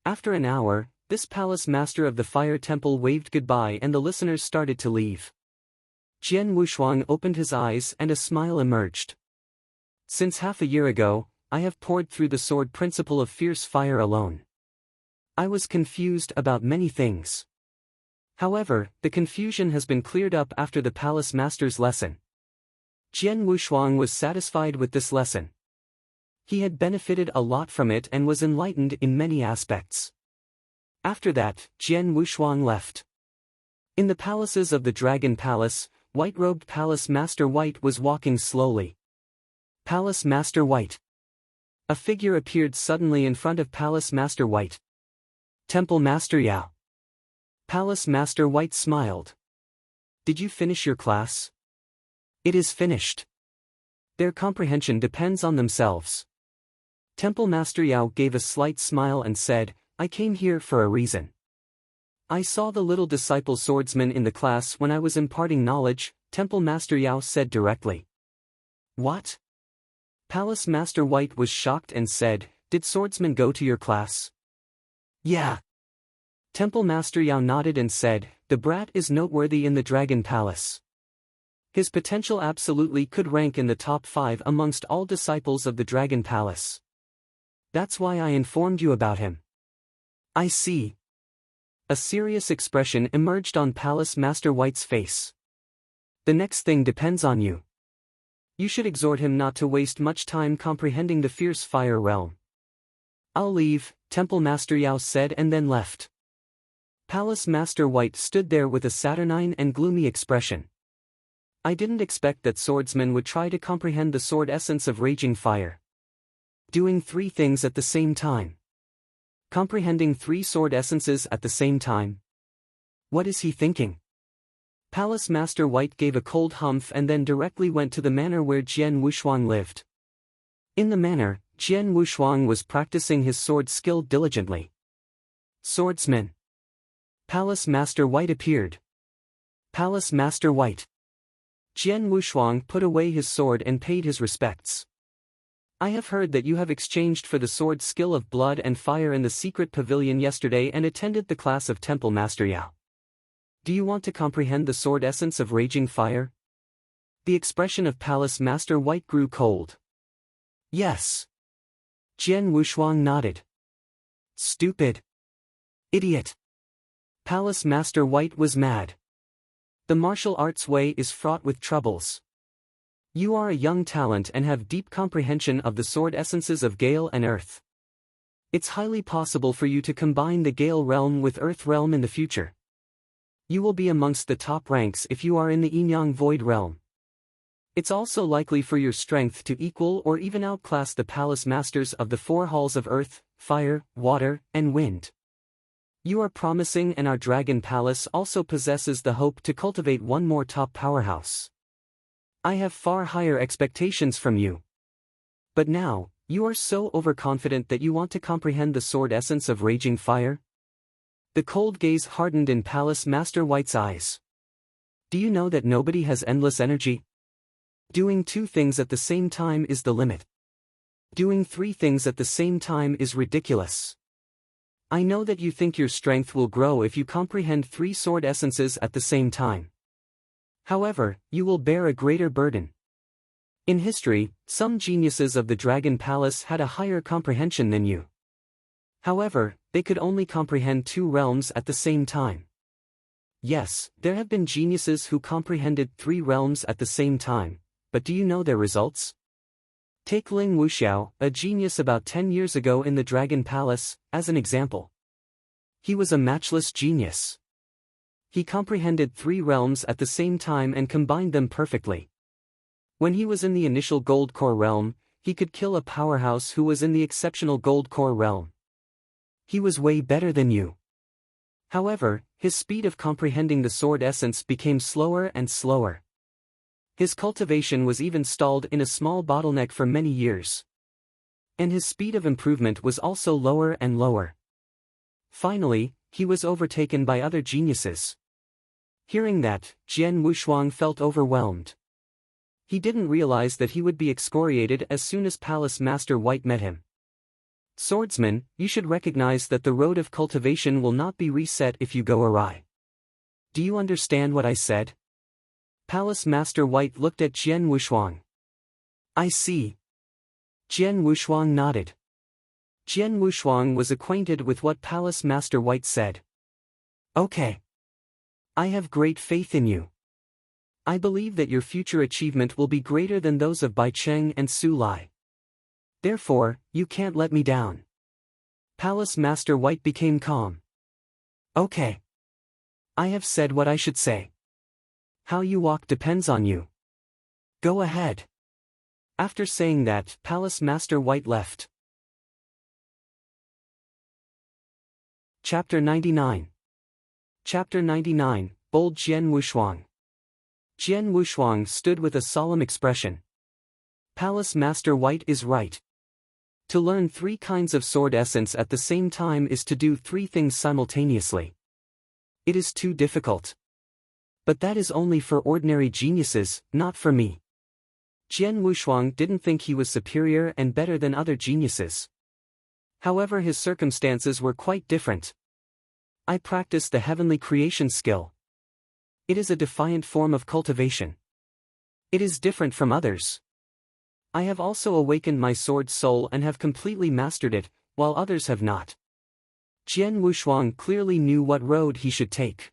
After an hour, this palace master of the fire temple waved goodbye and the listeners started to leave. Jian Wushuang opened his eyes and a smile emerged. Since half a year ago, I have poured through the sword principle of fierce fire alone. I was confused about many things. However, the confusion has been cleared up after the palace master's lesson. Jian Wushuang was satisfied with this lesson. He had benefited a lot from it and was enlightened in many aspects. After that, Jian Wushuang left. In the palaces of the Dragon Palace, white-robed Palace Master White was walking slowly. Palace Master White. A figure appeared suddenly in front of Palace Master White. Temple Master Yao. Palace Master White smiled. Did you finish your class? It is finished. Their comprehension depends on themselves. Temple Master Yao gave a slight smile and said, I came here for a reason. I saw the little disciple swordsman in the class when I was imparting knowledge, Temple Master Yao said directly. What? Palace Master White was shocked and said, Did Swordsman go to your class? Yeah. Temple Master Yao nodded and said, The brat is noteworthy in the Dragon Palace. His potential absolutely could rank in the top 5 amongst all disciples of the Dragon Palace. That's why I informed you about him. I see. A serious expression emerged on Palace Master White's face. The next thing depends on you. You should exhort him not to waste much time comprehending the fierce fire realm. I'll leave, Temple Master Yao said and then left. Palace Master White stood there with a saturnine and gloomy expression. I didn't expect that Swordsman would try to comprehend the sword essence of raging fire. Doing 3 things at the same time. Comprehending 3 sword essences at the same time. What is he thinking? Palace Master White gave a cold humph and then directly went to the manor where Jian Wushuang lived. In the manor, Jian Wushuang was practicing his sword skill diligently. Swordsman. Palace Master White appeared. Palace Master White. Jian Wushuang put away his sword and paid his respects. I have heard that you have exchanged for the sword skill of blood and fire in the secret pavilion yesterday and attended the class of Temple Master Yao. Do you want to comprehend the sword essence of raging fire? The expression of Palace Master White grew cold. Yes. Jian Wushuang nodded. Stupid. Idiot. Palace Master White was mad. The martial arts way is fraught with troubles. You are a young talent and have deep comprehension of the sword essences of Gale and Earth. It's highly possible for you to combine the Gale realm with Earth realm in the future. You will be amongst the top ranks if you are in the Yin-Yang Void realm. It's also likely for your strength to equal or even outclass the palace masters of the 4 halls of Earth, Fire, Water, and Wind. You are promising, and our Dragon Palace also possesses the hope to cultivate one more top powerhouse. I have far higher expectations from you. But now, you are so overconfident that you want to comprehend the sword essence of raging fire? The cold gaze hardened in Palace Master White's eyes. Do you know that nobody has endless energy? Doing 2 things at the same time is the limit. Doing 3 things at the same time is ridiculous. I know that you think your strength will grow if you comprehend 3 sword essences at the same time. However, you will bear a greater burden. In history, some geniuses of the Dragon Palace had a higher comprehension than you. However, they could only comprehend 2 realms at the same time. Yes, there have been geniuses who comprehended 3 realms at the same time, but do you know their results? Take Ling Wuxiao, a genius about 10 years ago in the Dragon Palace, as an example. He was a matchless genius. He comprehended 3 realms at the same time and combined them perfectly. When he was in the initial Gold Core realm, he could kill a powerhouse who was in the exceptional Gold Core realm. He was way better than you. However, his speed of comprehending the sword essence became slower and slower. His cultivation was even stalled in a small bottleneck for many years. And his speed of improvement was also lower and lower. Finally, he was overtaken by other geniuses. Hearing that, Jian Wushuang felt overwhelmed. He didn't realize that he would be excoriated as soon as Palace Master White met him. Swordsman, you should recognize that the road of cultivation will not be reset if you go awry. Do you understand what I said? Palace Master White looked at Jian Wushuang. I see. Jian Wushuang nodded. Jian Wushuang was acquainted with what Palace Master White said. Okay. I have great faith in you. I believe that your future achievement will be greater than those of Bai Cheng and Su Lai. Therefore, you can't let me down. Palace Master White became calm. Okay. I have said what I should say. How you walk depends on you. Go ahead. After saying that, Palace Master White left. Chapter 99. Chapter 99, Bold Jian Wushuang. Jian Wushuang stood with a solemn expression. Palace Master White is right. To learn 3 kinds of sword essence at the same time is to do 3 things simultaneously. It is too difficult. But that is only for ordinary geniuses, not for me. Jian Wushuang didn't think he was superior and better than other geniuses. However, his circumstances were quite different. I practice the heavenly creation skill. It is a defiant form of cultivation. It is different from others. I have also awakened my sword soul and have completely mastered it, while others have not. Jian Wushuang clearly knew what road he should take.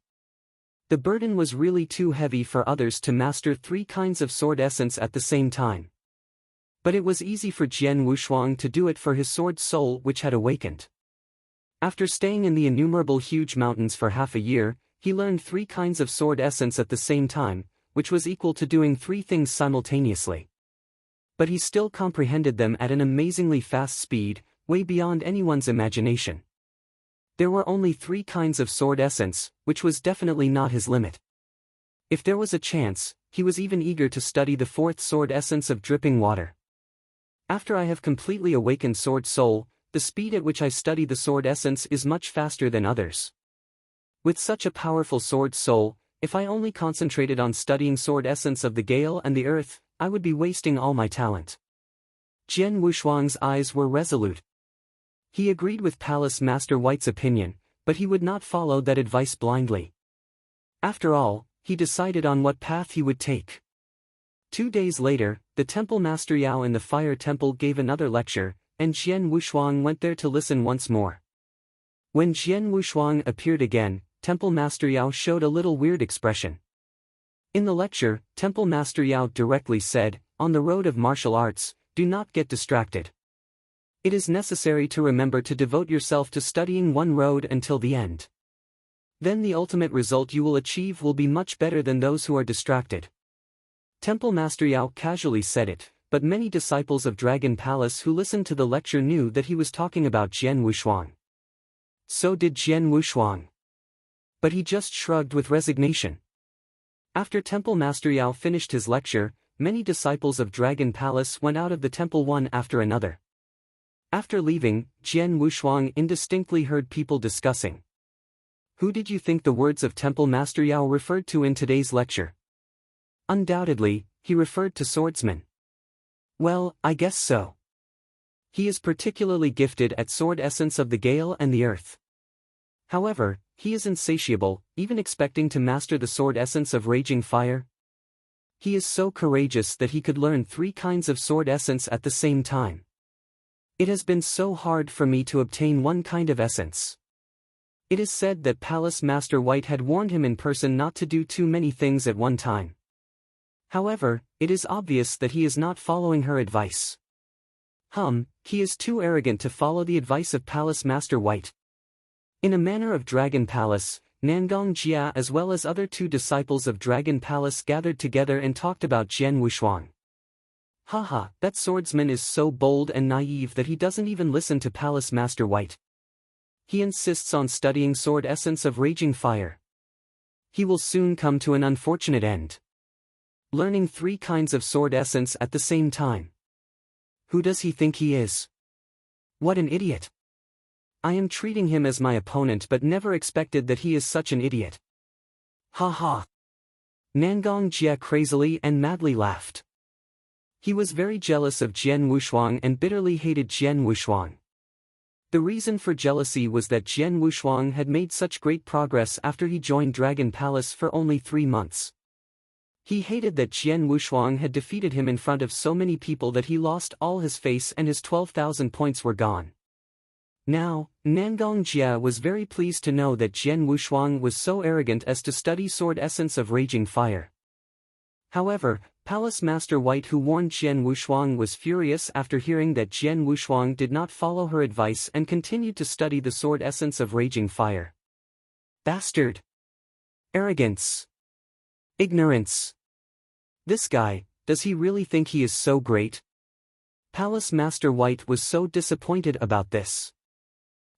The burden was really too heavy for others to master 3 kinds of sword essence at the same time. But it was easy for Jian Wushuang to do it for his sword soul which had awakened. After staying in the innumerable huge mountains for half a year, he learned 3 kinds of sword essence at the same time, which was equal to doing 3 things simultaneously. But he still comprehended them at an amazingly fast speed, way beyond anyone's imagination. There were only 3 kinds of sword essence, which was definitely not his limit. If there was a chance, he was even eager to study the 4th sword essence of dripping water. After I have completely awakened sword soul, the speed at which I study the sword essence is much faster than others. With such a powerful sword soul, if I only concentrated on studying sword essence of the gale and the earth, I would be wasting all my talent. Jian Wushuang's eyes were resolute. He agreed with Palace Master White's opinion, but he would not follow that advice blindly. After all, he decided on what path he would take. 2 days later, the Temple Master Yao in the Fire Temple gave another lecture, and Jian Wushuang went there to listen once more. When Jian Wushuang appeared again, Temple Master Yao showed a little weird expression. In the lecture, Temple Master Yao directly said, "On the road of martial arts, do not get distracted. It is necessary to remember to devote yourself to studying one road until the end. Then the ultimate result you will achieve will be much better than those who are distracted." Temple Master Yao casually said it, but many disciples of Dragon Palace who listened to the lecture knew that he was talking about Jian Wushuang. So did Jian Wushuang. But he just shrugged with resignation. After Temple Master Yao finished his lecture, many disciples of Dragon Palace went out of the temple one after another. After leaving, Jian Wushuang indistinctly heard people discussing. Who did you think the words of Temple Master Yao referred to in today's lecture? Undoubtedly, he referred to Swordsman. Well, I guess so. He is particularly gifted at sword essence of the gale and the earth. However, he is insatiable, even expecting to master the sword essence of raging fire. He is so courageous that he could learn 3 kinds of sword essence at the same time. It has been so hard for me to obtain 1 kind of essence. It is said that Palace Master White had warned him in person not to do too many things at one time. However, it is obvious that he is not following her advice. He is too arrogant to follow the advice of Palace Master White. In a manner of Dragon Palace, Nangong Jia as well as other 2 disciples of Dragon Palace gathered together and talked about Jian Wushuang. Haha, that swordsman is so bold and naive that he doesn't even listen to Palace Master White. He insists on studying sword essence of raging fire. He will soon come to an unfortunate end. Learning 3 kinds of sword essence at the same time. Who does he think he is? What an idiot. I am treating him as my opponent but never expected that he is such an idiot. Ha ha. Nangong Jia crazily and madly laughed. He was very jealous of Jian Wushuang and bitterly hated Jian Wushuang. The reason for jealousy was that Jian Wushuang had made such great progress after he joined Dragon Palace for only 3 months. He hated that Jian Wushuang had defeated him in front of so many people that he lost all his face and his 12,000 points were gone. Now, Nangong Jia was very pleased to know that Jian Wushuang was so arrogant as to study sword essence of raging fire. However, Palace Master White who warned Jian Wushuang was furious after hearing that Jian Wushuang did not follow her advice and continued to study the sword essence of raging fire. Bastard! Arrogance! Ignorance! This guy, does he really think he is so great? Palace Master White was so disappointed about this.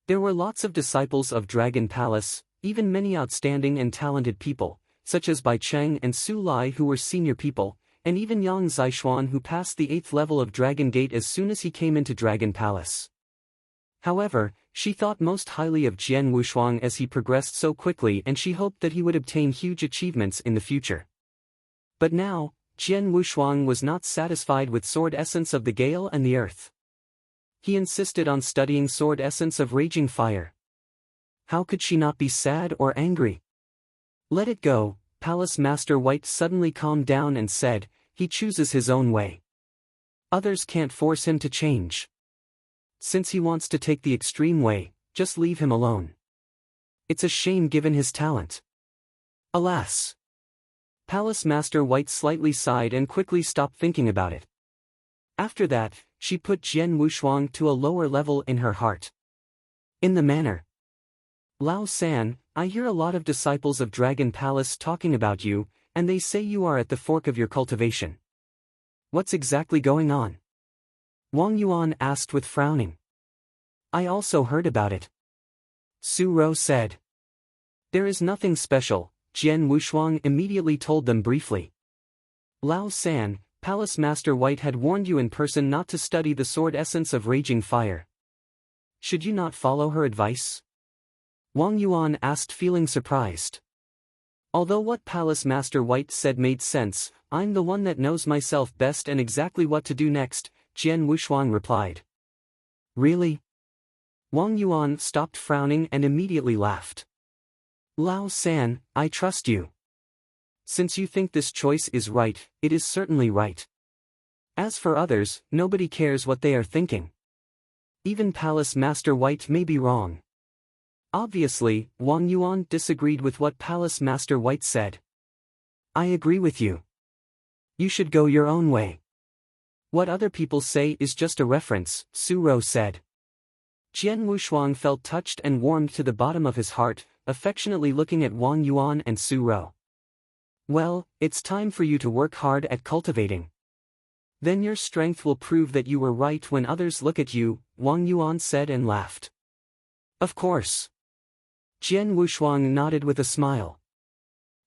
There were lots of disciples of Dragon Palace, even many outstanding and talented people, such as Bai Cheng and Su Lai who were senior people, and even Yang Zixuan who passed the 8th level of Dragon Gate as soon as he came into Dragon Palace. However, she thought most highly of Jian Wushuang as he progressed so quickly, and she hoped that he would obtain huge achievements in the future. But now, Jian Wushuang was not satisfied with Sword Essence of the Gale and the Earth. He insisted on studying Sword Essence of Raging Fire. How could she not be sad or angry? Let it go. Palace Master White suddenly calmed down and said, he chooses his own way. Others can't force him to change. Since he wants to take the extreme way, just leave him alone. It's a shame given his talent. Alas. Palace Master White slightly sighed and quickly stopped thinking about it. After that, she put Jian Wushuang to a lower level in her heart. In the manner. Lao San, I hear a lot of disciples of Dragon Palace talking about you, and they say you are at the fork of your cultivation. What's exactly going on? Wang Yuan asked with frowning. I also heard about it. Su Rou said. There is nothing special, Jian Wushuang immediately told them briefly. Lao San, Palace Master White had warned you in person not to study the Sword Essence of Raging Fire. Should you not follow her advice? Wang Yuan asked, feeling surprised. Although what Palace Master White said made sense, I'm the one that knows myself best and exactly what to do next, Jian Wushuang replied. Really? Wang Yuan stopped frowning and immediately laughed. Lao San, I trust you. Since you think this choice is right, it is certainly right. As for others, nobody cares what they are thinking. Even Palace Master White may be wrong. Obviously, Wang Yuan disagreed with what Palace Master White said. I agree with you. You should go your own way. What other people say is just a reference, Su Rou said. Jian Wushuang felt touched and warmed to the bottom of his heart, affectionately looking at Wang Yuan and Su Rou. Well, it's time for you to work hard at cultivating. Then your strength will prove that you were right when others look at you, Wang Yuan said and laughed. Of course. Jian Wushuang nodded with a smile.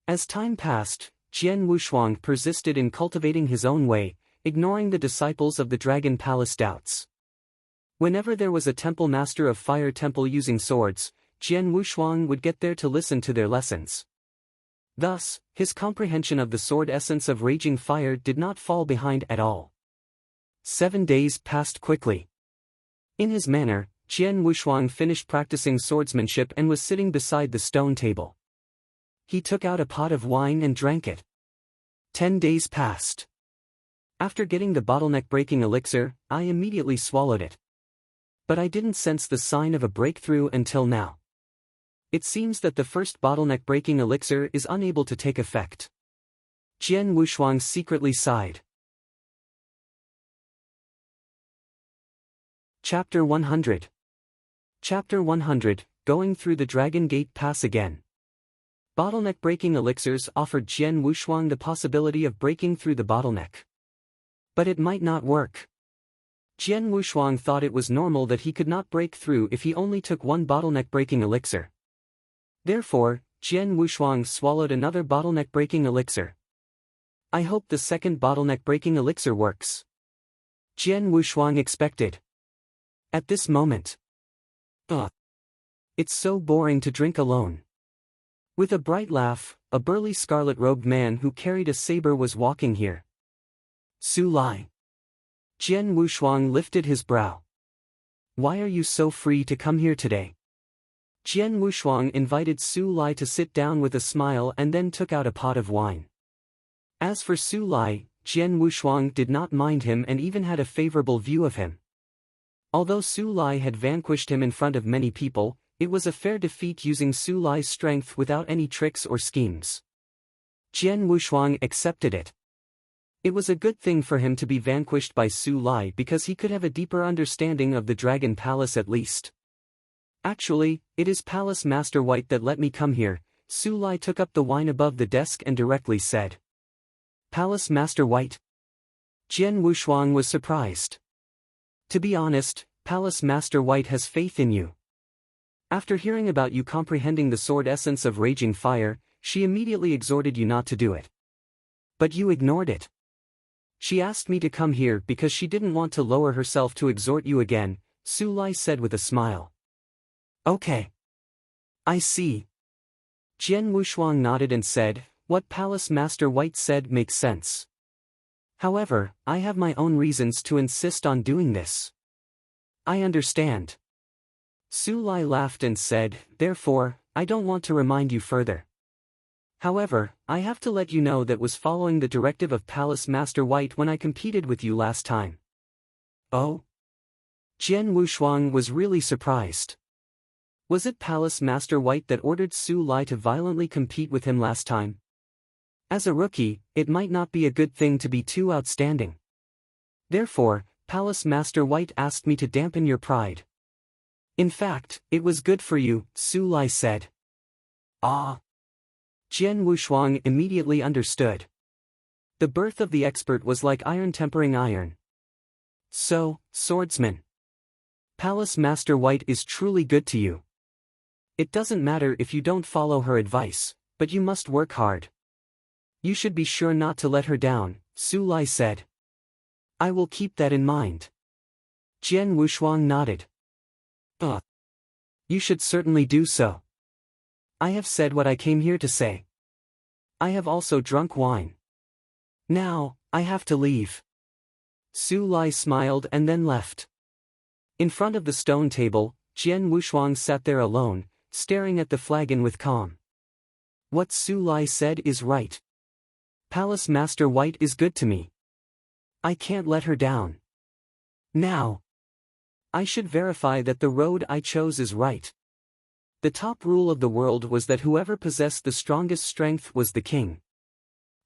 As time passed, Jian Wushuang persisted in cultivating his own way, ignoring the disciples of the Dragon Palace doubts. Whenever there was a temple master of Fire Temple using swords, Jian Wushuang would get there to listen to their lessons. Thus, his comprehension of the Sword Essence of Raging Fire did not fall behind at all. 7 days passed quickly. In his manner, Jian Wushuang finished practicing swordsmanship and was sitting beside the stone table. He took out a pot of wine and drank it. 10 days passed. After getting the bottleneck-breaking elixir, I immediately swallowed it. But I didn't sense the sign of a breakthrough until now. It seems that the first bottleneck-breaking elixir is unable to take effect. Jian Wushuang secretly sighed. Chapter 100. Chapter 100, Going Through the Dragon Gate Pass Again. Bottleneck-breaking elixirs offered Jian Wushuang the possibility of breaking through the bottleneck. But it might not work. Jian Wushuang thought it was normal that he could not break through if he only took one bottleneck-breaking elixir. Therefore, Jian Wushuang swallowed another bottleneck-breaking elixir. I hope the second bottleneck-breaking elixir works. Jian Wushuang expected. At this moment. It's so boring to drink alone. With a bright laugh, a burly scarlet-robed man who carried a saber was walking here. Su Lai. Jian Wushuang lifted his brow. Why are you so free to come here today? Jian Wushuang invited Su Lai to sit down with a smile and then took out a pot of wine. As for Su Lai, Jian Wushuang did not mind him and even had a favorable view of him. Although Su Lai had vanquished him in front of many people, it was a fair defeat using Su Lai's strength without any tricks or schemes. Jian Wushuang accepted it. It was a good thing for him to be vanquished by Su Lai because he could have a deeper understanding of the Dragon Palace at least. Actually, it is Palace Master White that let me come here, Su Lai took up the wine above the desk and directly said. Palace Master White? Jian Wushuang was surprised. To be honest, Palace Master White has faith in you. After hearing about you comprehending the sword essence of raging fire, she immediately exhorted you not to do it. But you ignored it. She asked me to come here because she didn't want to lower herself to exhort you again, Su Lai said with a smile. Okay. I see. Jian Wushuang nodded and said, what Palace Master White said makes sense. However, I have my own reasons to insist on doing this. I understand. Su Lai laughed and said, therefore, I don't want to remind you further. However, I have to let you know that was following the directive of Palace Master White when I competed with you last time. Oh? Jian Wushuang was really surprised. Was it Palace Master White that ordered Su Lai to violently compete with him last time? As a rookie, it might not be a good thing to be too outstanding. Therefore, Palace Master White asked me to dampen your pride. In fact, it was good for you, Su Lai said. Ah. Jian Wushuang immediately understood. The birth of the expert was like iron tempering iron. So, Swordsman. Palace Master White is truly good to you. It doesn't matter if you don't follow her advice, but you must work hard. You should be sure not to let her down, Su Lai said. I will keep that in mind. Jian Wushuang nodded. You should certainly do so. I have said what I came here to say. I have also drunk wine. Now, I have to leave. Su Lai smiled and then left. In front of the stone table, Jian Wushuang sat there alone, staring at the flagon with calm. What Su Lai said is right. Palace Master White is good to me. I can't let her down. Now. I should verify that the road I chose is right. The top rule of the world was that whoever possessed the strongest strength was the king.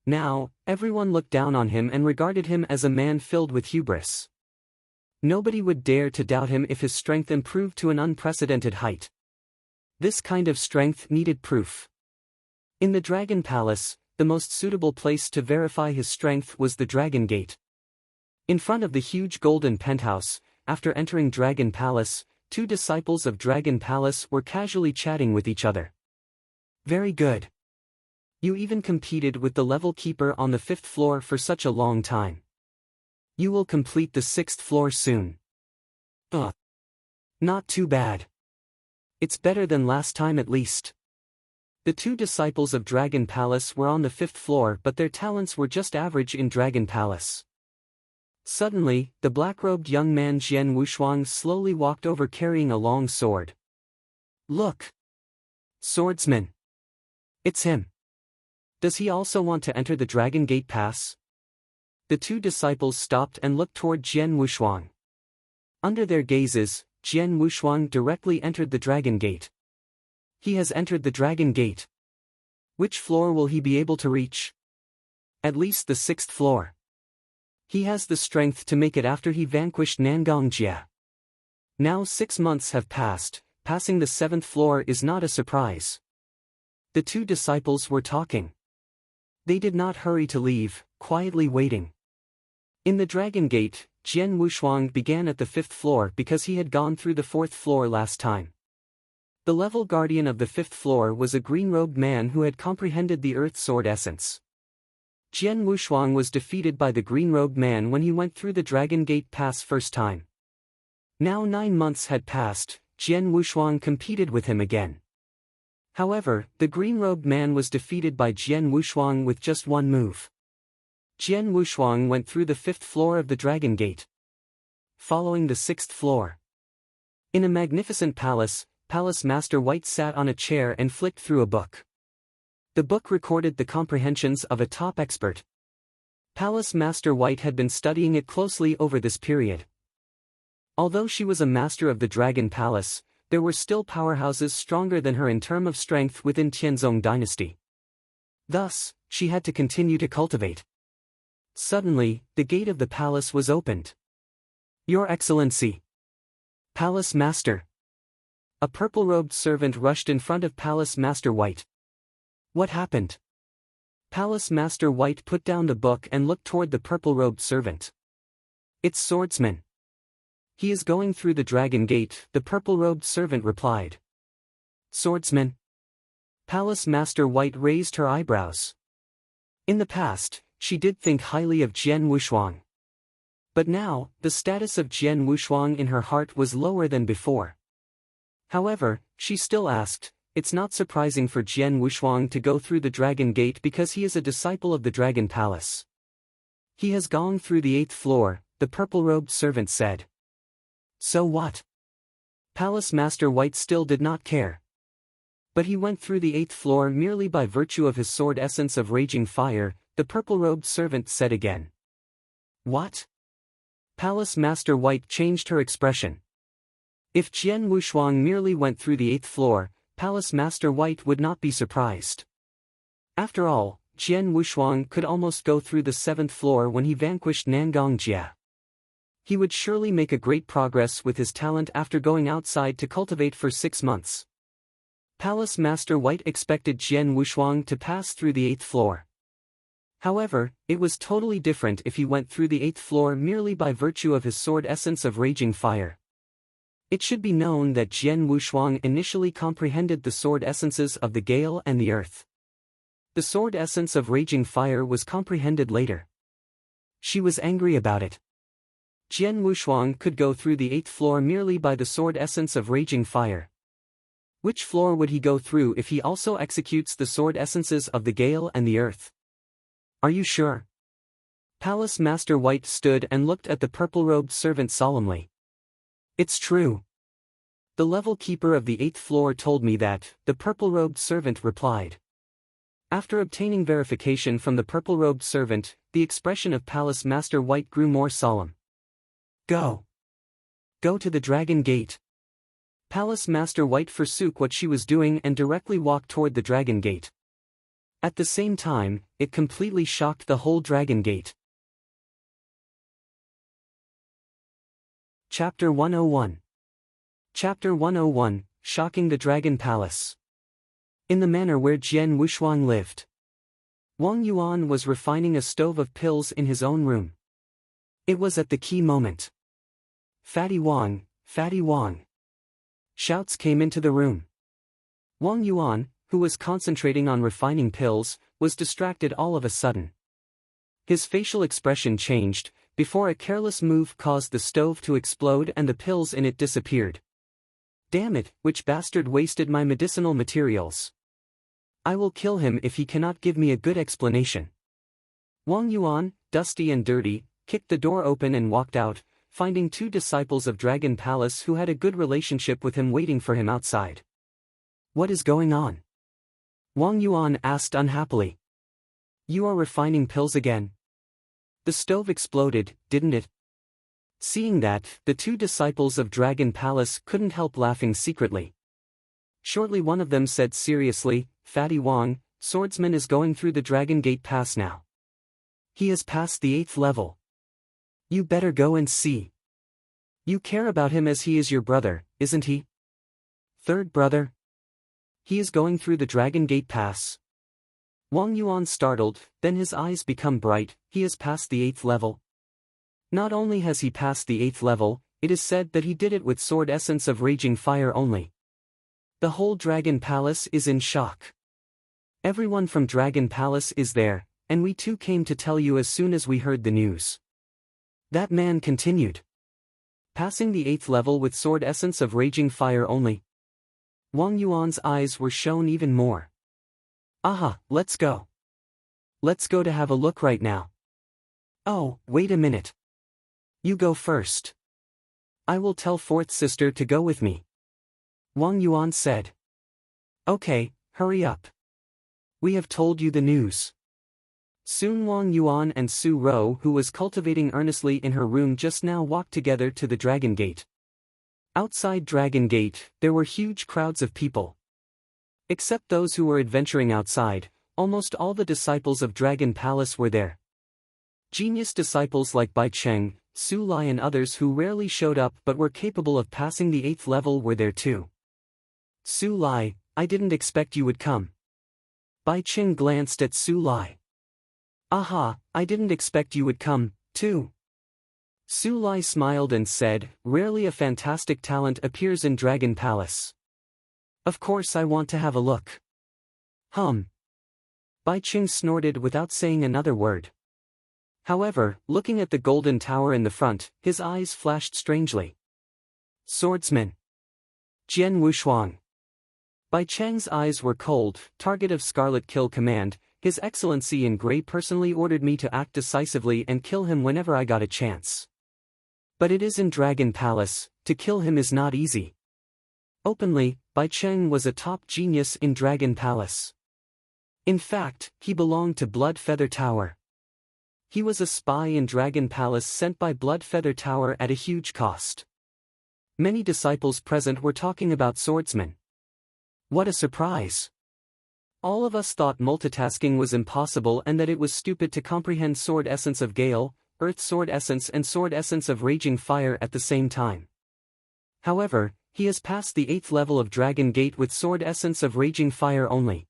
Now, everyone looked down on him and regarded him as a man filled with hubris. Nobody would dare to doubt him if his strength improved to an unprecedented height. This kind of strength needed proof. In the Dragon Palace, the most suitable place to verify his strength was the Dragon Gate. In front of the huge golden penthouse, after entering Dragon Palace, two disciples of Dragon Palace were casually chatting with each other. Very good. You even competed with the level keeper on the 5th floor for such a long time. You will complete the 6th floor soon. Not too bad. It's better than last time at least. The two disciples of Dragon Palace were on the 5th floor, but their talents were just average in Dragon Palace. Suddenly, the black-robed young man Jian Wushuang slowly walked over carrying a long sword. Look! Swordsman! It's him. Does he also want to enter the Dragon Gate Pass? The two disciples stopped and looked toward Jian Wushuang. Under their gazes, Jian Wushuang directly entered the Dragon Gate. He has entered the Dragon Gate. Which floor will he be able to reach? At least the 6th floor. He has the strength to make it after he vanquished Nangong Jia. Now 6 months have passed, passing the 7th floor is not a surprise. The two disciples were talking. They did not hurry to leave, quietly waiting. In the Dragon Gate, Jian Wushuang began at the 5th floor because he had gone through the 4th floor last time. The level guardian of the 5th floor was a green-robed man who had comprehended the Earth Sword essence. Jian Wushuang was defeated by the green-robed man when he went through the Dragon Gate Pass first time. Now 9 months had passed, Jian Wushuang competed with him again. However, the green-robed man was defeated by Jian Wushuang with just one move. Jian Wushuang went through the 5th floor of the Dragon Gate, following the 6th floor. In a magnificent palace, Palace Master White sat on a chair and flicked through a book. The book recorded the comprehensions of a top expert. Palace Master White had been studying it closely over this period. Although she was a master of the Dragon Palace, there were still powerhouses stronger than her in terms of strength within Tianzong dynasty. Thus, she had to continue to cultivate. Suddenly, the gate of the palace was opened. Your Excellency! Palace Master! A purple-robed servant rushed in front of Palace Master White. What happened? Palace Master White put down the book and looked toward the purple-robed servant. It's Swordsman. He is going through the Dragon Gate, the purple-robed servant replied. Swordsman. Palace Master White raised her eyebrows. In the past, she did think highly of Jian Wushuang. But now, the status of Jian Wushuang in her heart was lower than before. However, she still asked, it's not surprising for Jian Wushuang to go through the Dragon Gate because he is a disciple of the Dragon Palace. He has gone through the 8th floor, the purple-robed servant said. So what? Palace Master White still did not care. But he went through the 8th floor merely by virtue of his sword essence of raging fire, the purple-robed servant said again. What? Palace Master White changed her expression. If Jian Wushuang merely went through the 8th floor, Palace Master White would not be surprised. After all, Jian Wushuang could almost go through the 7th floor when he vanquished Nangong Jia. He would surely make a great progress with his talent after going outside to cultivate for 6 months. Palace Master White expected Jian Wushuang to pass through the 8th floor. However, it was totally different if he went through the 8th floor merely by virtue of his sword essence of raging fire. It should be known that Jian Wushuang initially comprehended the sword essences of the gale and the earth. The sword essence of raging fire was comprehended later. She was angry about it. Jian Wushuang could go through the 8th floor merely by the sword essence of raging fire. Which floor would he go through if he also executes the sword essences of the gale and the earth? Are you sure? Palace Master White stood and looked at the purple-robed servant solemnly. It's true. The level keeper of the 8th floor told me that, the purple-robed servant replied. After obtaining verification from the purple-robed servant, the expression of Palace Master White grew more solemn. Go. Go to the Dragon Gate. Palace Master White forsook what she was doing and directly walked toward the Dragon Gate. At the same time, it completely shocked the whole Dragon Gate. Chapter 101. Chapter 101, Shocking the Dragon Palace. In the manor where Jian Wushuang lived. Wang Yuan was refining a stove of pills in his own room. It was at the key moment. Fatty Wang, Fatty Wang. Shouts came into the room. Wang Yuan, who was concentrating on refining pills, was distracted all of a sudden. His facial expression changed, before a careless move caused the stove to explode and the pills in it disappeared. Damn it, which bastard wasted my medicinal materials? I will kill him if he cannot give me a good explanation. Wang Yuan, dusty and dirty, kicked the door open and walked out, finding 2 disciples of Dragon Palace who had a good relationship with him waiting for him outside. What is going on? Wang Yuan asked unhappily. You are refining pills again? The stove exploded, didn't it? Seeing that, the 2 disciples of Dragon Palace couldn't help laughing secretly. Shortly one of them said seriously, Fatty Wang, Swordsman is going through the Dragon Gate Pass now. He has passed the 8th level. You better go and see. You care about him as he is your brother, isn't he? 3rd brother? He is going through the Dragon Gate Pass. Wang Yuan startled, then his eyes become bright, he has passed the 8th level. Not only has he passed the 8th level, it is said that he did it with sword essence of raging fire only. The whole Dragon Palace is in shock. Everyone from Dragon Palace is there, and we too came to tell you as soon as we heard the news. That man continued. Passing the 8th level with sword essence of raging fire only. Wang Yuan's eyes were shown even more. Aha, let's go. Let's go to have a look right now. Oh, wait a minute. You go first. I will tell 4th sister to go with me. Wang Yuan said. Okay, hurry up. We have told you the news. Soon Wang Yuan and Su Ro, who was cultivating earnestly in her room just now, walked together to the Dragon Gate. Outside Dragon Gate, there were huge crowds of people. Except those who were adventuring outside, almost all the disciples of Dragon Palace were there. Genius disciples like Bai Cheng, Su Lai and others who rarely showed up but were capable of passing the 8th level were there too. Su Lai, I didn't expect you would come. Bai Cheng glanced at Su Lai. Aha, I didn't expect you would come, too. Su Lai smiled and said, rarely a fantastic talent appears in Dragon Palace. Of course I want to have a look. Bai Qing snorted without saying another word. However, looking at the golden tower in the front, his eyes flashed strangely. Swordsman. Jian Wushuang. Bai Cheng's eyes were cold. Target of Scarlet Kill command. His Excellency in Grey personally ordered me to act decisively and kill him whenever I got a chance. But it is in Dragon Palace, to kill him is not easy. Openly, Bai Cheng was a top genius in Dragon Palace. In fact, he belonged to Blood Feather Tower. He was a spy in Dragon Palace sent by Blood Feather Tower at a huge cost. Many disciples present were talking about Swordsman. What a surprise! All of us thought multitasking was impossible and that it was stupid to comprehend Sword Essence of Gale, Earth Sword Essence and Sword Essence of Raging Fire at the same time. However, he has passed the 8th level of Dragon Gate with Sword Essence of Raging Fire only.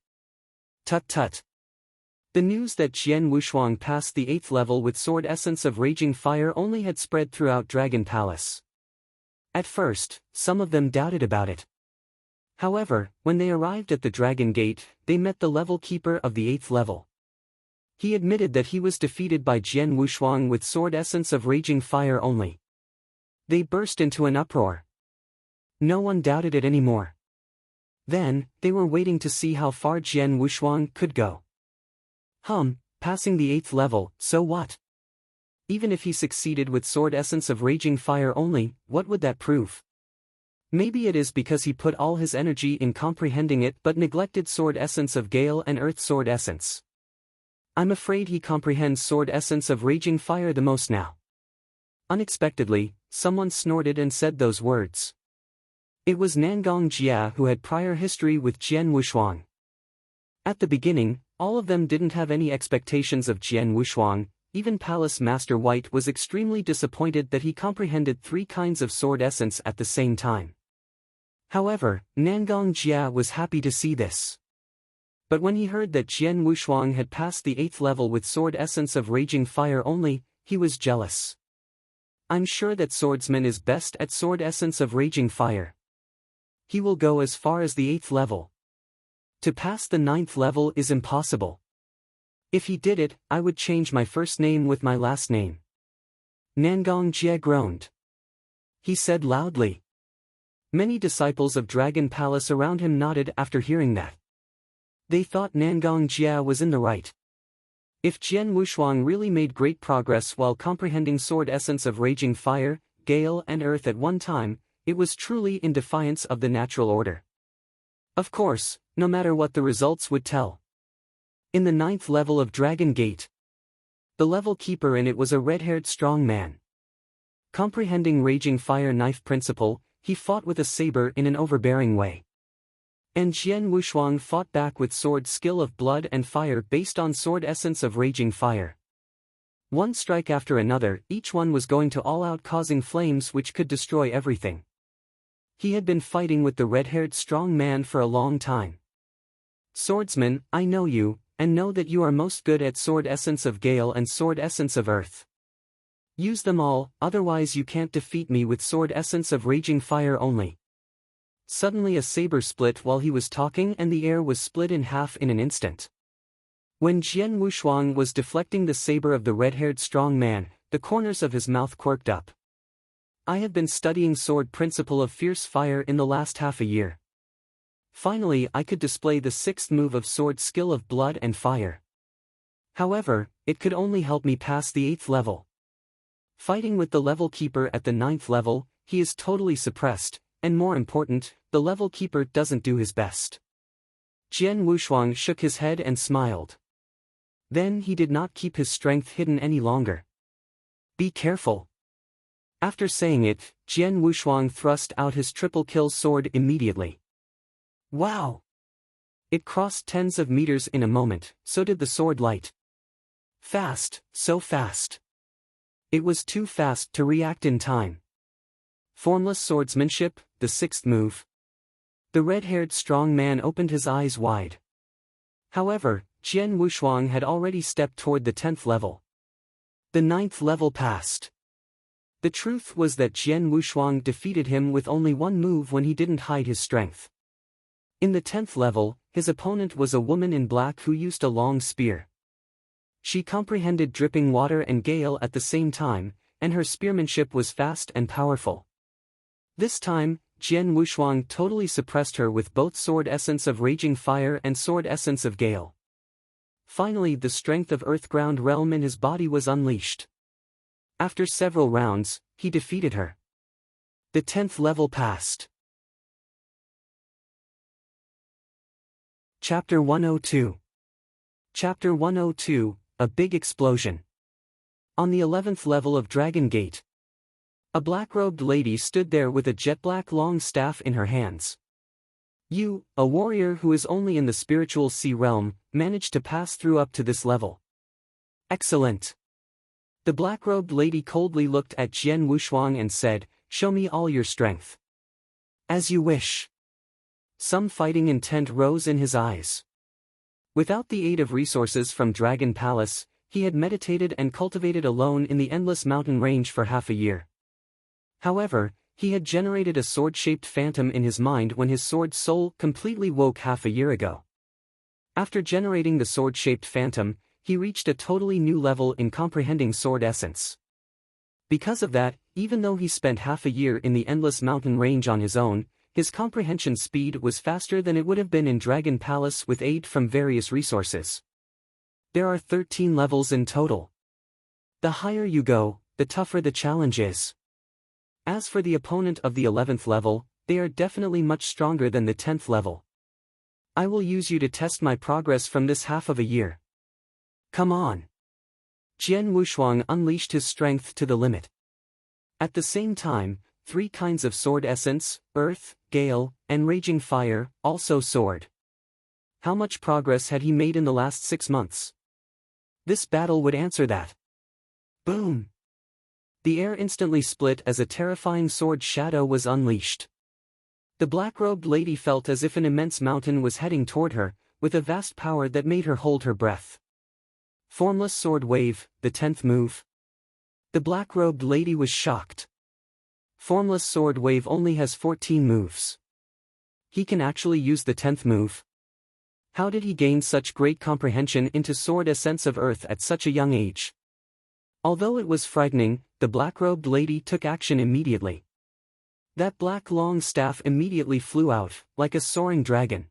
Tut tut. The news that Jian Wushuang passed the 8th level with Sword Essence of Raging Fire only had spread throughout Dragon Palace. At first, some of them doubted about it. However, when they arrived at the Dragon Gate, they met the level keeper of the 8th level. He admitted that he was defeated by Jian Wushuang with Sword Essence of Raging Fire only. They burst into an uproar. No one doubted it anymore. Then, they were waiting to see how far Jian Wushuang could go. Passing the 8th level, so what? Even if he succeeded with Sword Essence of Raging Fire only, what would that prove? Maybe it is because he put all his energy in comprehending it but neglected Sword Essence of Gale and Earth Sword Essence. I'm afraid he comprehends Sword Essence of Raging Fire the most now. Unexpectedly, someone snorted and said those words. It was Nangong Jia who had prior history with Jian Wushuang. At the beginning, all of them didn't have any expectations of Jian Wushuang. Even Palace Master White was extremely disappointed that he comprehended 3 kinds of sword essence at the same time. However, Nangong Jia was happy to see this. But when he heard that Jian Wushuang had passed the 8th level with Sword Essence of Raging Fire only, he was jealous. I'm sure that Swordsman is best at Sword Essence of Raging Fire. He will go as far as the 8th level. To pass the 9th level is impossible. If he did it, I would change my first name with my last name. Nangong Jia groaned. He said loudly. Many disciples of Dragon Palace around him nodded after hearing that. They thought Nangong Jia was in the right. If Jian Wushuang really made great progress while comprehending Sword Essence of Raging Fire, Gale and Earth at one time, it was truly in defiance of the natural order. Of course, no matter what the results would tell. In the 9th level of Dragon Gate, the level keeper in it was a red-haired strong man. Comprehending Raging Fire knife principle, he fought with a saber in an overbearing way. And Jian Wushuang fought back with sword skill of blood and fire based on Sword Essence of Raging Fire. One strike after another, each one was going to all out causing flames which could destroy everything. He had been fighting with the red-haired strong man for a long time. Swordsman, I know you, and know that you are most good at Sword Essence of Gale and Sword Essence of Earth. Use them all, otherwise you can't defeat me with Sword Essence of Raging Fire only. Suddenly a saber split while he was talking and the air was split in half in an instant. When Jian Wushuang was deflecting the saber of the red-haired strong man, the corners of his mouth quirked up. I have been studying sword principle of fierce fire in the last half a year. Finally I could display the 6th move of sword skill of blood and fire. However, it could only help me pass the 8th level. Fighting with the level keeper at the 9th level, he is totally suppressed, and more important, the level keeper doesn't do his best. Jian Wushuang shook his head and smiled. Then he did not keep his strength hidden any longer. Be careful. After saying it, Jian Wushuang thrust out his triple kill sword immediately. Wow! It crossed tens of meters in a moment, so did the sword light. Fast, so fast. It was too fast to react in time. Formless swordsmanship, the 6th move. The red-haired strong man opened his eyes wide. However, Jian Wushuang had already stepped toward the 10th level. The 9th level passed. The truth was that Jian Wushuang defeated him with only one move when he didn't hide his strength. In the 10th level, his opponent was a woman in black who used a long spear. She comprehended dripping water and gale at the same time, and her spearmanship was fast and powerful. This time, Jian Wushuang totally suppressed her with both sword essence of raging fire and sword essence of gale. Finally, the strength of earth-ground realm in his body was unleashed. After several rounds, he defeated her. The 10th level passed. Chapter 102. Chapter 102, A Big Explosion. On the 11th level of Dragon Gate, a black-robed lady stood there with a jet-black long staff in her hands. You, a warrior who is only in the spiritual sea realm, managed to pass through up to this level. Excellent. The black-robed lady coldly looked at Jian Wushuang and said, "Show me all your strength." "As you wish." Some fighting intent rose in his eyes. Without the aid of resources from Dragon Palace, he had meditated and cultivated alone in the endless mountain range for half a year. However, he had generated a sword-shaped phantom in his mind when his sword soul completely woke half a year ago. After generating the sword-shaped phantom, he reached a totally new level in comprehending sword essence. Because of that, even though he spent half a year in the endless mountain range on his own, his comprehension speed was faster than it would have been in Dragon Palace with aid from various resources. There are 13 levels in total. The higher you go, the tougher the challenge is. As for the opponent of the 11th level, they are definitely much stronger than the 10th level. I will use you to test my progress from this half of a year. Come on. Jian Wushuang unleashed his strength to the limit. At the same time, 3 kinds of sword essence, earth, gale, and raging fire, also soared. How much progress had he made in the last 6 months? This battle would answer that. Boom! The air instantly split as a terrifying sword shadow was unleashed. The black-robed lady felt as if an immense mountain was heading toward her, with a vast power that made her hold her breath. Formless sword wave, the 10th move. The black-robed lady was shocked. Formless sword wave only has 14 moves. He can actually use the 10th move. How did he gain such great comprehension into sword essence of earth at such a young age? Although it was frightening, the black-robed lady took action immediately. That black long staff immediately flew out, like a soaring dragon.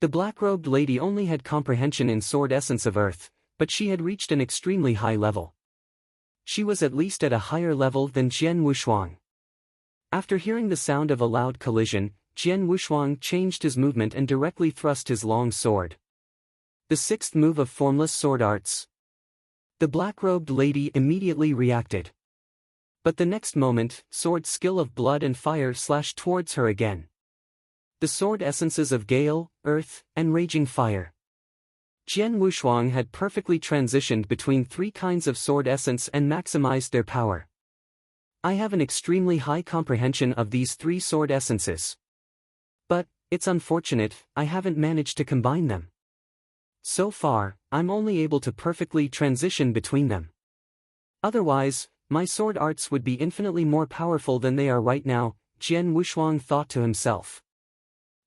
The black-robed lady only had comprehension in sword essence of earth, but she had reached an extremely high level. She was at least at a higher level than Jian Wushuang. After hearing the sound of a loud collision, Jian Wushuang changed his movement and directly thrust his long sword. The 6th move of formless sword arts. The black-robed lady immediately reacted. But the next moment, sword skill of blood and fire slashed towards her again. The sword essences of gale, earth, and raging fire. Jian Wushuang had perfectly transitioned between 3 kinds of sword essence and maximized their power. I have an extremely high comprehension of these 3 sword essences. But, it's unfortunate, I haven't managed to combine them. So far, I'm only able to perfectly transition between them. Otherwise, my sword arts would be infinitely more powerful than they are right now, Jian Wushuang thought to himself.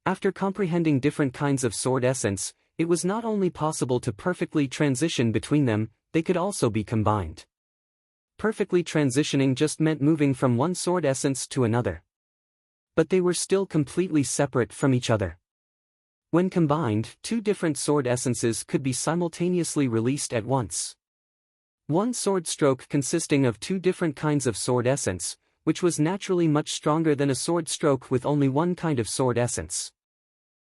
After comprehending different kinds of sword essence, it was not only possible to perfectly transition between them, they could also be combined. Perfectly transitioning just meant moving from one sword essence to another. But they were still completely separate from each other. When combined, 2 different sword essences could be simultaneously released at once. One sword stroke consisting of 2 different kinds of sword essence, which was naturally much stronger than a sword stroke with only one kind of sword essence.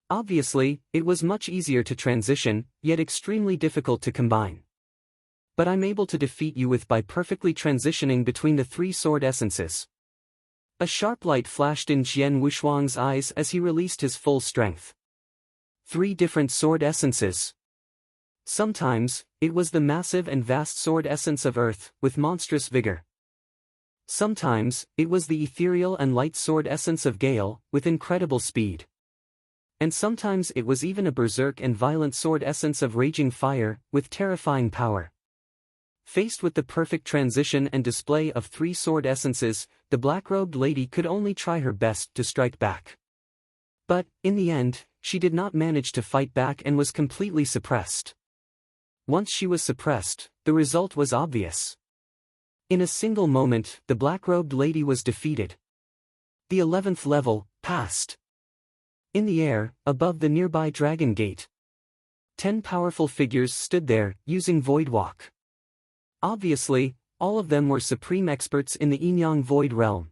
Obviously, it was much easier to transition, yet extremely difficult to combine. But I'm able to defeat you by perfectly transitioning between the 3 sword essences. A sharp light flashed in Jian Wushuang's eyes as he released his full strength. 3 different sword essences. Sometimes, it was the massive and vast sword essence of earth, with monstrous vigor. Sometimes, it was the ethereal and light sword essence of gale, with incredible speed. And sometimes it was even a berserk and violent sword essence of raging fire, with terrifying power. Faced with the perfect transition and display of 3 sword essences, the black-robed lady could only try her best to strike back. But, in the end, she did not manage to fight back and was completely suppressed. Once she was suppressed, the result was obvious. In a single moment, the black-robed lady was defeated. The 11th level passed. In the air, above the nearby Dragon Gate, 10 powerful figures stood there, using Void Walk. Obviously, all of them were supreme experts in the Inyang Void Realm.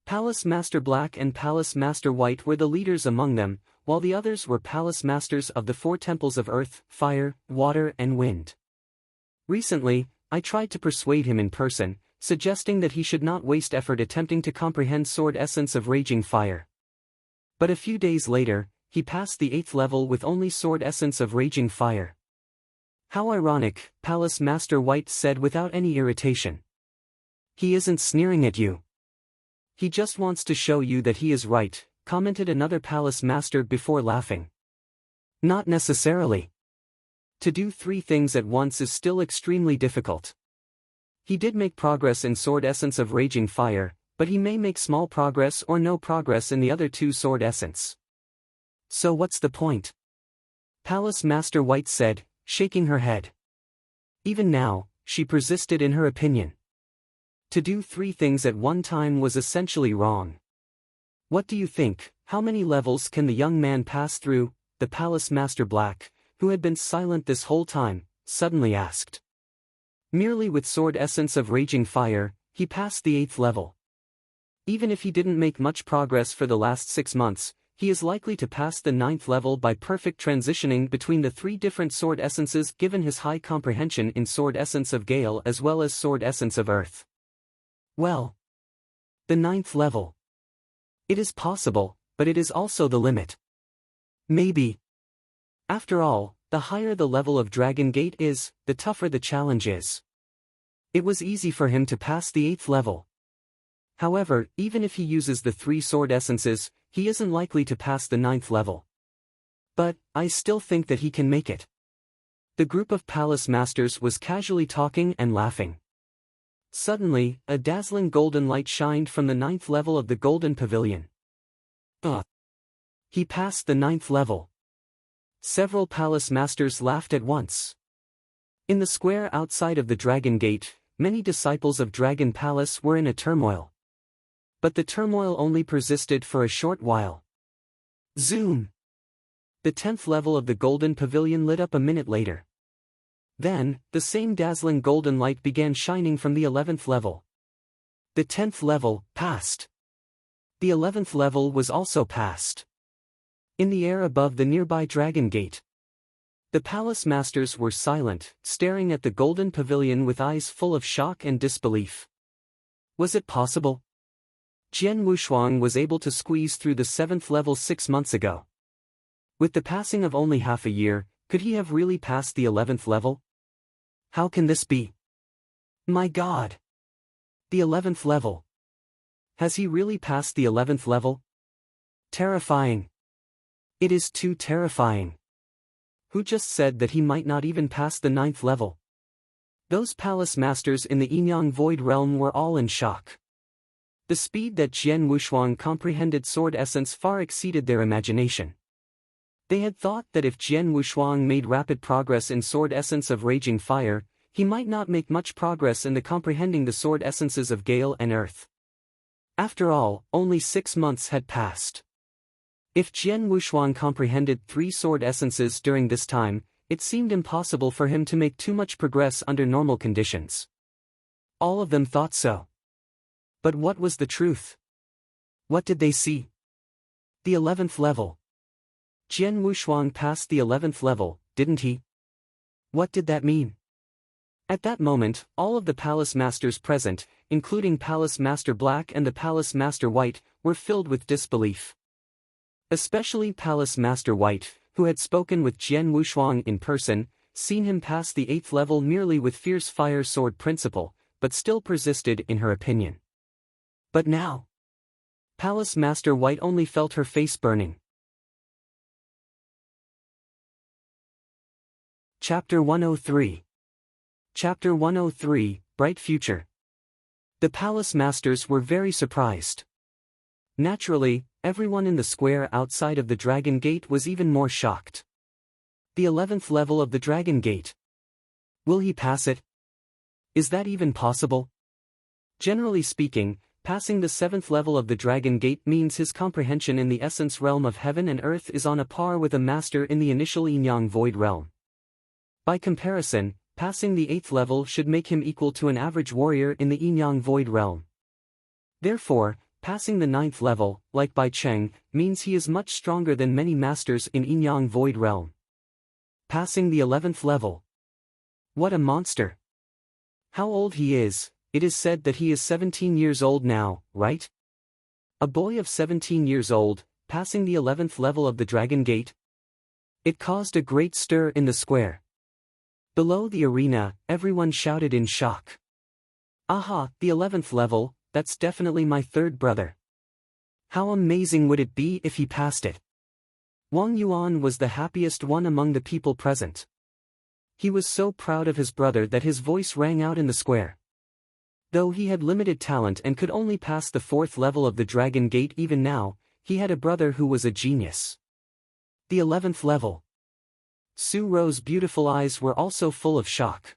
Palace Master Black and Palace Master White were the leaders among them, while the others were Palace Masters of the 4 temples of Earth, Fire, Water and Wind. Recently, I tried to persuade him in person, suggesting that he should not waste effort attempting to comprehend Sword Essence of Raging Fire. But a few days later, he passed the 8th level with only Sword Essence of Raging Fire. How ironic, Palace Master White said without any irritation. He isn't sneering at you. He just wants to show you that he is right, commented another Palace Master before laughing. Not necessarily. To do 3 things at once is still extremely difficult. He did make progress in Sword Essence of Raging Fire, but he may make small progress or no progress in the other 2 Sword Essence. So what's the point? Palace Master White said, shaking her head. Even now, she persisted in her opinion. To do 3 things at one time was essentially wrong. What do you think, how many levels can the young man pass through? The Palace Master Black, who had been silent this whole time, suddenly asked. Merely with Sword Essence of Raging Fire, he passed the 8th level. Even if he didn't make much progress for the last 6 months, he is likely to pass the 9th level by perfect transitioning between the 3 different Sword Essences given his high comprehension in Sword Essence of Gale as well as Sword Essence of Earth. Well, the 9th level. It is possible, but it is also the limit. Maybe. After all, the higher the level of Dragon Gate is, the tougher the challenge is. It was easy for him to pass the 8th level. However, even if he uses the 3 Sword Essences, he isn't likely to pass the 9th level. But, I still think that he can make it. The group of Palace Masters was casually talking and laughing. Suddenly, a dazzling golden light shined from the 9th level of the Golden Pavilion. He passed the 9th level. Several Palace Masters laughed at once. In the square outside of the Dragon Gate, many disciples of Dragon Palace were in a turmoil. But the turmoil only persisted for a short while. Zoom! The 10th level of the Golden Pavilion lit up a minute later. Then, the same dazzling golden light began shining from the 11th level. The 10th level passed. The 11th level was also passed. In the air above the nearby Dragon Gate, the Palace Masters were silent, staring at the Golden Pavilion with eyes full of shock and disbelief. Was it possible? Jian Wushuang was able to squeeze through the 7th level 6 months ago. With the passing of only half a year, could he have really passed the 11th level? How can this be? My God! The 11th level. Has he really passed the 11th level? Terrifying. It is too terrifying. Who just said that he might not even pass the 9th level? Those Palace Masters in the Inyang Void Realm were all in shock. The speed that Jian Wushuang comprehended Sword Essence far exceeded their imagination. They had thought that if Jian Wushuang made rapid progress in Sword Essence of Raging Fire, he might not make much progress in the comprehending the Sword Essences of Gale and Earth. After all, only 6 months had passed. If Jian Wushuang comprehended 3 Sword Essences during this time, it seemed impossible for him to make too much progress under normal conditions. All of them thought so. But what was the truth? What did they see? The 11th level. Jian Wushuang passed the 11th level, didn't he? What did that mean? At that moment, all of the Palace Masters present, including Palace Master Black and the Palace Master White, were filled with disbelief. Especially Palace Master White, who had spoken with Jian Wushuang in person, seen him pass the 8th level merely with Fierce Fire Sword Principle, but still persisted in her opinion. But now, Palace Master White only felt her face burning. Chapter 103. Chapter 103, Bright Future. The Palace Masters were very surprised. Naturally, everyone in the square outside of the Dragon Gate was even more shocked. The 11th level of the Dragon Gate. Will he pass it? Is that even possible? Generally speaking, passing the 7th level of the Dragon Gate means his comprehension in the essence realm of heaven and earth is on a par with a master in the initial Yin-Yang Void realm. By comparison, passing the 8th level should make him equal to an average warrior in the Yin-Yang Void realm. Therefore, passing the 9th level, like Bai Cheng, means he is much stronger than many masters in Yin-Yang Void realm. Passing the 11th level. What a monster! How old he is. It is said that he is 17 years old now, right? A boy of 17 years old, passing the 11th level of the Dragon Gate? It caused a great stir in the square. Below the arena, everyone shouted in shock. Aha, the 11th level, that's definitely my third brother. How amazing would it be if he passed it? Wang Yuan was the happiest one among the people present. He was so proud of his brother that his voice rang out in the square. Though he had limited talent and could only pass the 4th level of the Dragon Gate even now, he had a brother who was a genius. The 11th level. Su Ro's beautiful eyes were also full of shock.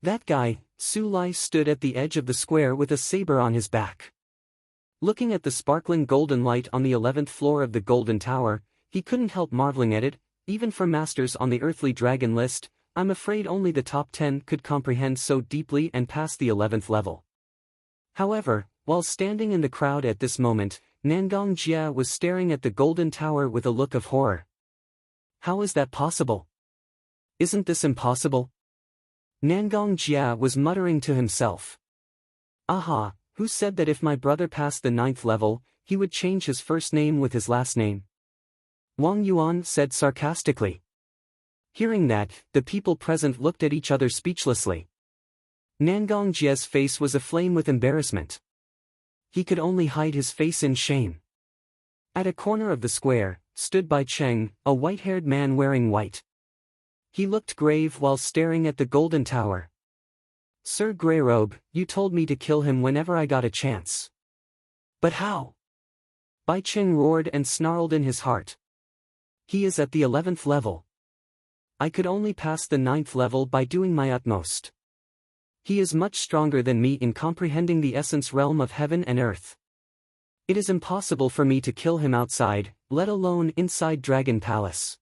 That guy, Su Lai, stood at the edge of the square with a saber on his back. Looking at the sparkling golden light on the 11th floor of the Golden Tower, he couldn't help marveling at it. Even for masters on the earthly dragon list, I'm afraid only the top 10 could comprehend so deeply and pass the 11th level. However, while standing in the crowd at this moment, Nangong Jia was staring at the Golden Tower with a look of horror. How is that possible? Isn't this impossible? Nangong Jia was muttering to himself. Aha, who said that if my brother passed the 9th level, he would change his first name with his last name? Wang Yuan said sarcastically. Hearing that, the people present looked at each other speechlessly. Nangong Jia's face was aflame with embarrassment. He could only hide his face in shame. At a corner of the square, stood Bai Cheng, a white-haired man wearing white. He looked grave while staring at the Golden Tower. Sir Greyrobe, you told me to kill him whenever I got a chance. But how? Bai Cheng roared and snarled in his heart. He is at the 11th level. I could only pass the 9th level by doing my utmost. He is much stronger than me in comprehending the essence realm of heaven and earth. It is impossible for me to kill him outside, let alone inside Dragon Palace.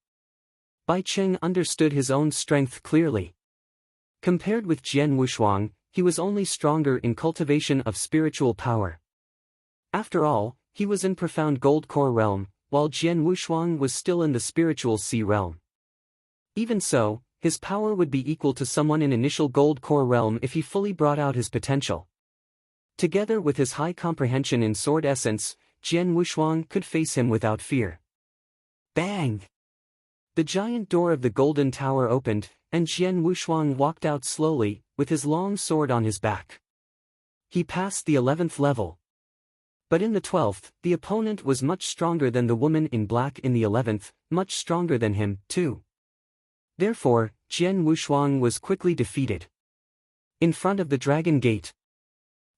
Bai Cheng understood his own strength clearly. Compared with Jian Wushuang, he was only stronger in cultivation of spiritual power. After all, he was in profound gold core realm, while Jian Wushuang was still in the spiritual sea realm. Even so, his power would be equal to someone in initial gold core realm if he fully brought out his potential. Together with his high comprehension in sword essence, Jian Wushuang could face him without fear. Bang! The giant door of the Golden Tower opened, and Jian Wushuang walked out slowly, with his long sword on his back. He passed the 11th level. But in the 12th, the opponent was much stronger than the woman in black in the 11th, much stronger than him, too. Therefore, Jian Wushuang was quickly defeated. In front of the Dragon Gate.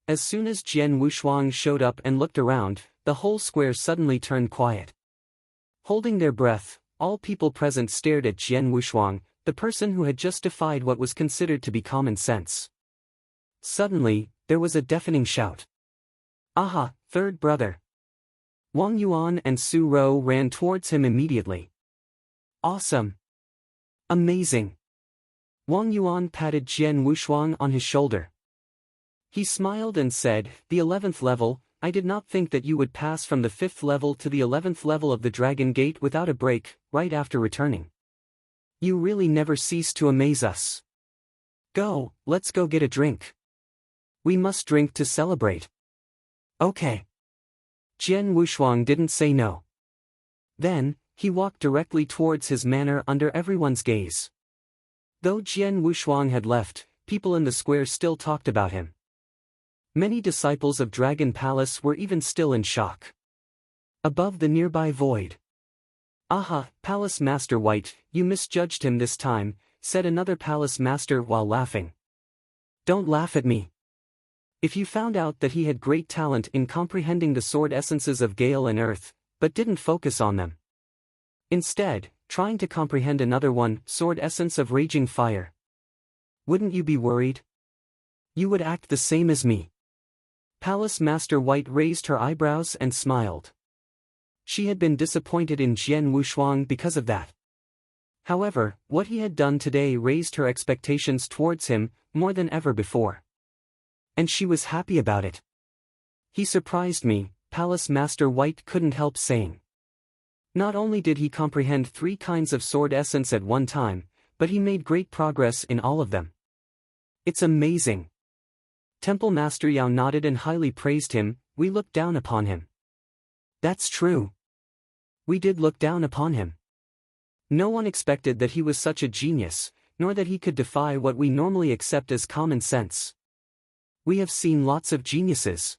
As soon as Jian Wushuang showed up and looked around, the whole square suddenly turned quiet. Holding their breath, all people present stared at Jian Wushuang, the person who had just defied what was considered to be common sense. Suddenly, there was a deafening shout. Aha, third brother! Wang Yuan and Su Ro ran towards him immediately. Awesome! Amazing! Wang Yuan patted Jian Wushuang on his shoulder. He smiled and said, the 11th level, I did not think that you would pass from the 5th level to the 11th level of the Dragon Gate without a break, right after returning. You really never cease to amaze us. Go, let's go get a drink. We must drink to celebrate. Okay. Jian Wushuang didn't say no. Then, he walked directly towards his manor under everyone's gaze. Though Jian Wushuang had left, people in the square still talked about him. Many disciples of Dragon Palace were even still in shock. Above the nearby void. Aha, Palace Master White, you misjudged him this time, said another Palace Master while laughing. Don't laugh at me. If you found out that he had great talent in comprehending the sword essences of Gale and Earth, but didn't focus on them. Instead, trying to comprehend another one, sword essence of Raging Fire. Wouldn't you be worried? You would act the same as me. Palace Master White raised her eyebrows and smiled. She had been disappointed in Jian Wushuang because of that. However, what he had done today raised her expectations towards him more than ever before. And she was happy about it. He surprised me, Palace Master White couldn't help saying. Not only did he comprehend 3 kinds of sword essence at one time, but he made great progress in all of them. It's amazing. Temple Master Yao nodded and highly praised him. We looked down upon him. That's true. We did look down upon him. No one expected that he was such a genius, nor that he could defy what we normally accept as common sense. We have seen lots of geniuses.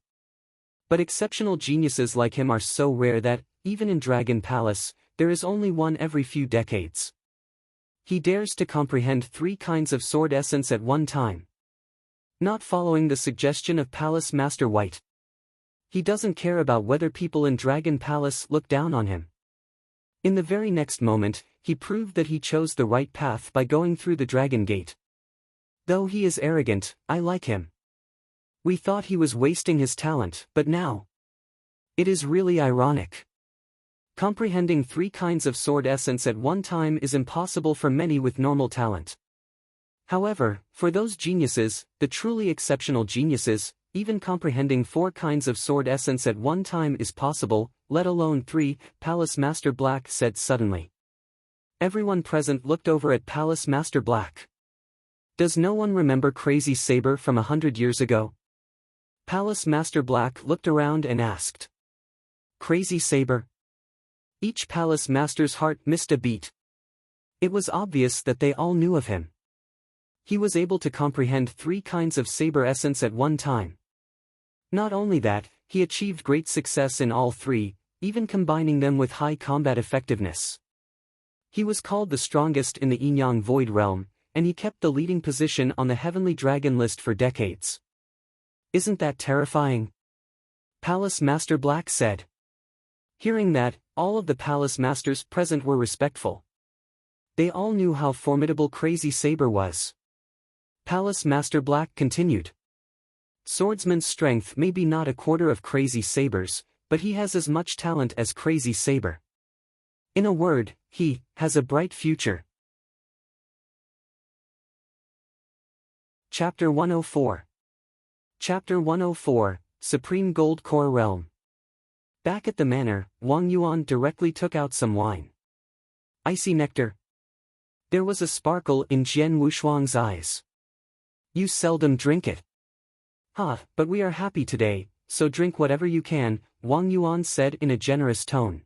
But exceptional geniuses like him are so rare that, even in Dragon Palace, there is only one every few decades. He dares to comprehend 3 kinds of sword essence at one time. Not following the suggestion of Palace Master White. He doesn't care about whether people in Dragon Palace look down on him. In the very next moment, he proved that he chose the right path by going through the Dragon Gate. Though he is arrogant, I like him. We thought he was wasting his talent, but now. It is really ironic. Comprehending 3 kinds of sword essence at one time is impossible for many with normal talent. However, for those geniuses, the truly exceptional geniuses, even comprehending 4 kinds of sword essence at one time is possible, let alone 3, Palace Master Black said suddenly. Everyone present looked over at Palace Master Black. Does no one remember Crazy Saber from 100 years ago? Palace Master Black looked around and asked. Crazy Saber? Each Palace Master's heart missed a beat. It was obvious that they all knew of him. He was able to comprehend 3 kinds of saber essence at one time. Not only that, he achieved great success in all 3, even combining them with high combat effectiveness. He was called the strongest in the Yin-Yang Void Realm, and he kept the leading position on the Heavenly Dragon list for decades. Isn't that terrifying? Palace Master Black said. Hearing that, all of the Palace Masters present were respectful. They all knew how formidable Crazy Saber was. Palace Master Black continued. Swordsman's strength may be not a quarter of Crazy Saber's, but he has as much talent as Crazy Saber. In a word, he has a bright future. Chapter 104. Chapter 104, Supreme Gold Core Realm. Back at the manor, Wang Yuan directly took out some wine. Icy nectar. There was a sparkle in Jian Wushuang's eyes. You seldom drink it. But we are happy today, so drink whatever you can, Wang Yuan said in a generous tone.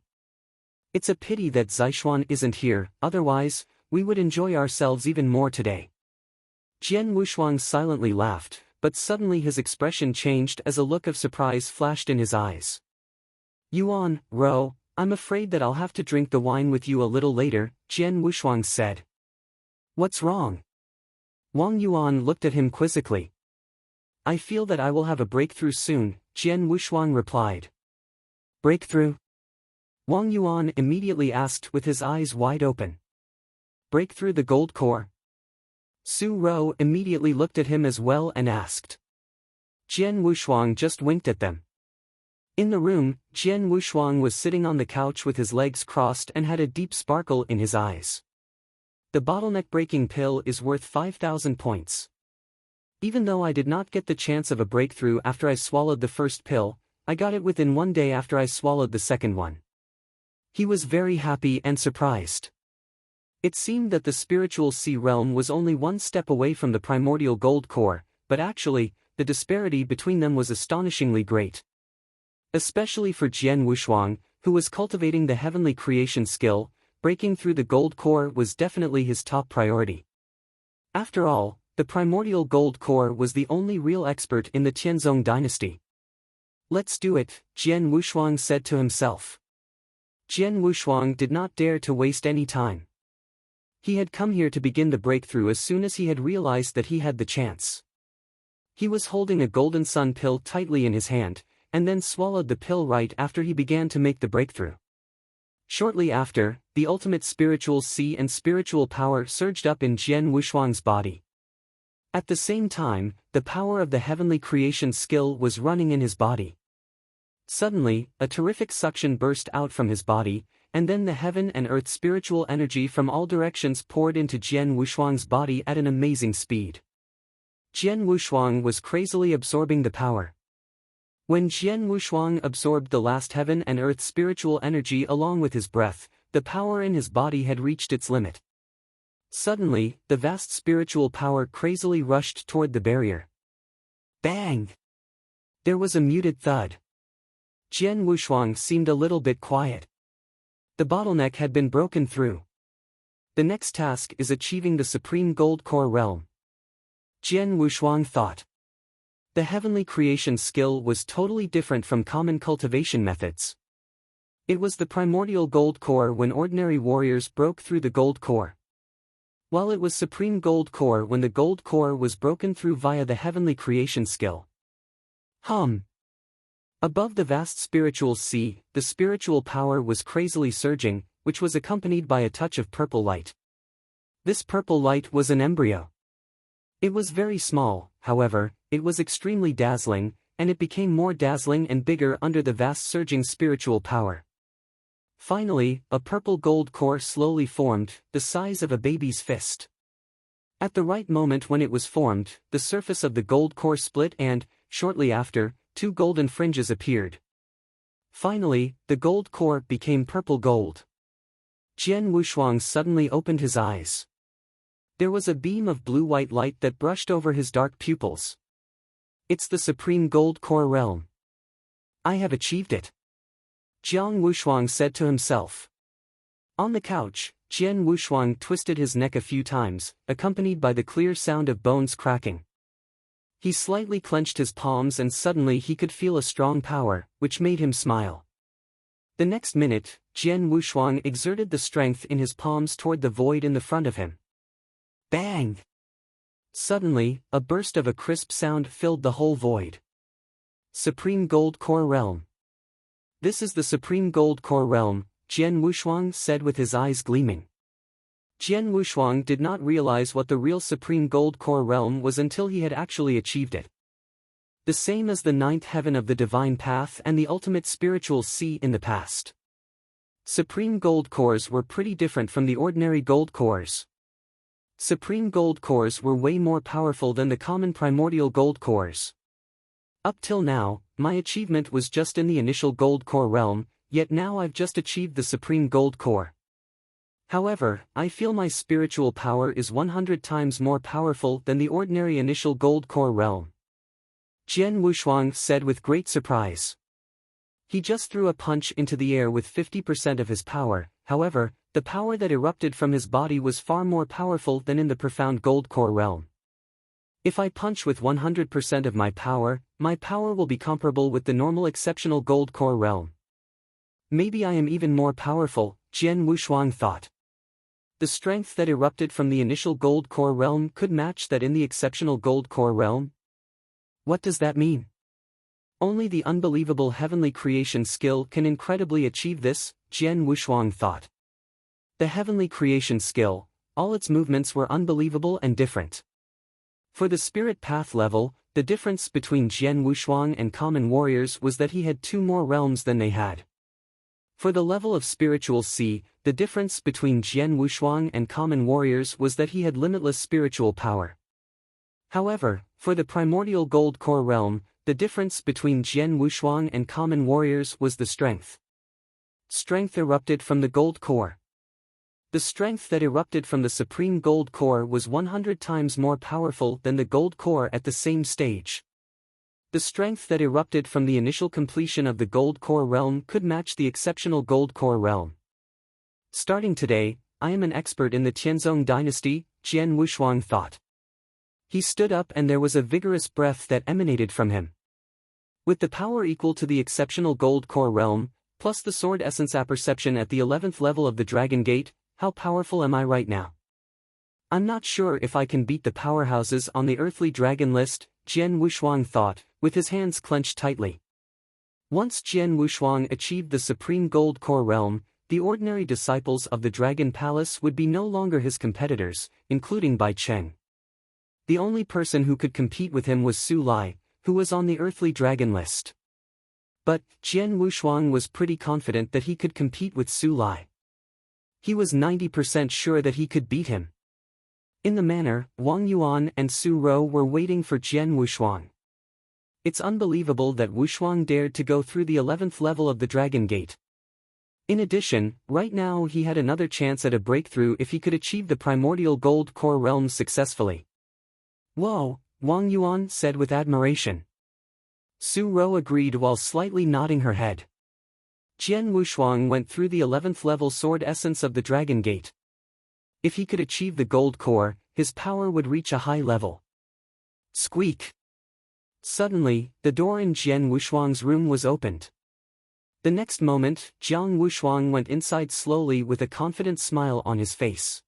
It's a pity that Zixuan isn't here, otherwise, we would enjoy ourselves even more today. Jian Wushuang silently laughed, but suddenly his expression changed as a look of surprise flashed in his eyes. Yuan, Ro, I'm afraid that I'll have to drink the wine with you a little later, Jian Wushuang said. What's wrong? Wang Yuan looked at him quizzically. I feel that I will have a breakthrough soon, Jian Wushuang replied. Breakthrough? Wang Yuan immediately asked with his eyes wide open. Break through the gold core? Su Ro immediately looked at him as well and asked. Jian Wushuang just winked at them. In the room, Jian Wushuang was sitting on the couch with his legs crossed and had a deep sparkle in his eyes. The bottleneck breaking pill is worth 5,000 points. Even though I did not get the chance of a breakthrough after I swallowed the first pill, I got it within 1 day after I swallowed the second one. He was very happy and surprised. It seemed that the spiritual sea realm was only 1 step away from the primordial gold core, but actually, the disparity between them was astonishingly great. Especially for Jian Wushuang, who was cultivating the heavenly creation skill, breaking through the gold core was definitely his top priority. After all, the primordial gold core was the only real expert in the Tianzong dynasty. Let's do it, Jian Wushuang said to himself. Jian Wushuang did not dare to waste any time. He had come here to begin the breakthrough as soon as he had realized that he had the chance. He was holding a golden sun pill tightly in his hand, and then swallowed the pill right after he began to make the breakthrough. Shortly after, the ultimate spiritual sea and spiritual power surged up in Jian Wushuang's body. At the same time, the power of the heavenly creation skill was running in his body. Suddenly, a terrific suction burst out from his body, and then the heaven and earth spiritual energy from all directions poured into Jian Wushuang's body at an amazing speed. Jian Wushuang was crazily absorbing the power. When Jian Wushuang absorbed the last heaven and earth spiritual energy along with his breath, the power in his body had reached its limit. Suddenly, the vast spiritual power crazily rushed toward the barrier. Bang! There was a muted thud. Jian Wushuang seemed a little bit quiet. The bottleneck had been broken through. The next task is achieving the supreme gold core realm. Jian Wushuang thought. The heavenly creation skill was totally different from common cultivation methods. It was the primordial gold core when ordinary warriors broke through the gold core, while it was supreme gold core when the gold core was broken through via the heavenly creation skill. Above the vast spiritual sea, the spiritual power was crazily surging, which was accompanied by a touch of purple light. This purple light was an embryo. It was very small, however, it was extremely dazzling, and it became more dazzling and bigger under the vast surging spiritual power. Finally, a purple gold core slowly formed, the size of a baby's fist. At the right moment when it was formed, the surface of the gold core split and, shortly after, 2 golden fringes appeared. Finally, the gold core became purple gold. Jian Wushuang suddenly opened his eyes. There was a beam of blue-white light that brushed over his dark pupils. It's the supreme gold core realm. I have achieved it. Jiang Wushuang said to himself. On the couch, Jian Wushuang twisted his neck a few times, accompanied by the clear sound of bones cracking. He slightly clenched his palms and suddenly he could feel a strong power, which made him smile. The next minute, Jian Wushuang exerted the strength in his palms toward the void in the front of him. Bang! Suddenly, a burst of a crisp sound filled the whole void. Supreme Gold Core Realm. This is the Supreme Gold Core Realm, Jian Wushuang said with his eyes gleaming. Jian Wushuang did not realize what the real Supreme Gold Core Realm was until he had actually achieved it. The same as the 9th heaven of the divine path and the ultimate spiritual sea in the past. Supreme Gold Cores were pretty different from the ordinary gold cores. Supreme Gold Cores were way more powerful than the common primordial gold cores. Up till now, my achievement was just in the initial gold core realm, yet now I've just achieved the Supreme Gold Core. However, I feel my spiritual power is 100 times more powerful than the ordinary initial gold core realm. Jian Wushuang said with great surprise. He just threw a punch into the air with 50% of his power, however, the power that erupted from his body was far more powerful than in the profound gold core realm. If I punch with 100% of my power will be comparable with the normal exceptional gold core realm. Maybe I am even more powerful, Jian Wushuang thought. The strength that erupted from the initial gold core realm could match that in the exceptional gold core realm? What does that mean? Only the unbelievable heavenly creation skill can incredibly achieve this, Jian Wushuang thought. The heavenly creation skill, all its movements were unbelievable and different. For the spirit path level, the difference between Jian Wushuang and common warriors was that he had 2 more realms than they had. For the level of spiritual sea, the difference between Jian Wushuang and common warriors was that he had limitless spiritual power. However, for the primordial gold core realm, the difference between Jian Wushuang and common warriors was the strength. Strength erupted from the gold core. The strength that erupted from the supreme gold core was 100 times more powerful than the gold core at the same stage. The strength that erupted from the initial completion of the gold core realm could match the exceptional gold core realm. Starting today, I am an expert in the Tianzong dynasty, Jian Wushuang thought. He stood up and there was a vigorous breath that emanated from him. With the power equal to the exceptional gold core realm, plus the sword essence apperception at the 11th level of the Dragon Gate, how powerful am I right now? I'm not sure if I can beat the powerhouses on the earthly dragon list, Jian Wushuang thought, with his hands clenched tightly. Once Jian Wushuang achieved the supreme gold core realm, the ordinary disciples of the Dragon Palace would be no longer his competitors, including Bai Cheng. The only person who could compete with him was Su Lai, who was on the earthly dragon list. But Jian Wushuang was pretty confident that he could compete with Su Lai. He was 90% sure that he could beat him. In the manor, Wang Yuan and Su Rou were waiting for Jian Wushuang. It's unbelievable that Wushuang dared to go through the 11th level of the Dragon Gate. In addition, right now he had another chance at a breakthrough if he could achieve the primordial gold core realm successfully. Whoa, Wang Yuan said with admiration. Su Rou agreed while slightly nodding her head. Jian Wushuang went through the 11th level sword essence of the Dragon Gate. If he could achieve the gold core, his power would reach a high level. Squeak! Suddenly, the door in Jian Wushuang's room was opened. The next moment, Jiang Wushuang went inside slowly with a confident smile on his face.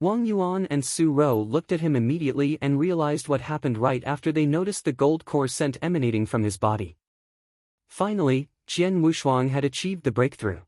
Wang Yuan and Su Rou looked at him immediately and realized what happened right after they noticed the gold core scent emanating from his body. Finally, Jian Wushuang had achieved the breakthrough.